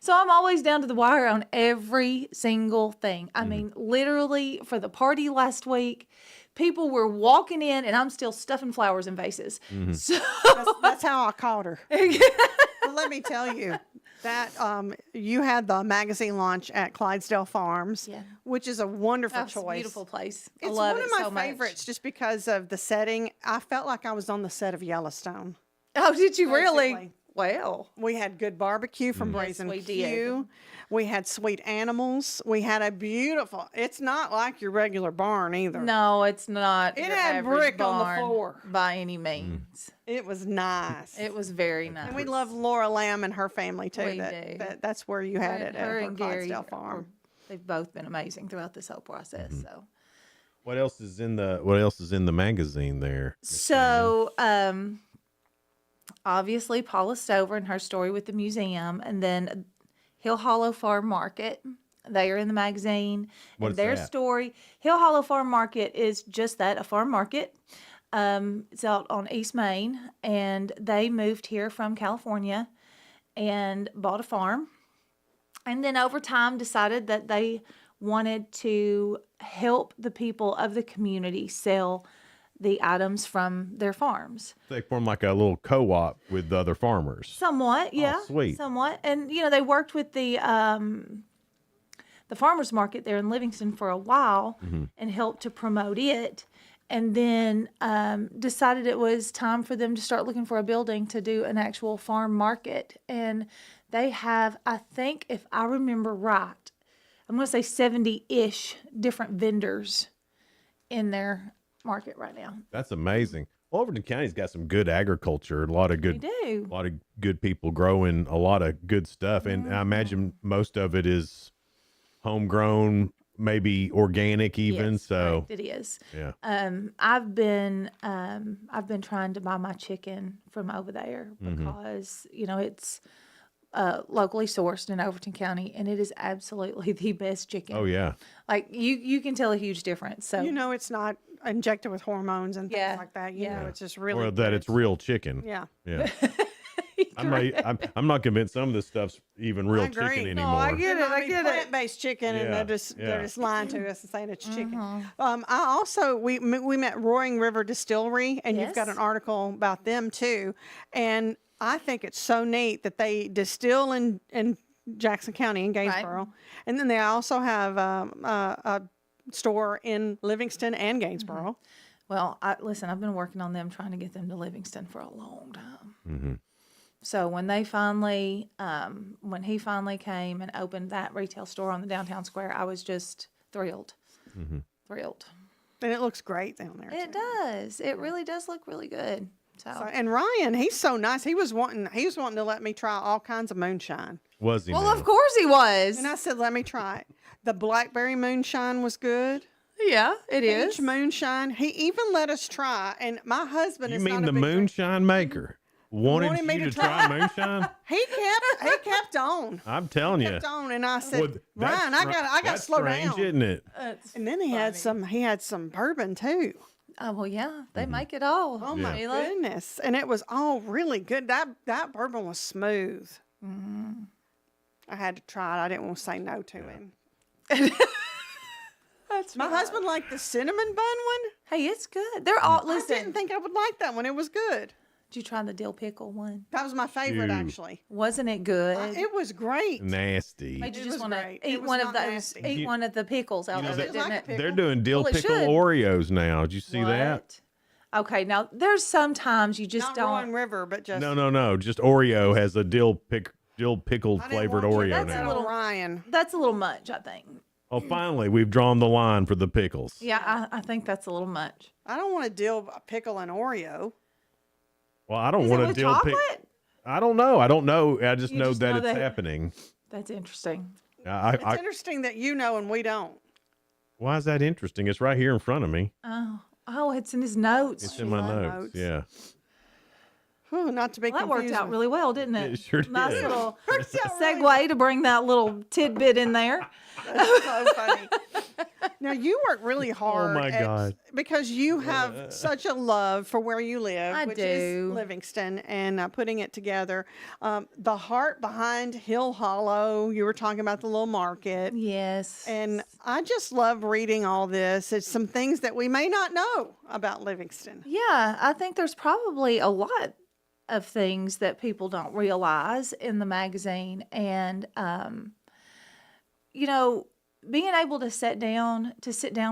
I'm always down to the wire on every single thing. I mean, literally for the party last week, people were walking in and I'm still stuffing flowers in vases. So
that's how I caught her. But let me tell you that you had the magazine launch at Clydesdale Farms, which is a wonderful choice.
It's a beautiful place. I
It's
love
one
it
of
so
my
much.
favorites just because of the setting. I felt like I was on the set of Yellowstone.
Oh, did you really?
Basically.
Well,
we had good barbecue from Brazen
we
Q.
did.
We had sweet animals. We had a beautiful. It's not like your regular barn either.
No, it's not.
It
your
had
average
brick on the
barn
floor
by any means.
It was nice.
It was very nice.
And we love Laura Lamb and her family too.
We do.
That's where you had it
Her
at
and Gary
Clydesdale Farm.
They've both been amazing throughout this whole process. So,
What else is in the magazine there?
so obviously Paula Stover and her story with the museum, and then Hill Hollow Farm Market. They are in the magazine.
What
And
is
their
that?
story. Hill Hollow Farm Market is just that, a farm market. It's out on East Main, and they moved here from California and bought a farm. And then over time decided that they wanted to help the people of the community sell the items from their farms.
They form like a little co-op with the other farmers.
Somewhat, yeah.
sweet.
Somewhat. And, they worked with the farmers market there in Livingston for a while and helped to promote it. And then decided it was time for them to start looking for a building to do an actual farm market. And they have, I think, if I remember right, I'm going to say 70-ish different vendors in their market right now.
That's amazing. Well, Overton County's got some good agriculture, a lot of good,
do.
a lot of good people growing a lot of good stuff, and I imagine most of it is homegrown, maybe organic even.
Yes,
so
correct, it is.
Yeah.
I've been trying to buy my chicken from over there
Mhm.
because it's locally sourced in Overton County, and it is absolutely the best chicken.
Oh yeah.
Like you can tell a huge difference. So
it's not injected with hormones and things like that. You know, it's just really
or that
good.
it's real chicken.
Yeah.
Yeah. I'm not convinced some of this stuff's even real
I agree.
chicken anymore.
No, I get it. I get it. Plant-based chicken, and
Yeah,
they're just lying to us and saying it's chicken.
Mm-hmm.
I also we met Roaring River Distillery, and you've got
Yes.
an article about them too. And I think it's so neat that they distill in Jackson County in Gainesboro, and then they also have a store in Livingston and Gainesboro.
Well, listen, I've been working on them trying to get them to Livingston for a long time.
Mm-hmm.
So when they finally, when he finally came and opened that retail store on the downtown square, I was just thrilled.
Mm-hmm.
Thrilled.
And it looks great down there.
It does. It really does look really good. So,
And Ryan, he's so nice. He was wanting to let me try all kinds of moonshine.
Was he?
well,
now?
of course he was.
And I said, let me try it. The blackberry moonshine was good.
Yeah, it
Peach
is.
moonshine. He even let us try. And my husband
You
is
mean
not
the
a big
moonshine maker wanted
Wanted me
you
to
to try moonshine?
He kept on.
I'm telling you.
Kept on, and I said,
Well, that's
Ryan, I got to
that's
slow
strange,
down.
isn't it?
And then he had some bourbon too.
Oh well, yeah, they make it all.
Oh my
Sheila.
goodness! And it was all really good. That bourbon was smooth.
Mm-hmm.
I had to try it. I didn't want to say no to him.
That's
My husband liked the cinnamon bun one.
Hey, it's good. They're all. Listen,
I didn't think I would like that one. It was good.
did you try the dill pickle one?
That was my favorite,
Ew.
actually.
Wasn't it good?
It was great.
Nasty.
Made you
It
just
was
want to
great. It
eat
was
one of
not
those.
nasty.
Eat
You-
one of the pickles out
You know,
of it,
they-
didn't
like a
it?
They're doing dill
Well, it
pickle
should.
Oreos now. Did you see that?
What? Okay, now there's sometimes you just
Not
don't.
Roaring River, but just
No. Just Oreo has a dill pickled
I didn't
flavored
want you to
Oreo
tell
now.
little-
Ryan.
That's a little much, I think.
Oh, finally, we've drawn the line for the pickles.
Yeah, I think that's a little much.
I don't want to dill a pickle and Oreo.
Well, I don't
Is it
want to
with
dill pick.
chocolate?
I don't know. I don't know. I just
You
know
just
that
know
it's
that-
happening.
That's interesting.
I,
It's
I,
interesting that you know and we don't.
why is that interesting? It's right here in front of me.
Oh, it's in his notes.
It's in my
Sheila.
notes. Yeah.
Whew, not to be
Well, that worked
confused
out
with-
really well, didn't it?
It sure
Nice
did.
little
Worked out really
segue to bring that little tidbit in there.
That's so funny. Now you work really hard.
my God.
Because you have such a love for where you live,
I
which
do.
is Livingston, and putting it together. The heart behind Hill Hollow. You were talking about the little market.
Yes.
And I just love reading all this. It's some things that we may not know about Livingston.
Yeah, I think there's probably a lot of things that people don't realize in the magazine. And, being able to sit down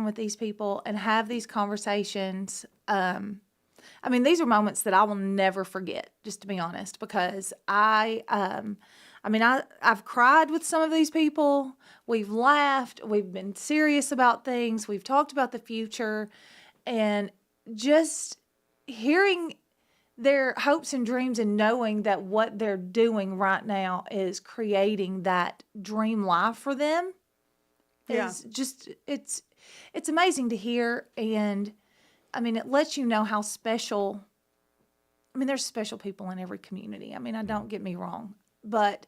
with these people and have these conversations. These are moments that I will never forget, just to be honest, because I've cried with some of these people. We've laughed. We've been serious about things. We've talked about the future, and just hearing their hopes and dreams and knowing that what they're doing right now is creating that dream life for them is just, it's amazing to hear. And it lets you know how special, there's special people in every community. Don't get me wrong, but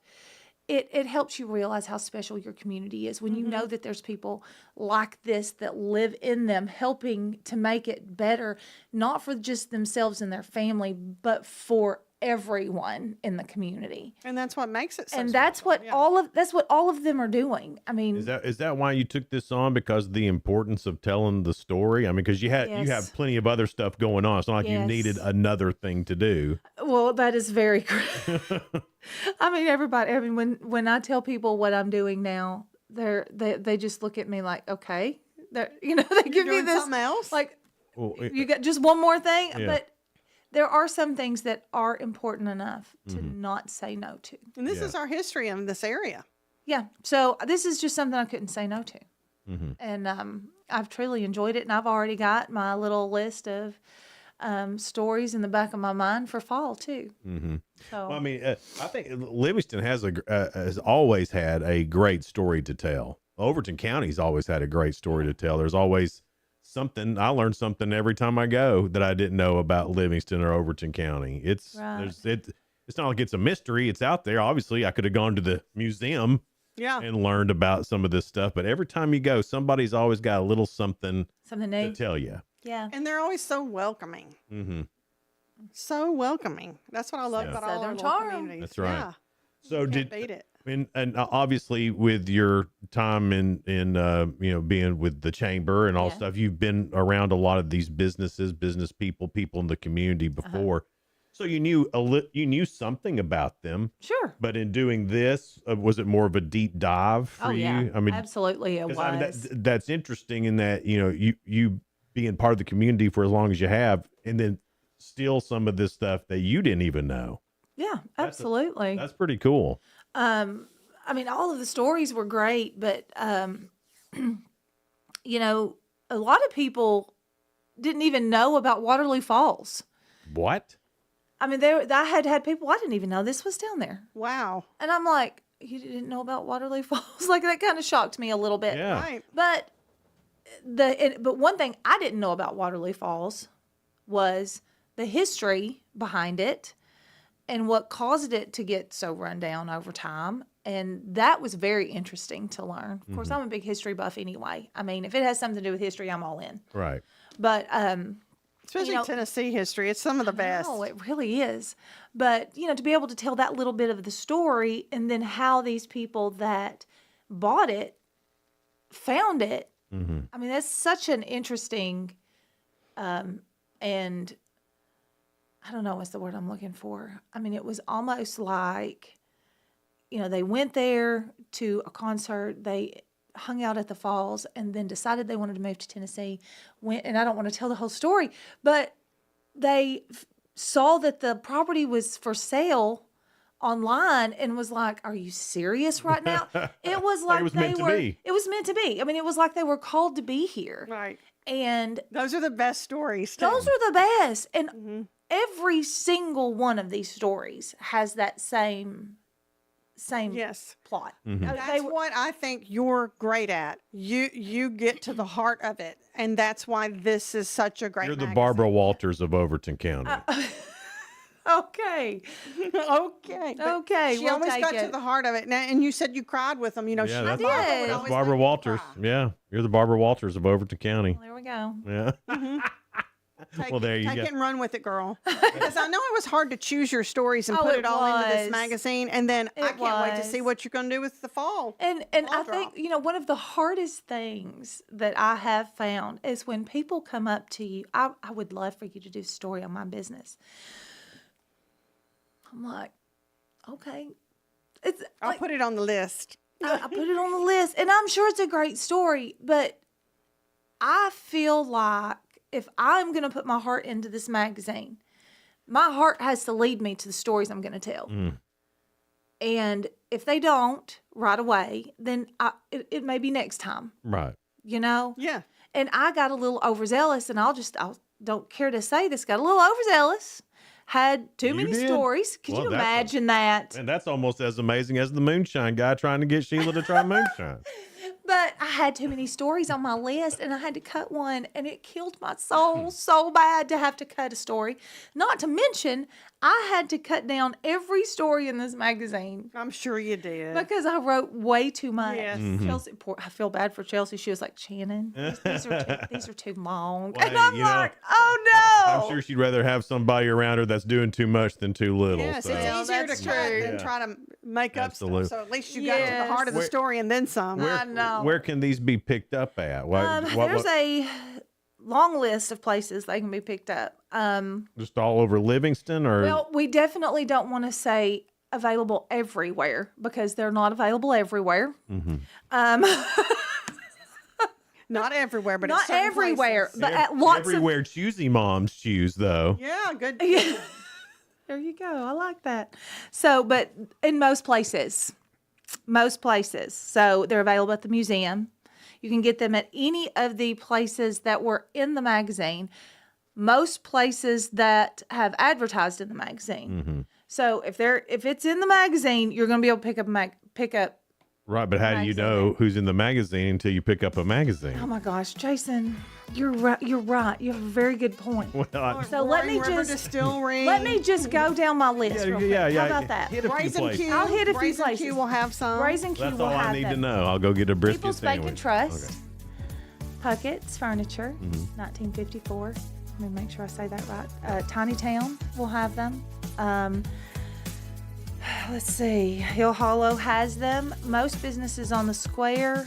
it helps you realize how special your community is when you know that there's people like this that live in them, helping to make it better, not for just themselves and their family, but for everyone in the community.
And that's what makes it so
And
special.
that's what all of them are doing.
Is that why you took this on? Because of the importance of telling the story? because you have
Yes.
plenty of other stuff going on. It's not like you
Yes.
needed another thing to do.
Well, that is very correct. Everybody, when I tell people what I'm doing now, they just look at me like, okay, they give me
doing
this
something else?
like,
Well,
you got just one more thing.
Yeah.
But there are some things that are important enough to not say no to.
And this is our history in this area.
Yeah. So this is just something I couldn't say no to. And I've truly enjoyed it. And I've already got my little list of stories in the back of my mind for fall too. So
Well, I mean, I think Livingston has always had a great story to tell. Overton County's always had a great story to tell. There's always something. I learn something every time I go that I didn't know about Livingston or Overton County. It's not like it's a mystery. It's out there. Obviously, I could have gone to the museum and learned about some of this stuff, but every time you go, somebody's always got a little something
new
to tell you.
Yeah.
And they're always so welcoming. So welcoming. That's what I love about all our little communities.
That's right.
Yeah.
So
Can't beat it.
And obviously with your time in being with the chamber and all stuff, you've been around a lot of these businesses, business people in the community before. So you knew something about them.
Sure.
But in doing this, was it more of a deep dive for you?
Yeah,
I mean,
absolutely it was.
I mean, that's interesting in that, you being part of the community for as long as you have, and then steal some of this stuff that you didn't even know.
Yeah, absolutely.
That's pretty cool.
I mean, all of the stories were great, but, a lot of people didn't even know about Waterloo Falls.
What?
I mean, I had people, I didn't even know this was down there.
Wow.
And I'm like, you didn't know about Waterloo Falls? Like, that kind of shocked me a little bit.
Yeah.
Right.
But but one thing I didn't know about Waterloo Falls was the history behind it and what caused it to get so run down over time. And that was very interesting to learn. Of course, I'm a big history buff anyway. I mean, if it has something to do with history, I'm all in.
Right.
But
especially Tennessee history, it's some of the best.
Oh, it really is. But to be able to tell that little bit of the story, and then how these people that bought it found it. I mean, that's such an interesting, and I don't know what's the word I'm looking for. I mean, it was almost like, they went there to a concert, they hung out at the falls, and then decided they wanted to move to Tennessee. And I don't want to tell the whole story, but they saw that the property was for sale online and was like, "Are you serious right now?" It was like
it was meant to be.
It was meant to be. I mean, it was like they were called to be here.
Right.
And
those are the best stories, too.
Those are the best. And every single one of these stories has that same plot.
That's what I think you're great at. You get to the heart of it, and that's why this is such a great
You're the
magazine.
Barbara Walters of Overton County.
Okay. Okay.
She always got to the heart of it. And you said you cried with them.
Yeah,
she
that's,
Barbara would
that's
always
Barbara
make me
Walters.
cry.
Yeah, you're the Barbara Walters of Overton County.
There we go.
Yeah. Well, there you
Take
go.
it and run with it, girl. Because I know it was hard to choose your stories and put it all into this magazine. And then I can't wait to see what you're going to do with the fall.
And I think, one of the hardest things that I have found is when people come up to you, I would love for you to do a story on my business. I'm like, okay.
I'll put it on the list.
I put it on the list. And I'm sure it's a great story, but I feel like if I'm going to put my heart into this magazine, my heart has to lead me to the stories I'm going to tell. And if they don't right away, then it may be next time.
Right.
Yeah.
And I got a little overzealous, and I don't care to say this, got a little overzealous. Had too many stories. Could you imagine that?
And that's almost as amazing as the moonshine guy trying to get Sheila to try moonshine.
But I had too many stories on my list, and I had to cut one, and it killed my soul so bad to have to cut a story. Not to mention, I had to cut down every story in this magazine.
I'm sure you did.
Because I wrote way too much.
Yes.
Chelsea, I feel bad for Chelsea. She was like, "Shannon, these are too long."
Well,
and I'm like, "Oh no!"
I'm sure she'd rather have somebody around her that's doing too much than too little.
Yes,
so.
it's easier to cut than try to make up
Absolutely.
stuff. So at least you got to the heart of the story and then some.
I know.
Where can these be picked up at?
There's a long list of places they can be picked up.
Just all over Livingston, or
Well, we definitely don't want to say available everywhere because they're not available everywhere.
Not everywhere, but
not
at certain
everywhere,
places.
but at lots
everywhere choosy moms choose though.
Yeah, good.
Yeah. There you go. I like that. So, but in most places. So they're available at the museum. You can get them at any of the places that were in the magazine. Most places that have advertised in the magazine. So if it's in the magazine, you're going to be able to pick up.
Right, but how do you know who's in the magazine until you pick up a magazine?
Oh my gosh, Jason, you're right. You have a very good point.
Well,
so let me just go down my list. Real quick. How about that?
Hit a few places.
I'll hit a few
Raisin
places.
Q will have some.
Raisin Q
That's
will
all
have
I need
them.
to know. I'll go get a brisket
People's Bacon
sandwich.
Trust,
Okay.
Puckett's Furniture, 1954. Let me make sure I say that right. Tiny Town will have them. Let's see. Hill Hollow has them. Most businesses on the square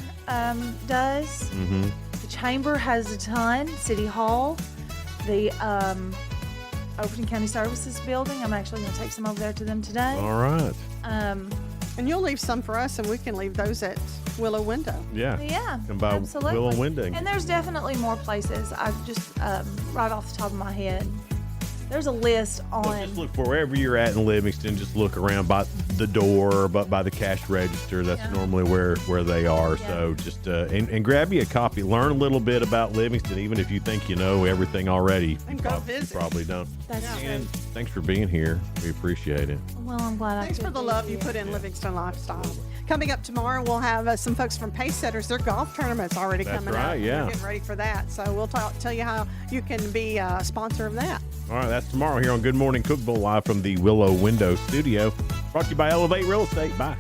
does. The Chamber has a ton. City Hall, the Overton County Services Building. I'm actually going to take some over there to them today.
All right.
And you'll leave some for us, and we can leave those at Willow Window.
Yeah.
Yeah,
Come by
absolutely.
Willow Window.
And there's definitely more places. I just right off the top of my head, there's a list on.
Just look for wherever you're at in Livingston. Just look around by the door, but by the cash register. That's normally where they are.
Yeah.
So just and grab you a copy. Learn a little bit about Livingston, even if you think you know everything already.
And go visit.
You probably don't.
That's
And thanks for being here. We appreciate it.
Well, I'm glad
Thanks
I could
for the
be
love you
here.
put in Livingston Lifestyle. Coming up tomorrow, we'll have some folks from Pace Setters. Their golf tournament's already
That's
coming
right,
up.
yeah.
We're getting ready for that. So we'll tell you how you can be a sponsor of that.
All right, that's tomorrow here on Good Morning Cookeville, live from the Willow Window Studio. Brought to you by Elevate Real Estate. Bye.